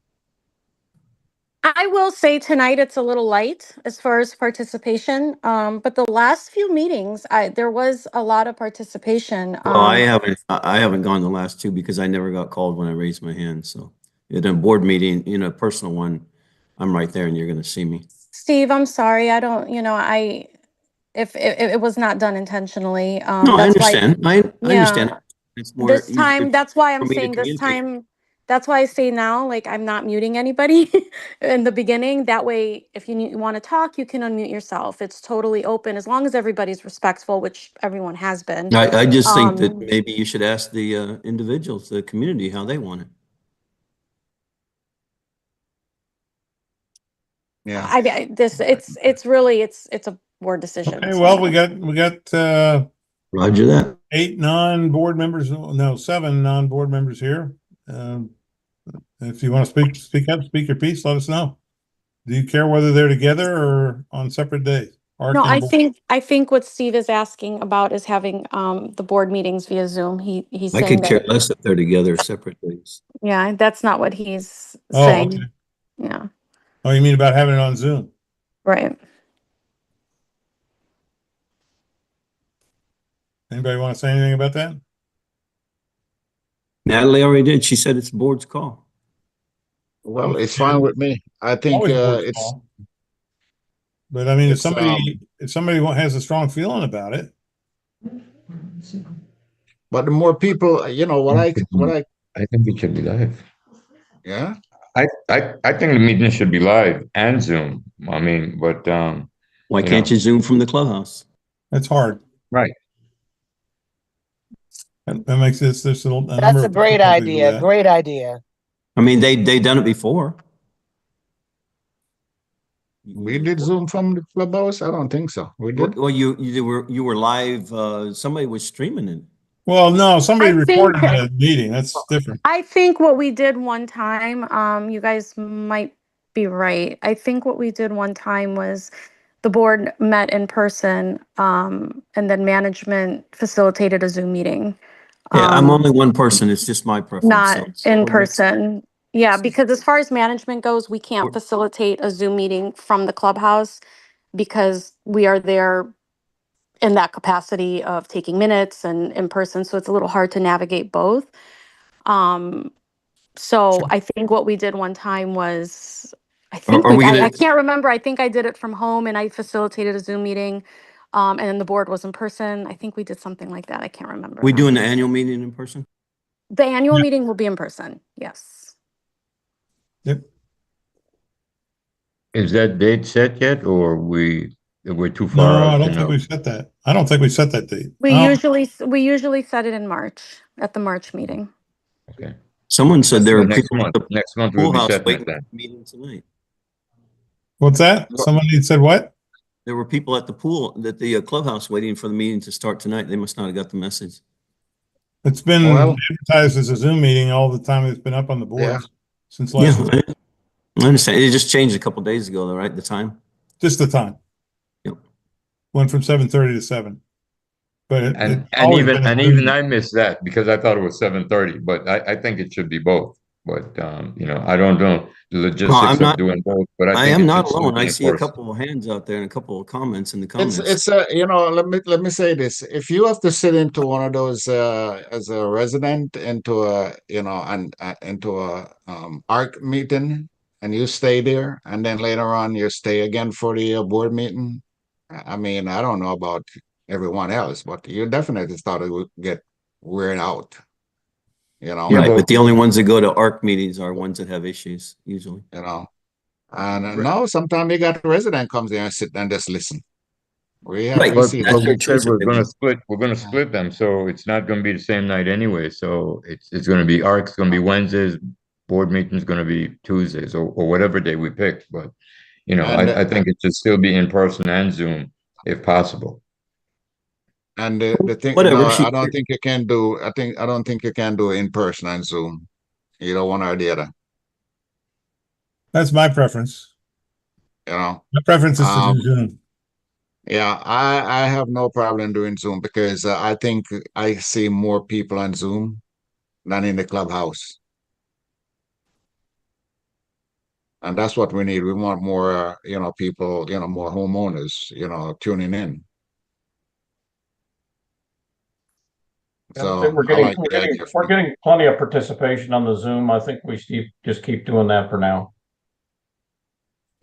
I will say tonight it's a little light as far as participation, but the last few meetings, there was a lot of participation.
Well, I haven't gone the last 2 because I never got called when I raised my hand. So in a board meeting, a personal one, I'm right there and you're going to see me.
Steve, I'm sorry. I don't, if it was not done intentionally.
No, I understand. I understand.
It's more this time, that's why I'm saying this time. That's why I say now, like, I'm not muting anybody in the beginning. That way, if you want to talk, you can unmute yourself. It's totally open as long as everybody's respectful, which everyone has been.
I just think that maybe you should ask the individuals, the community, how they want it.
Yeah.
It's really a board decision.
Okay, well, we got
Roger that.
8 non-board members, no, 7 non-board members here. If you want to speak up, speak your piece, let us know. Do you care whether they're together or on separate days?
No, I think what Steve is asking about is having the board meetings via Zoom. He's saying
I could care less if they're together, separate days.
Yeah, that's not what he's saying.
Okay.
Yeah.
Oh, you mean about having it on Zoom?
Right.
Anybody want to say anything about that?
Natalie already did. She said it's the board's call.
Well, it's fine with me. I think it's
call. But I mean, if somebody has a strong feeling about it.
But the more people, what I
think it should be live.
Yeah.
I think the meeting should be live and Zoom. I mean, but
Why can't you Zoom from the clubhouse?
That's hard.
right.
That makes this, there's a number
That's a
of
great
difficulties with
idea.
that.
Great idea.
I mean, they done it before.
We did Zoom from the clubhouse? I don't think so. We did.
Well, you were live. Somebody was streaming it.
Well, no, somebody
I
reported
think-
the meeting. That's different.
I think what we did one time, you guys might be right. I think what we did one time was the board met in person, and then management facilitated a Zoom meeting.
Yeah, I'm only one person. It's just my preference.
Not
so-
in person. Yeah, because as far as management goes, we can't facilitate a Zoom meeting from the clubhouse because we are there in that capacity of taking minutes and in person. So it's a little hard to navigate both. So I think what we did one time was, I think
Are we
I
gonna-
can't remember. I think I did it from home and I facilitated a Zoom meeting. And then the board was in person. I think we did something like that. I can't remember.
We
now.
doing the annual meeting in person?
The annual meeting will be in person. Yes.
Yep.
Is that date set yet, or we're too
No,
far
I
out
don't
to
think
know?
we set that. I don't think we set that date.
We
Oh,
usually set it in March at the March meeting.
Okay.
Someone said there
So
were
next
people
month.
at the
Next month
pool
we'll be
house
setting
waiting
it
for
then.
the meeting tonight.
what's that? Somebody said what?
There were people at the pool, at the clubhouse waiting for the meeting to start tonight. They must not have got the message.
It's been
Well-
advertised as a Zoom meeting all the time. It's been up on the boards since last,
Yeah, I understand. It just changed a couple days ago, though, right? The time.
just the time.
Yep.
Went from 7:30 to 7. But it's
And
always been a Zoom
even
meeting.
I missed that because I thought it was 7:30, but I think it should be both. But I don't know the logistics
not-
of doing both, but I
I
think
am
it
not
should still
alone.
be
I
in
see a
person.
couple of hands out there and a couple of comments in the comments.
It's let me say this. If you have to sit into one of those as a resident into a into a ARC meeting and you stay there and then later on you stay again for the board meeting. I mean, I don't know about everyone else, but you definitely thought it would get weird out.
Right, but the only ones that go to ARC meetings are ones that have issues, usually.
And now sometimes you got a resident comes there and sit and just listen. We
Right,
But
see
that's
we
their
said
choice if
we're
they
gonna
want.
split. We're gonna split them, so it's not gonna be the same night anyway. So it's gonna be ARC's gonna be Wednesdays, board meeting's gonna be Tuesdays or whatever day we pick. But I think it should still be in person and Zoom if possible.
And the thing,
Whatever,
no,
she-
I don't think you can do. I don't think you can do in person and Zoom. Either one or the other.
That's my preference. My preference is to do Zoom.
Yeah, I have no problem doing Zoom because I think I see more people on Zoom than in the clubhouse, and that's what we need. We want more, people, more homeowners, tuning in. So
We're
I
getting,
like the idea.
we're getting plenty of participation on the Zoom. I think we just keep doing that for now.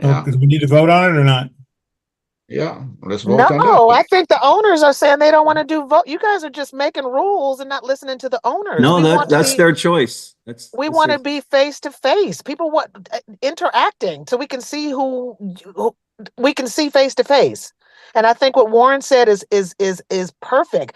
Yeah.
Do we need to vote on it or not?
Yeah, let's vote on
No,
that.
I think the owners are saying they don't want to do vote. You guys are just making rules and not listening to the owners.
No,
We want to
that's
be-
their choice.
We want to be face to face. People want interacting so we can see who we can see face to face. And I think what Warren said is perfect.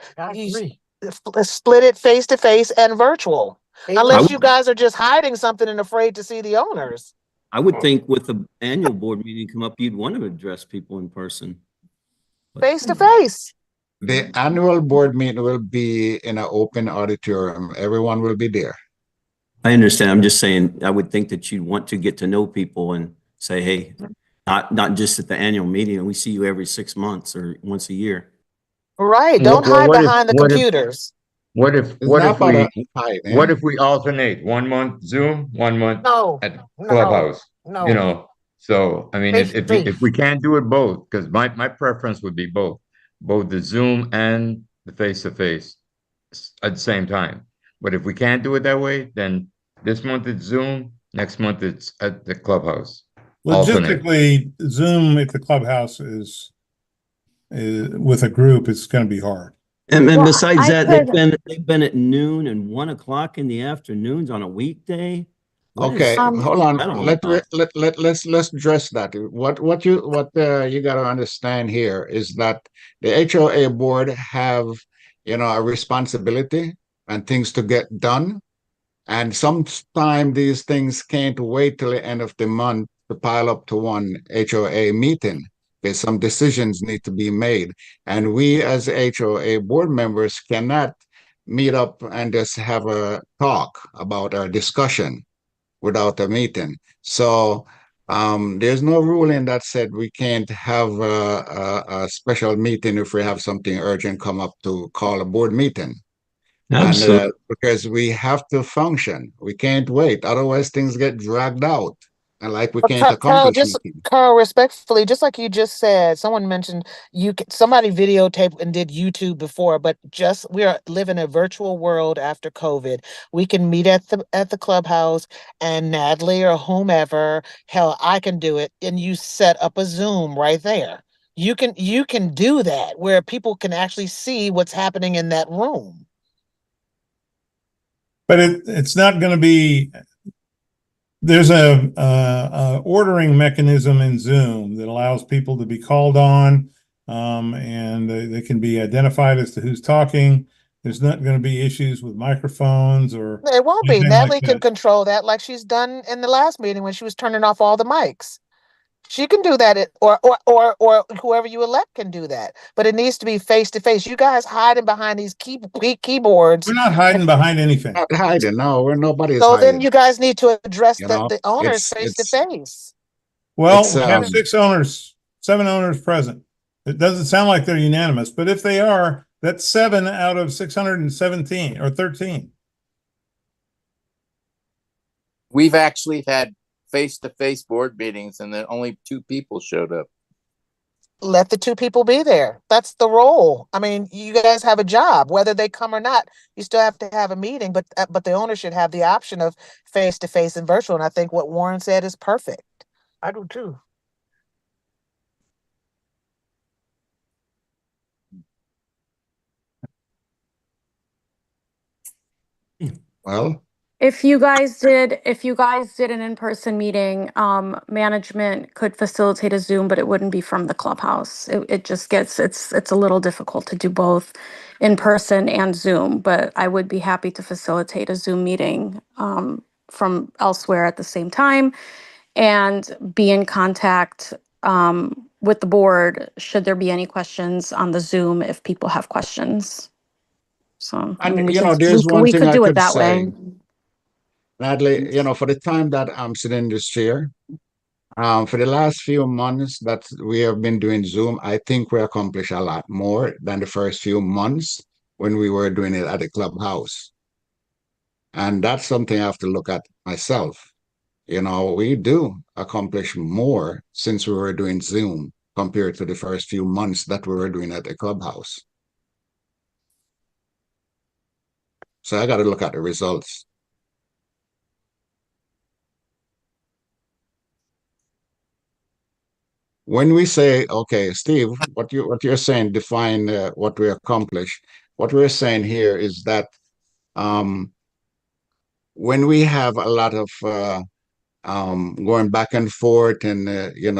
Split it face to face and virtual. Unless you guys are just hiding something and afraid to see the owners.
I would think with the annual board meeting come up, you'd want to address people in person.
Face to face.
The annual board meeting will be in an open auditorium. Everyone will be there.
I understand. I'm just saying, I would think that you'd want to get to know people and say, hey, not just at the annual meeting. We see you every 6 months or once a year.
Right. Don't hide behind the computers.
What if we alternate 1 month Zoom, 1 month at Clubhouse?
No.
So I mean, if we can't do it both, because my preference would be both the Zoom and the face to face at the same time. But if we can't do it that way, then this month it's Zoom, next month it's at the Clubhouse.
Logistically, Zoom at the clubhouse is with a group, it's going to be hard.
And besides that, they've been at noon and 1 o'clock in the afternoons on a weekday.
Okay, hold on. Let's address that. What you got to understand here is that the HOA board have, a responsibility and things to get done. And sometimes these things can't wait till the end of the month to pile up to one HOA meeting, because some decisions need to be made. And we as HOA board members cannot meet up and just have a talk about our discussion without a meeting. So there's no ruling that said we can't have a special meeting if we have something urgent come up to call a board meeting.
Absolutely.
And because we have to function, we can't wait. Otherwise, things get dragged out, and like we
But
can't accomplish anything.
Carl, respectfully, just like you just said, someone mentioned somebody videotaped and did YouTube before, but we are living a virtual world after COVID. We can meet at the clubhouse, and Natalie or whomever, hell, I can do it, and you set up a Zoom right there. You can do that where people can actually see what's happening in that room.
But it's not going to be. There's a ordering mechanism in Zoom that allows people to be called on, and they can be identified as to who's talking. There's not going to be issues with microphones or
It won't be.
anything
Natalie
like
can
that.
control that like she's done in the last meeting when she was turning off all the mics. She can do that, or whoever you elect can do that. But it needs to be face to face. You guys hiding behind these keyboards.
We're not hiding behind anything.
Not hiding, no, nobody's
So then
hiding.
you guys need to address
You know,
the owners
it's
face to
it's
face.
Well,
it's
we have 7 owners present. It doesn't sound like they're unanimous, but if they are, that's 7 out of 617 or 13.
We've actually had face-to-face board meetings and then only 2 people showed up.
Let the 2 people be there. That's the role. I mean, you guys have a job, whether they come or not. You still have to have a meeting, but the owner should have the option of face to face and virtual. And I think what Warren said is perfect. I do too.
well,
If you guys did an in-person meeting, management could facilitate a Zoom, but it wouldn't be from the clubhouse. It just gets, it's a little difficult to do both in person and Zoom, but I would be happy to facilitate a Zoom meeting, from elsewhere at the same time and be in contact, with the board, should there be any questions on the Zoom, if people have questions. So, I mean,
and there's one
we
thing
could
I
do it
could
that
say,
way.
Natalie, for the time that I'm sitting in this chair, for the last few months that we have been doing Zoom, I think we accomplished a lot more than the first few months when we were doing it at the clubhouse. And that's something I have to look at myself. We do accomplish more since we were doing Zoom compared to the first few months that we were doing at the clubhouse. So I got to look at the results. When we say, okay, Steve, what you're saying, define what we accomplish. What we're saying here is that when we have a lot of going back and forth and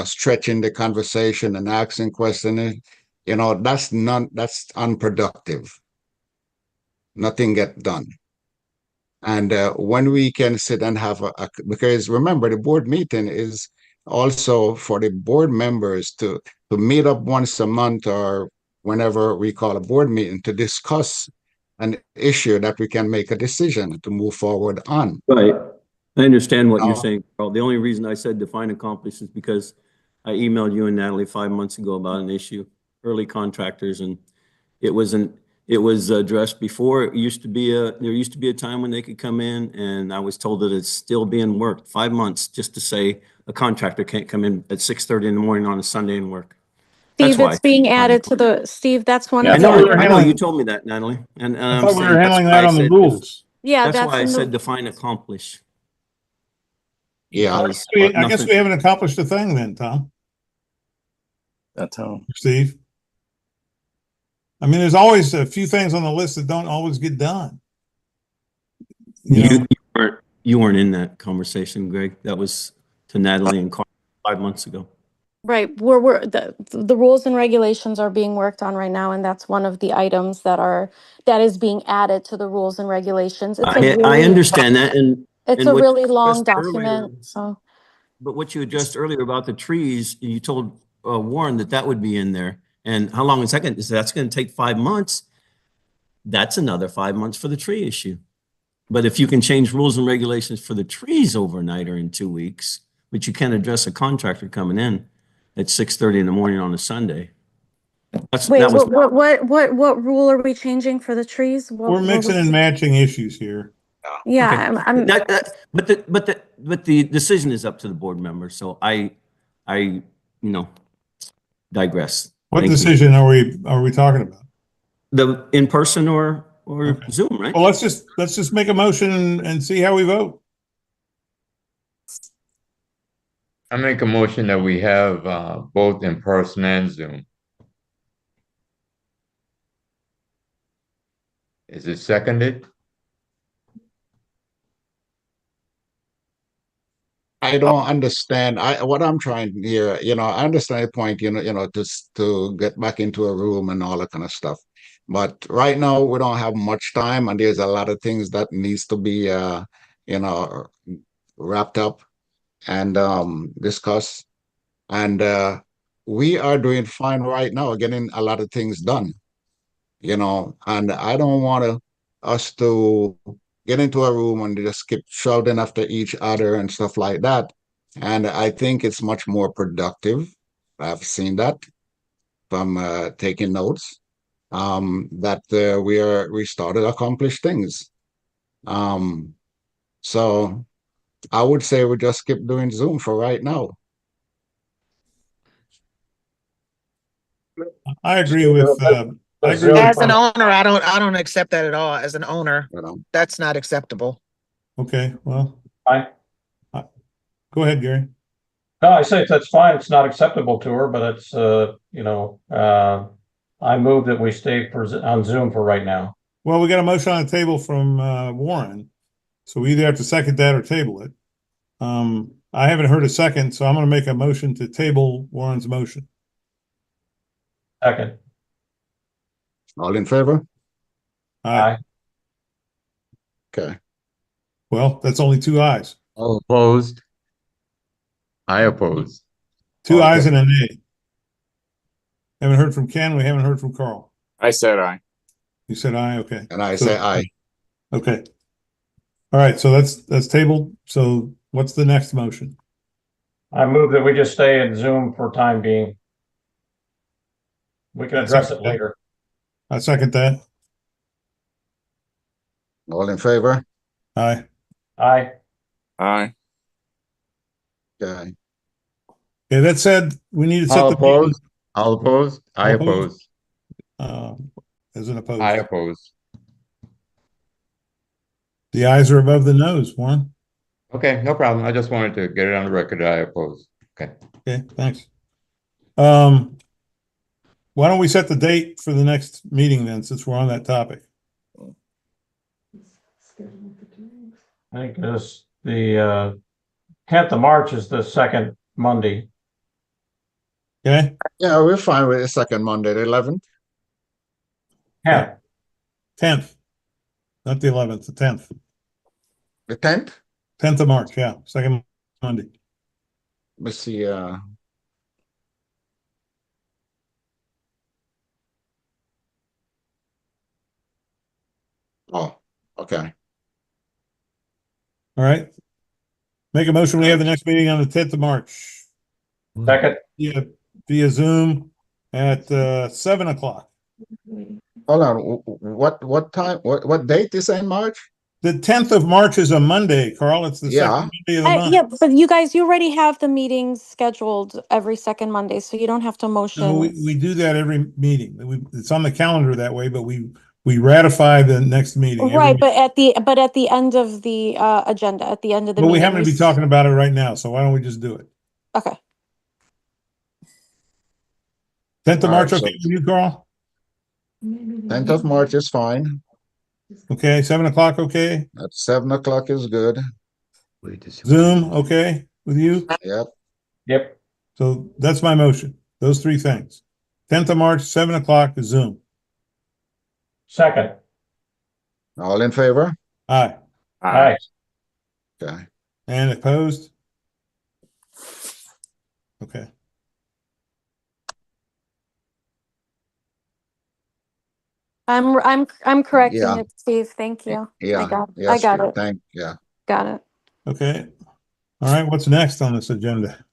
stretching the conversation and asking questions, that's unproductive. Nothing gets done. And when we can sit and have because remember, the board meeting is also for the board members to meet up once a month or whenever we call a board meeting to discuss an issue that we can make a decision to move forward on.
Right. I understand what you're saying, Carl. The only reason I said define accomplish is because I emailed you and Natalie 5 months ago about an issue, early contractors, and it was addressed before. There used to be a time when they could come in, and I was told that it's still being worked. 5 months just to say a contractor can't come in at 6:30 in the morning on a Sunday and work.
Steve, it's being added to the, Steve, that's one of
I know,
the.
I know, you told me that, Natalie, and
I
I'm
thought we were
saying that's
handling
why
that
I
on the
said
rules.
Yeah,
that's why I
in
said
the,
define accomplish.
Yeah.
Because,
I guess we haven't accomplished a thing then, Tom.
That's how.
Steve. I mean, there's always a few things on the list that don't always get done.
You You weren't in that conversation, Greg. That was to Natalie and Carl 5 months ago.
Right, the rules and regulations are being worked on right now, and that's one of the items that is being added to the rules and regulations. It's a
I
really,
understand that, and
it's
and
a
what
really
you
long
addressed earlier-
document, so.
But what you addressed earlier about the trees, you told Warren that would be in there. And how long is that going to, that's going to take 5 months. That's another 5 months for the tree issue. But if you can change rules and regulations for the trees overnight or in 2 weeks, but you can't address a contractor coming in at 6:30 in the morning on a Sunday.
Wait,
That was,
what rule are we changing for the trees?
We're mixing and matching issues here.
Yeah, I'm
but the decision is up to the board member. So I digress.
What
Thank you.
decision are we talking about?
The in person or
Okay.
Zoom, right?
Well, let's just make a motion and see how we vote.
I make a motion that we have both in person and Zoom. Is it seconded?
I don't understand. What I'm trying here, I understand the point, just to get back into a room and all that kind of stuff. But right now we don't have much time, and there's a lot of things that needs to be wrapped up and discussed. And we are doing fine right now, getting a lot of things done. And I don't want us to get into a room and just keep shouting after each other and stuff like that. And I think it's much more productive. I've seen that from taking notes, that we started accomplish things. So I would say we just keep doing Zoom for right now.
I agree with.
As an owner, I don't accept that at all. As an owner, that's not acceptable.
Okay, well,
Go
ahead, Gary.
No, I say that's fine. It's not acceptable to her, but it's, I move that we stay on Zoom for right now.
Well, we got a motion on the table from Warren, so we either have to second that or table it. I haven't heard a second, so I'm going to make a motion to table Warren's motion.
Second.
All in favor?
Aye.
Okay.
Well, that's only 2 ayes.
All opposed? I oppose.
2 ayes and a nay. Haven't heard from Ken. We haven't heard from Carl.
I said aye.
You said aye. Okay.
And I say aye.
Okay. All right. So that's tabled. So what's the next motion?
I move that we just stay in Zoom for time being. We can address it later.
I second that.
All in favor?
Aye.
Aye.
Aye.
Okay.
Okay, that said, we need to set
All
the meeting.
opposed? All opposed? I
Opposed?
oppose.
As an opposed.
I oppose.
The ayes are above the nose, Warren.
Okay, no problem. I just wanted to get it on the record that I oppose. Okay.
Okay, thanks. Why don't we set the date for the next meeting then, since we're on that topic?
I think this, the 10th of March is the second Monday.
Okay?
Yeah, we're fine with the second Monday, the 11th.
Yeah.
10th. Not the 11th, the 10th.
The 10th?
10th of March, yeah. Second Monday.
Let's see. Oh, okay.
All right. Make a motion. We have the next meeting on the 10th of March.
Second.
Via Zoom at 7 o'clock.
Hold on. What time? What date is in March?
The 10th of March is a Monday, Carl. It's the second Monday of the month.
Yeah, but you guys, you already have the meetings scheduled every second Monday, so you don't have to motion.
No, we do that every meeting. It's on the calendar that way, but we ratify the next meeting.
Right, but at the end of the agenda, at the end of the
But
meeting.
we happen to be talking about it right now, so why don't we just do it?
Okay.
10th of March,
so-
okay with you, Carl?
10th of March is fine.
Okay, 7 o'clock, okay?
At 7 o'clock is good.
Zoom, okay with you?
Yep.
Yep.
So that's my motion. Those three things. 10th of March, 7 o'clock is Zoom.
Second.
All in favor?
Aye.
Aye.
Okay.
And opposed? Okay.
I'm correcting
Yeah.
it, Steve. Thank you.
Yeah.
I got
Yes,
it.
yeah.
Got it.
Okay. All right. What's next on this agenda?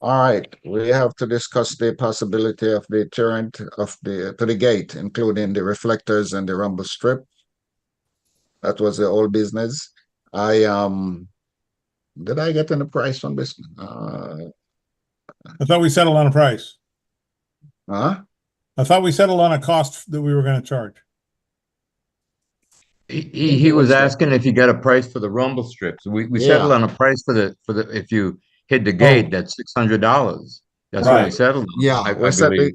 All right, we have to discuss the possibility of the turn of to the gate, including the reflectors and the rumble strip. That was the old business. Did I get any price on this?
I thought we settled on a price.
Huh?
I thought we settled on a cost that we were going to charge.
He was asking if you got a price for the rumble strips. We settled on a price for the if you hit the gate, that's $600. That's what we
Right.
settled on.
Yeah,
I
we
believe.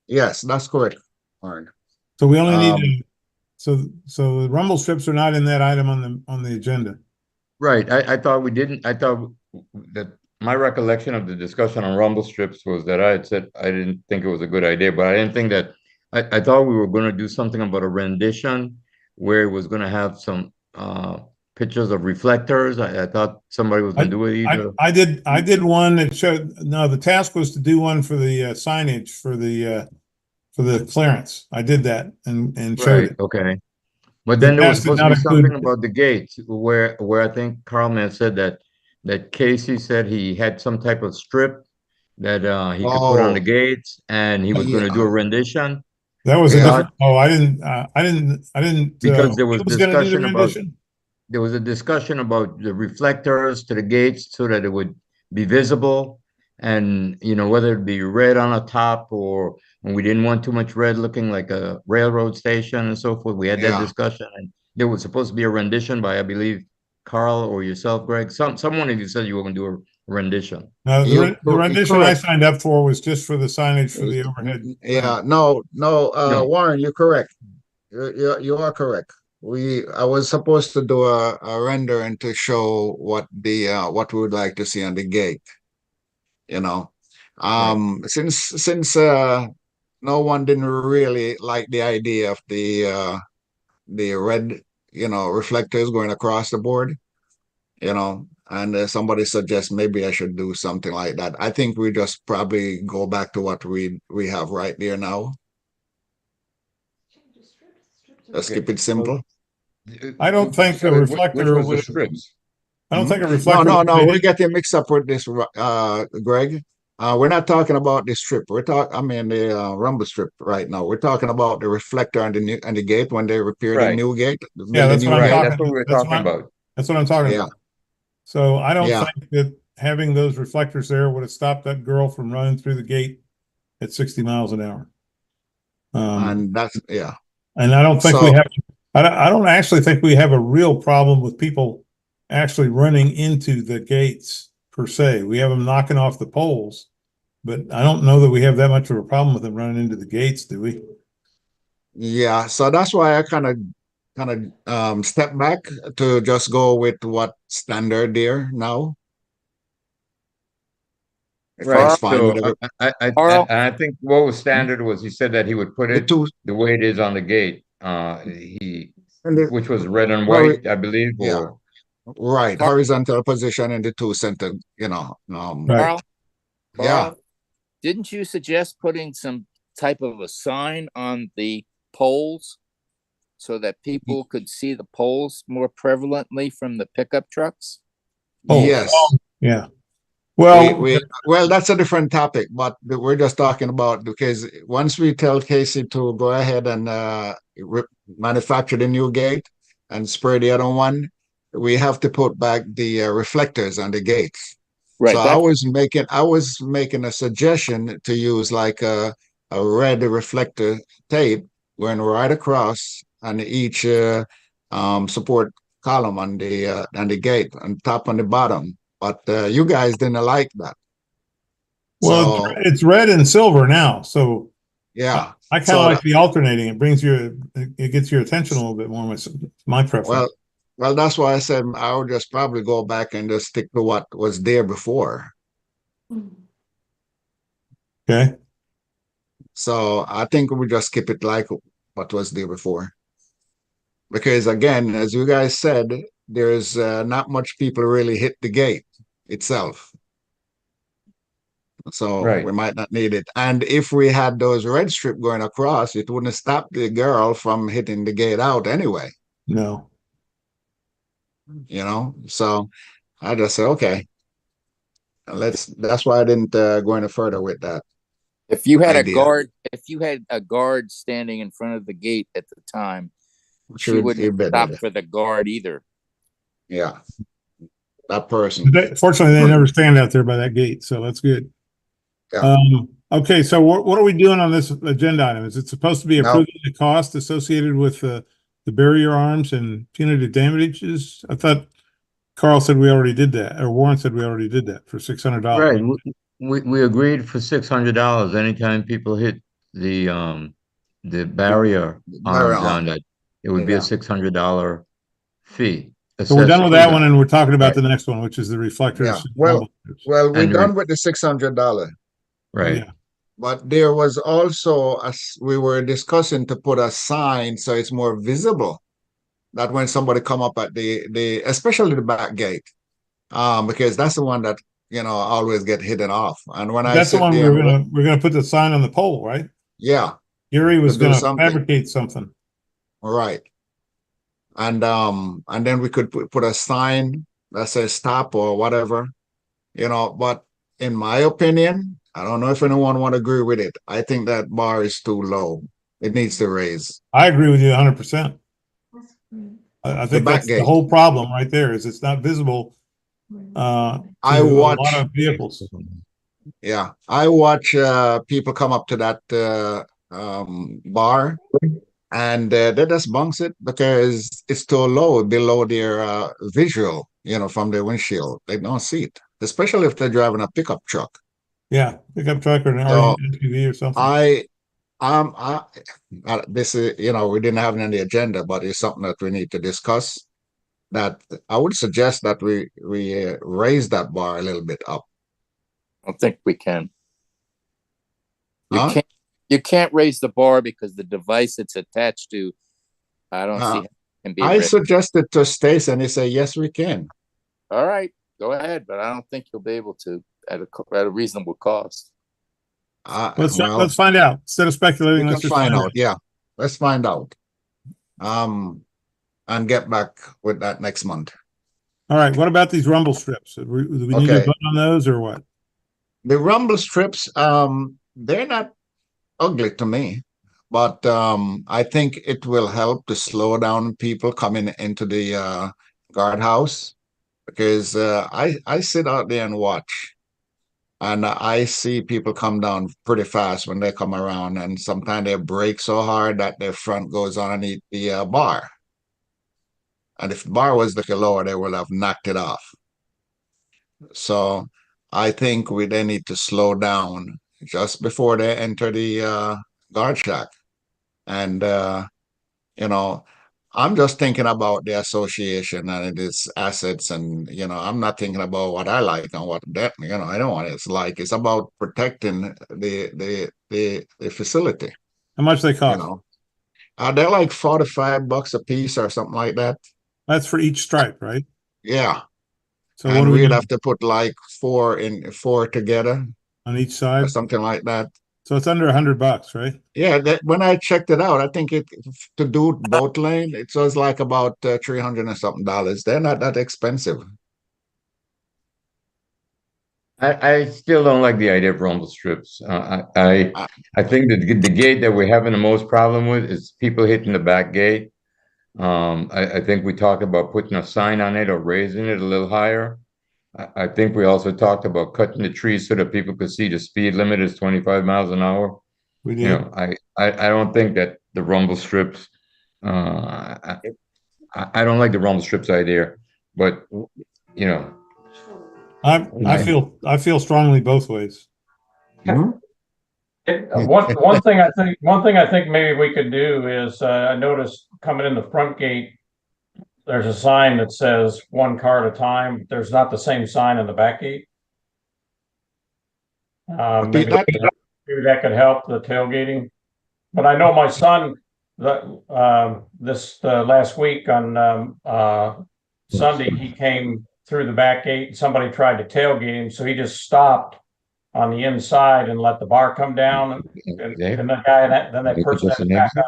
yes, that's correct. All right.
So we only need to, so the rumble strips are not in that item on the agenda.
Right. I thought we didn't. I thought that my recollection of the discussion on rumble strips was that I had said I didn't think it was a good idea, but I didn't think that I thought we were going to do something about a rendition where it was going to have some pictures of reflectors. I thought somebody was going to do it either.
I did one that showed, no, the task was to do one for the signage for the clearance. I did that and showed it.
Okay. But then there was
task did
supposed to
not
be something
include-
about the gates where I think Carl may have said that Casey said he had some type of strip that he could put on the gates and he was going to do a rendition.
That was a
Yeah.
different, oh, I didn't
Because there was
he was gonna do the
discussion about
rendition?
there was a discussion about the reflectors to the gates so that it would be visible and whether it'd be red on the top or when we didn't want too much red looking like a railroad station and so forth. We had that
Yeah.
discussion and there was supposed to be a rendition by, I believe, Carl or yourself, Greg. Someone of you said you were going to do a rendition.
No, the rendition I
correct.
signed up for was just for the signage for the overhead.
Yeah, no,
No.
Warren, you're correct. You are correct. I was supposed to do a rendering to show what what we would like to see on the gate. Since no one didn't really like the idea of the red, reflectors going across the board, and somebody suggests maybe I should do something like that. I think we just probably go back to what we have right there now. Let's keep it simple.
I don't think a reflector
Which was the
would-
strips?
I don't think a reflector.
No,
would
we're
be-
getting mixed up with this, Greg. We're not talking about the strip. The rumble strip right now. We're talking about the reflector and the gate when they repair the
Right.
new gate.
Yeah, that's what I'm
Right,
talking.
that's what we were
that's
talking about.
That's what I'm talking
Yeah.
about. So I don't
Yeah.
think that having those reflectors there would have stopped that girl from running through the gate at 60 miles an hour.
And that's, yeah.
And I don't think
So-
we have, I don't actually think we have a real problem with people actually running into the gates per se. We have them knocking off the poles, but I don't know that we have that much of a problem with them running into the gates, do we?
Yeah, so that's why I kind of step back to just go with what standard there now. If
Right.
it's fine
So
with every-
I think what was standard was he said that he would put
the
it
two,
the way it is on the gate. Which was red and
Well,
white, I believe.
yeah.
Or
right, horizontal position in the two center,
Right.
yeah.
Didn't you suggest putting some type of a sign on the poles so that people could see the poles more prevalently from the pickup trucks?
Oh,
Yes.
Yeah. Well,
Well, that's a different topic, but we're just talking about, because once we tell Casey to go ahead and manufacture the new gate and spray the other one, we have to put back the reflectors on the gates.
Right.
So I was making a suggestion to use like a red reflector tape going right across on each support column on the gate, on top and the bottom. But you guys didn't like that.
well,
So,
it's red and silver now, so
yeah.
I kind of
So
like the alternating. It brings it gets your attention a little bit more. My preference.
Well, Well, that's why I said I would just probably go back and just stick to what was there before.
Okay.
So I think we just keep it like what was there before. Because again, as you guys said, there's not much people really hit the gate itself. So we
Right.
might not need it. And if we had those red strip going across, it wouldn't stop the girl from hitting the gate out anyway,
No.
you know? So I just said, okay, that's why I didn't go any further with that
If you had
idea.
if you had a guard standing in front of the gate at the time, she
Should
wouldn't
you bet
stop
it?
for the guard either.
Yeah, that person.
Fortunately, they never stand out there by that gate, so that's good.
Yeah.
Okay, so what are we doing on this agenda item? Is it supposed to be
No.
approving the cost associated with the barrier arms and punitive damages? I thought Carl said we already did that, or Warren said we already did that for $600.
Right. We agreed for $600 anytime people hit the barrier
Barrier
arms on
arm.
that. It would be
Yeah.
a $600 fee.
So we're done with that one,
assessed.
and we're talking about
Right.
the next one, which is the
Yeah.
reflectors.
Well, we're
And
done with the $600.
Right.
Yeah.
But there was also, as we were discussing, to put a sign so it's more visible that when somebody come up at the especially the back gate, because that's the one that always get hidden off. And when I
That's the
sit
one
there and
we're gonna put the sign on the pole, right?
yeah,
Gary was
to do
gonna
something.
fabricate something.
Right. And then we could put a sign that says stop or whatever, but in my opinion, I don't know if anyone want to agree with it. I think that bar is too low. It needs to raise.
I agree with you 100%. I
The
think
back
that's the
gate.
whole problem right there is it's not visible to
I
a
watch.
lot of vehicles.
Yeah, I watch people come up to that bar and they just bounce it because it's too low below their visual, from the windshield. They don't see it, especially if they're driving a pickup truck.
Yeah, pickup truck or an
So
SUV or something.
I this is, we didn't have it on the agenda, but it's something that we need to discuss. That I would suggest that we raise that bar a little bit up.
I don't think we can.
Huh?
You can't raise the bar because the device it's attached to, I don't see how it can be
I
raised.
suggested to Stace and he said, yes, we can.
All right, go ahead, but I don't think you'll be able to at a reasonable cost.
Let's find out. Instead of speculating,
We
let's
can
just
find out. Yeah, let's find out. And get back with that next month.
All right. What about these rumble strips? Do we need to
Okay.
vote on those or what?
The rumble strips, they're not ugly to me, but I think it will help to slow down people coming into the guardhouse because I sit out there and watch, and I see people come down pretty fast when they come around, and sometimes they brake so hard that their front goes underneath the bar. And if the bar was looking lower, they would have knocked it off. So I think we then need to slow down just before they enter the guard shack. And, I'm just thinking about the association and its assets. And, I'm not thinking about what I like and what that, I don't want it's like. It's about protecting the facility.
How much they cost?
They're like $45 a piece or something like that.
That's for each stripe, right?
Yeah.
So
And
what do we
we'd
do
have to put like four together
on each
or
side?
something like that.
So it's under $100, right?
Yeah, when I checked it out, I think to do both lane, it was like about $300 and something. They're not that expensive.
I still don't like the idea of rumble strips. I think that the gate that we're having the most problem with is people hitting the back gate. I think we talked about putting a sign on it or raising it a little higher. I think we also talked about cutting the trees so that people could see the speed limit is 25 miles an hour.
We did.
I don't think that the rumble strips, I don't like the rumble strips idea, but
I feel strongly both ways.
One thing I think maybe we could do is I noticed coming in the front gate, there's a sign that says 1 car at a time. There's not the same sign in the back gate. Maybe that could help the tailgating. But I know my son, this last week on Sunday, he came through the back gate. Somebody tried to tailgate him, so he just stopped on the inside and let the bar come down. And the guy, then that person had to back up.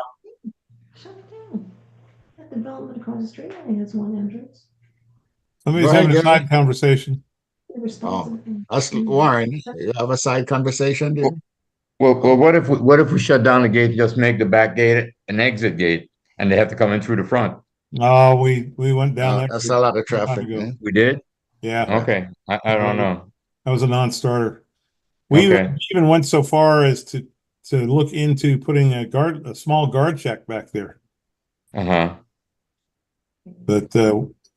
Shut it down. That development across the street only has one entrance.
Somebody's having a side conversation.
Us, Warren, you have a side conversation, dude?
Well, what if we shut down the gate, just make the back gate an exit gate, and they have to come in through the front?
Oh, we went down there.
That's a lot of traffic.
We did?
Yeah.
Okay. I don't know.
That was a non-starter. We even went so far as to look into putting a small guard check back there. But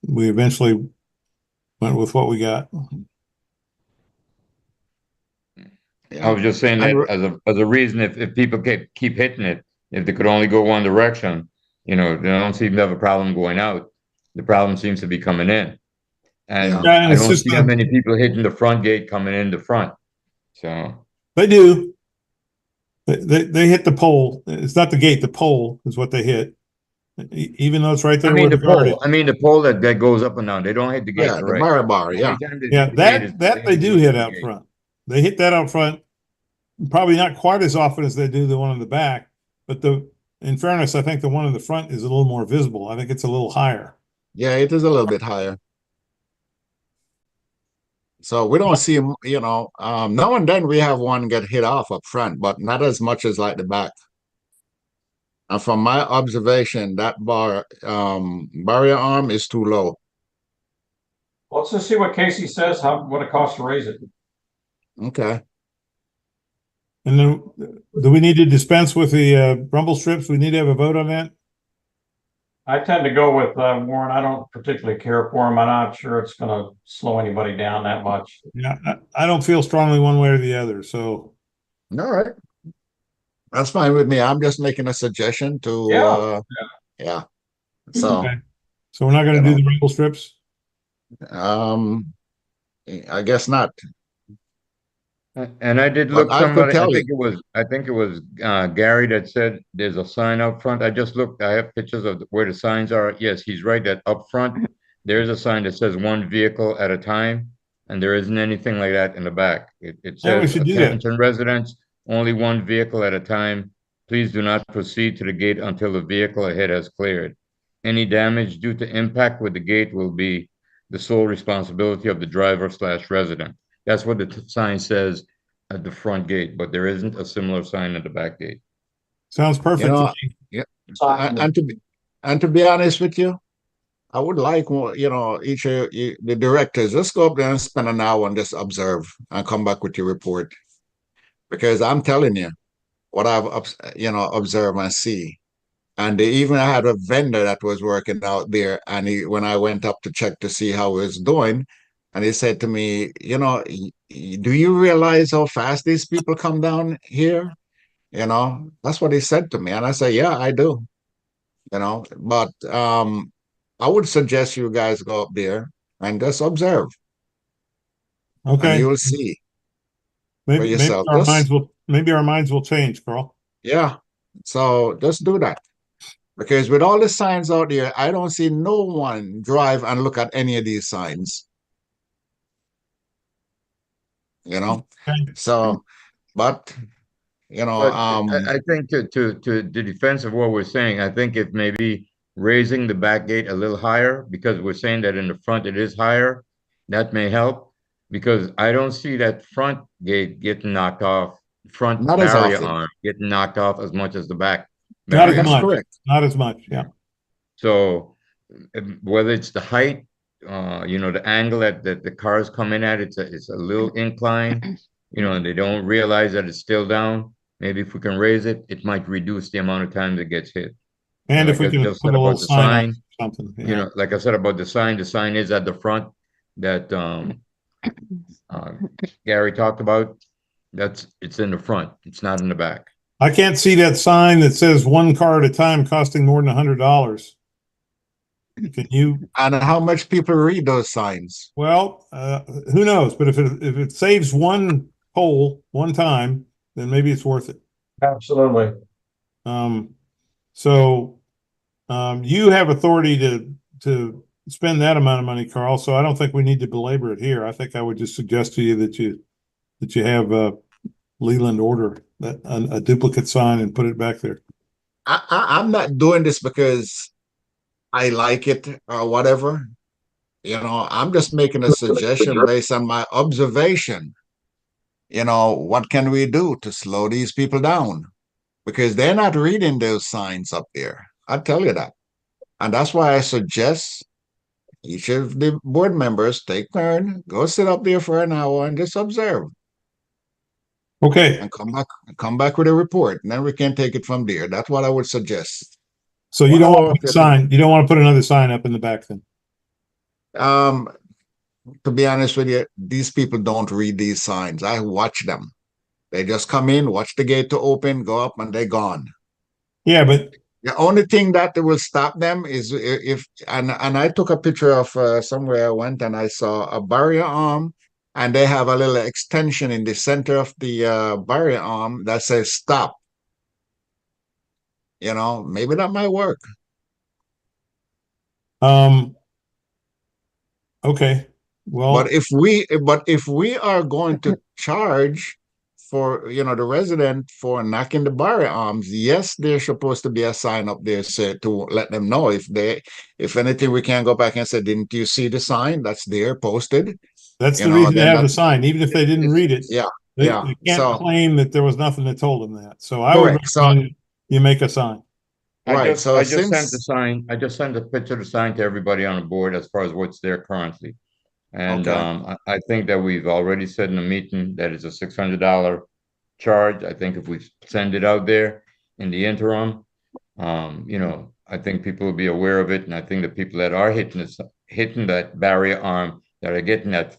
we eventually went with what we got.
I was just saying that as a reason, if people keep hitting it, if they could only go one direction, they don't seem to have a problem going out. The problem seems to be coming in. And I don't see that many people hitting the front gate coming in the front. So
they do. They hit the pole. It's not the gate, the pole is what they hit. Even though it's right there.
I mean the pole that goes up and down. They don't hit the gate.
Yeah, the bar. Yeah.
Yeah, that they do hit out front. They hit that out front, probably not quite as often as they do the one in the back, but in fairness, I think the one in the front is a little more visible. I think it's a little higher.
Yeah, it is a little bit higher. So we don't see, now and then we have one get hit off up front, but not as much as like the back. And from my observation, that barrier arm is too low.
Let's just see what Casey says, what it costs to raise it.
Okay.
And then, do we need to dispense with the rumble strips? We need to have a vote on that?
I tend to go with Warren. I don't particularly care for him. I'm not sure it's going to slow anybody down that much.
Yeah, I don't feel strongly one way or the other. So,
all right, that's fine with me. I'm just making a suggestion to. Yeah. So.
Okay. So we're not going to do the rumble strips.
I guess not.
And I did look. Somebody, I think it was Gary that said there's a sign up front. I just looked. I have pictures of where the signs are. Yes, he's right. That up front, there's a sign that says 1 vehicle at a time, and there isn't anything like that in the back. It says attention residents, only 1 vehicle at a time. Please do not proceed to the gate until the vehicle ahead has cleared. Any damage due to impact with the gate will be the sole responsibility of the driver/resident. That's what the sign says at the front gate, but there isn't a similar sign at the back gate.
Sounds perfect.
Yeah. And to be honest with you, I would like, each of the directors, let's go up there and spend an hour and just observe and come back with your report. Because I'm telling you what I've, observed and see. And they even had a vendor that was working out there. And when I went up to check to see how he was doing, and he said to me, do you realize how fast these people come down here? That's what he said to me. And I said, yeah, I do. But I would suggest you guys go up there and just observe.
Okay.
And you'll see for yourself.
Maybe our minds will change, Carl.
Yeah. So just do that. Because with all the signs out there, I don't see no one drive and look at any of these signs. So, but
I think to the defense of what we're saying, I think if maybe raising the back gate a little higher, because we're saying that in the front it is higher, that may help, because I don't see that front gate getting knocked off, front barrier arm getting knocked off as much as the back.
Not as much. Correct. Not as much. Yeah.
So whether it's the height, the angle that the cars come in at, it's a little incline, and they don't realize that it's still down. Maybe if we can raise it, it might reduce the amount of times it gets hit.
And if we can just put a little sign on something,
like I said about the sign is at the front that Gary talked about. It's in the front. It's not in the back.
I can't see that sign that says 1 car at a time costing more than $100. Can you,
And how much people read those signs?
well, who knows? But if it saves one pole one time, then maybe it's worth it.
Absolutely.
So you have authority to spend that amount of money, Carl. So I don't think we need to belabor it here. I think I would just suggest to you that you have Leland order that a duplicate sign and put it back there.
I'm not doing this because I like it or whatever. You know, I'm just making a suggestion based on my observation. You know, what can we do to slow these people down? Because they're not reading those signs up there. I tell you that. And that's why I suggest each of the board members take turn, go sit up there for an hour and just observe.
Okay.
And come back with a report. And then we can take it from there. That's what I would suggest.
So you don't want to put a sign, you don't want to put another sign up in the back then?
To be honest with you, these people don't read these signs. I watch them. They just come in, watch the gate to open, go up, and they're gone.
Yeah, but
the only thing that will stop them is if and I took a picture of somewhere I went and I saw a barrier arm, and they have a little extension in the center of the barrier arm that says stop. You know, maybe that might work.
Okay. Well,
but if we are going to charge for, you know, the resident for knocking the barrier arms, yes, there's supposed to be a sign up there to let them know if anything, we can go back and say, didn't you see the sign that's there posted?
That's the reason to have the sign, even if they didn't read it.
Yeah.
They can't claim that there was nothing that told them that. So I would recommend you make a sign.
I just sent the sign. I just sent a picture of the sign to everybody on the board as far as what's there currently. And I think that we've already said in the meeting that it's a $600 charge. I think if we send it out there in the interim, you know, I think people will be aware of it. And I think the people that are hitting that barrier arm, that are getting that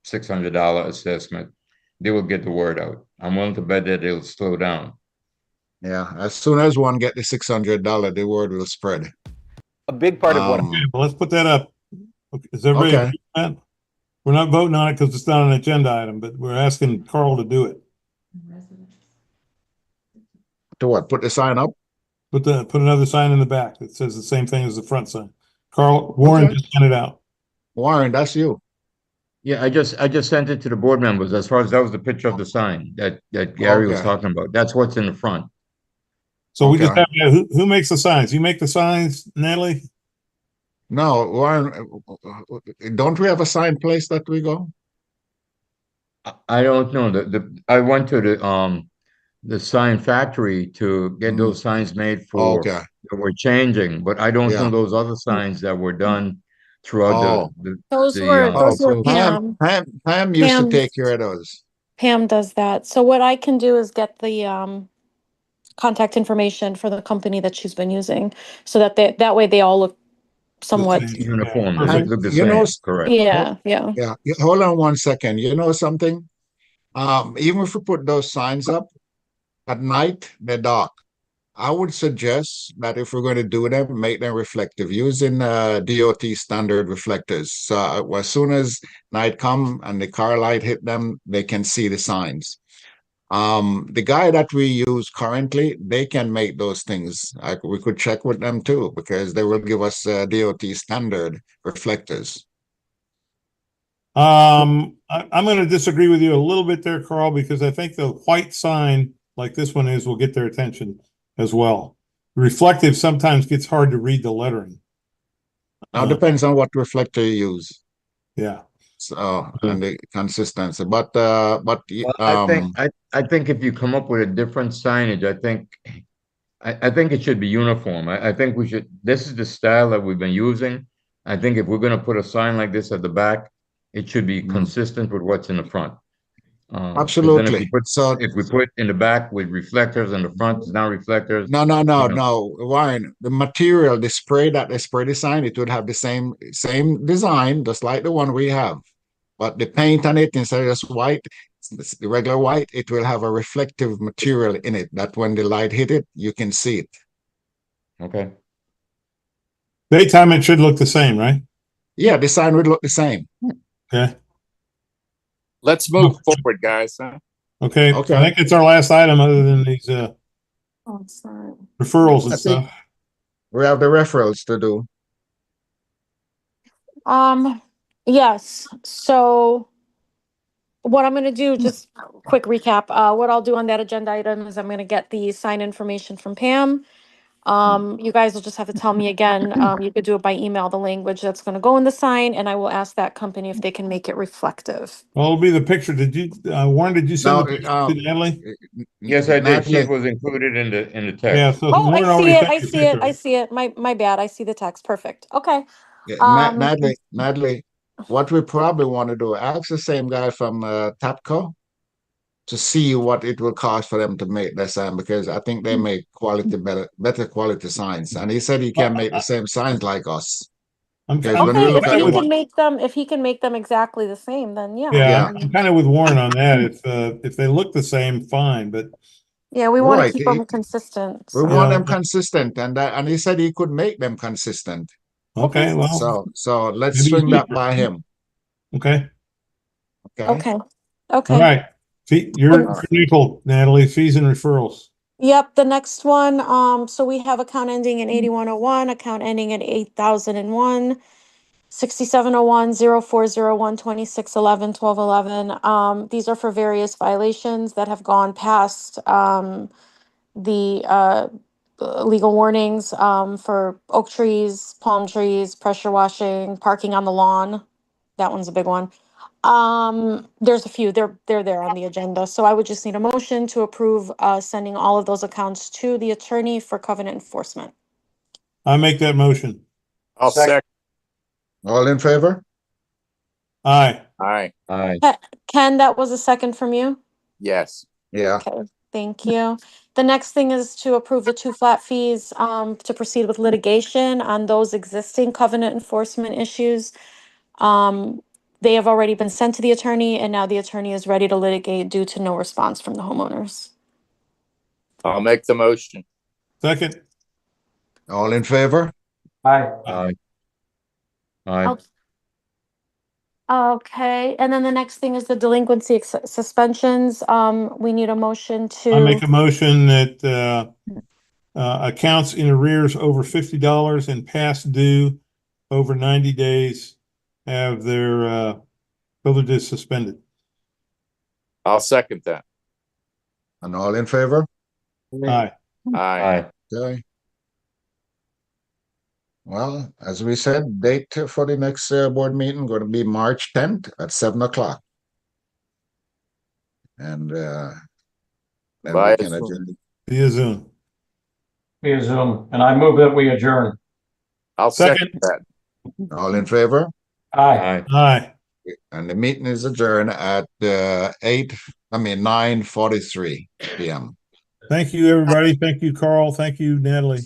$600 assessment, they will get the word out. I'm willing to bet that it'll slow down.
Yeah, as soon as one get the $600, the word will spread.
A big part of what.
Okay, well, let's put that up. Is everybody agree with that? We're not voting on it because it's not an agenda item, but we're asking Carl to do it.
To what? Put the sign up?
Put another sign in the back that says the same thing as the front sign. Carl, Warren just sent it out.
Warren, that's you.
Yeah, I just sent it to the board members. As far as that was the picture of the sign that Gary was talking about. That's what's in the front.
So we just have who makes the signs? You make the signs, Natalie?
No, Warren, don't we have a sign place that we go?
I don't know. I went to the sign factory to get those signs made for that we're changing, but I don't know those other signs that were done throughout
those were
Pam. Pam used to take care of those.
Pam does that. So what I can do is get the contact information for the company that she's been using, so that that way they all look somewhat
uniform. Look the
same.
Correct.
Yeah.
Hold on 1 second. You know something? Even if we put those signs up at night, they're dark. I would suggest that if we're going to do them, make them reflective using DOT standard reflectors. So as soon as night come and the car light hit them, they can see the signs. The guy that we use currently, they can make those things. We could check with them too, because they will give us DOT standard reflectors.
I'm going to disagree with you a little bit there, Carl, because I think the white sign like this one will get their attention as well. Reflective sometimes gets hard to read the lettering.
Now depends on what reflector you use.
Yeah.
So and the consistency, but
I think if you come up with a different signage, I think it should be uniform. I think we should. This is the style that we've been using. I think if we're going to put a sign like this at the back, it should be consistent with what's in the front.
Absolutely.
If we put in the back with reflectors and the front is not reflectors.
No, Warren, the material, the spray that they spray the sign, it would have the same design, just like the one we have. But the paint on it, instead of just white, the regular white, it will have a reflective material in it that when the light hit it, you can see it.
Okay.
Daytime, it should look the same, right?
Yeah, the sign would look the same.
Okay.
Let's move forward, guys. Huh?
Okay.
Okay.
I think it's our last item other than these referrals and
I think
stuff.
we have the referrals to do.
Yes, so what I'm gonna do, just quick recap, what I'll do on that agenda item is I'm gonna get the sign information from Pam. You guys will just have to tell me again, you could do it by email, the language that's gonna go in the sign, and I will ask that company if they can make it reflective.
Well, it'll be the picture. Did you, Warren, did you send
Now,
the picture to Natalie?
Yes, I did.
Natalie,
It was included in the
Yeah,
text.
so
Oh, I
Warren
see
already
it,
sent
I
you a
see it,
picture.
I see it, my bad, I see the text, perfect, okay.
Yeah, Natalie, what we probably want to do, ask the same guy from Tapco to see what it will cost for them to make that sign, because I think they make better quality signs. And he said he can make the same signs like us. Because when we
Okay,
look
if
at
he
the
can make them, if he can make them exactly the same, then yeah.
Yeah,
Yeah.
I'm kind of with Warren on that. If they look the same, fine, but
Yeah, we wanna
Right,
keep them consistent,
we
so.
want
Yeah.
them consistent, and he said he could make them consistent.
okay, well,
So let's
maybe
swing
he's
that
cheaper.
by him.
Okay.
Okay,
All
okay.
right. You're Nicole, Natalie, fees and referrals.
Yep, the next one, so we have account ending in 8101, account ending in 8001, 6701, 0401, 2611, 1211. These are for various violations that have gone past the legal warnings for oak trees, palm trees, pressure washing, parking on the lawn. That one's a big one. There's a few, they're there on the agenda, so I would just need a motion to approve sending all of those accounts to the attorney for covenant enforcement.
I make that motion.
I'll second.
All in favor?
Aye.
Aye.
Aye.
Ken, that was a second from you?
Yes.
Yeah.
Okay, thank you. The next thing is to approve the two flat fees to proceed with litigation on those existing covenant enforcement issues. They have already been sent to the attorney, and now the attorney is ready to litigate due to no response from the homeowners.
I'll make the motion.
Second.
All in favor?
Aye.
Aye. Aye.
Okay, and then the next thing is the delinquency suspensions. We need a motion
I make
to,
a motion that accounts in arrears over $50 and past due over 90 days have their privileges suspended.
I'll second that.
And all in favor?
Aye.
Aye.
Aye.
Okay. Well, as we said, date for the next board meeting going to be March 10th at 7 o'clock. And then
Via
we can
Zoom.
adjourn.
Via Zoom.
Via Zoom, and I move that we adjourn.
I'll second that.
All in favor?
Aye.
Aye.
And the meeting is adjourned at 9:43 p.m.
Thank you, everybody. Thank you, Carl. Thank you, Natalie.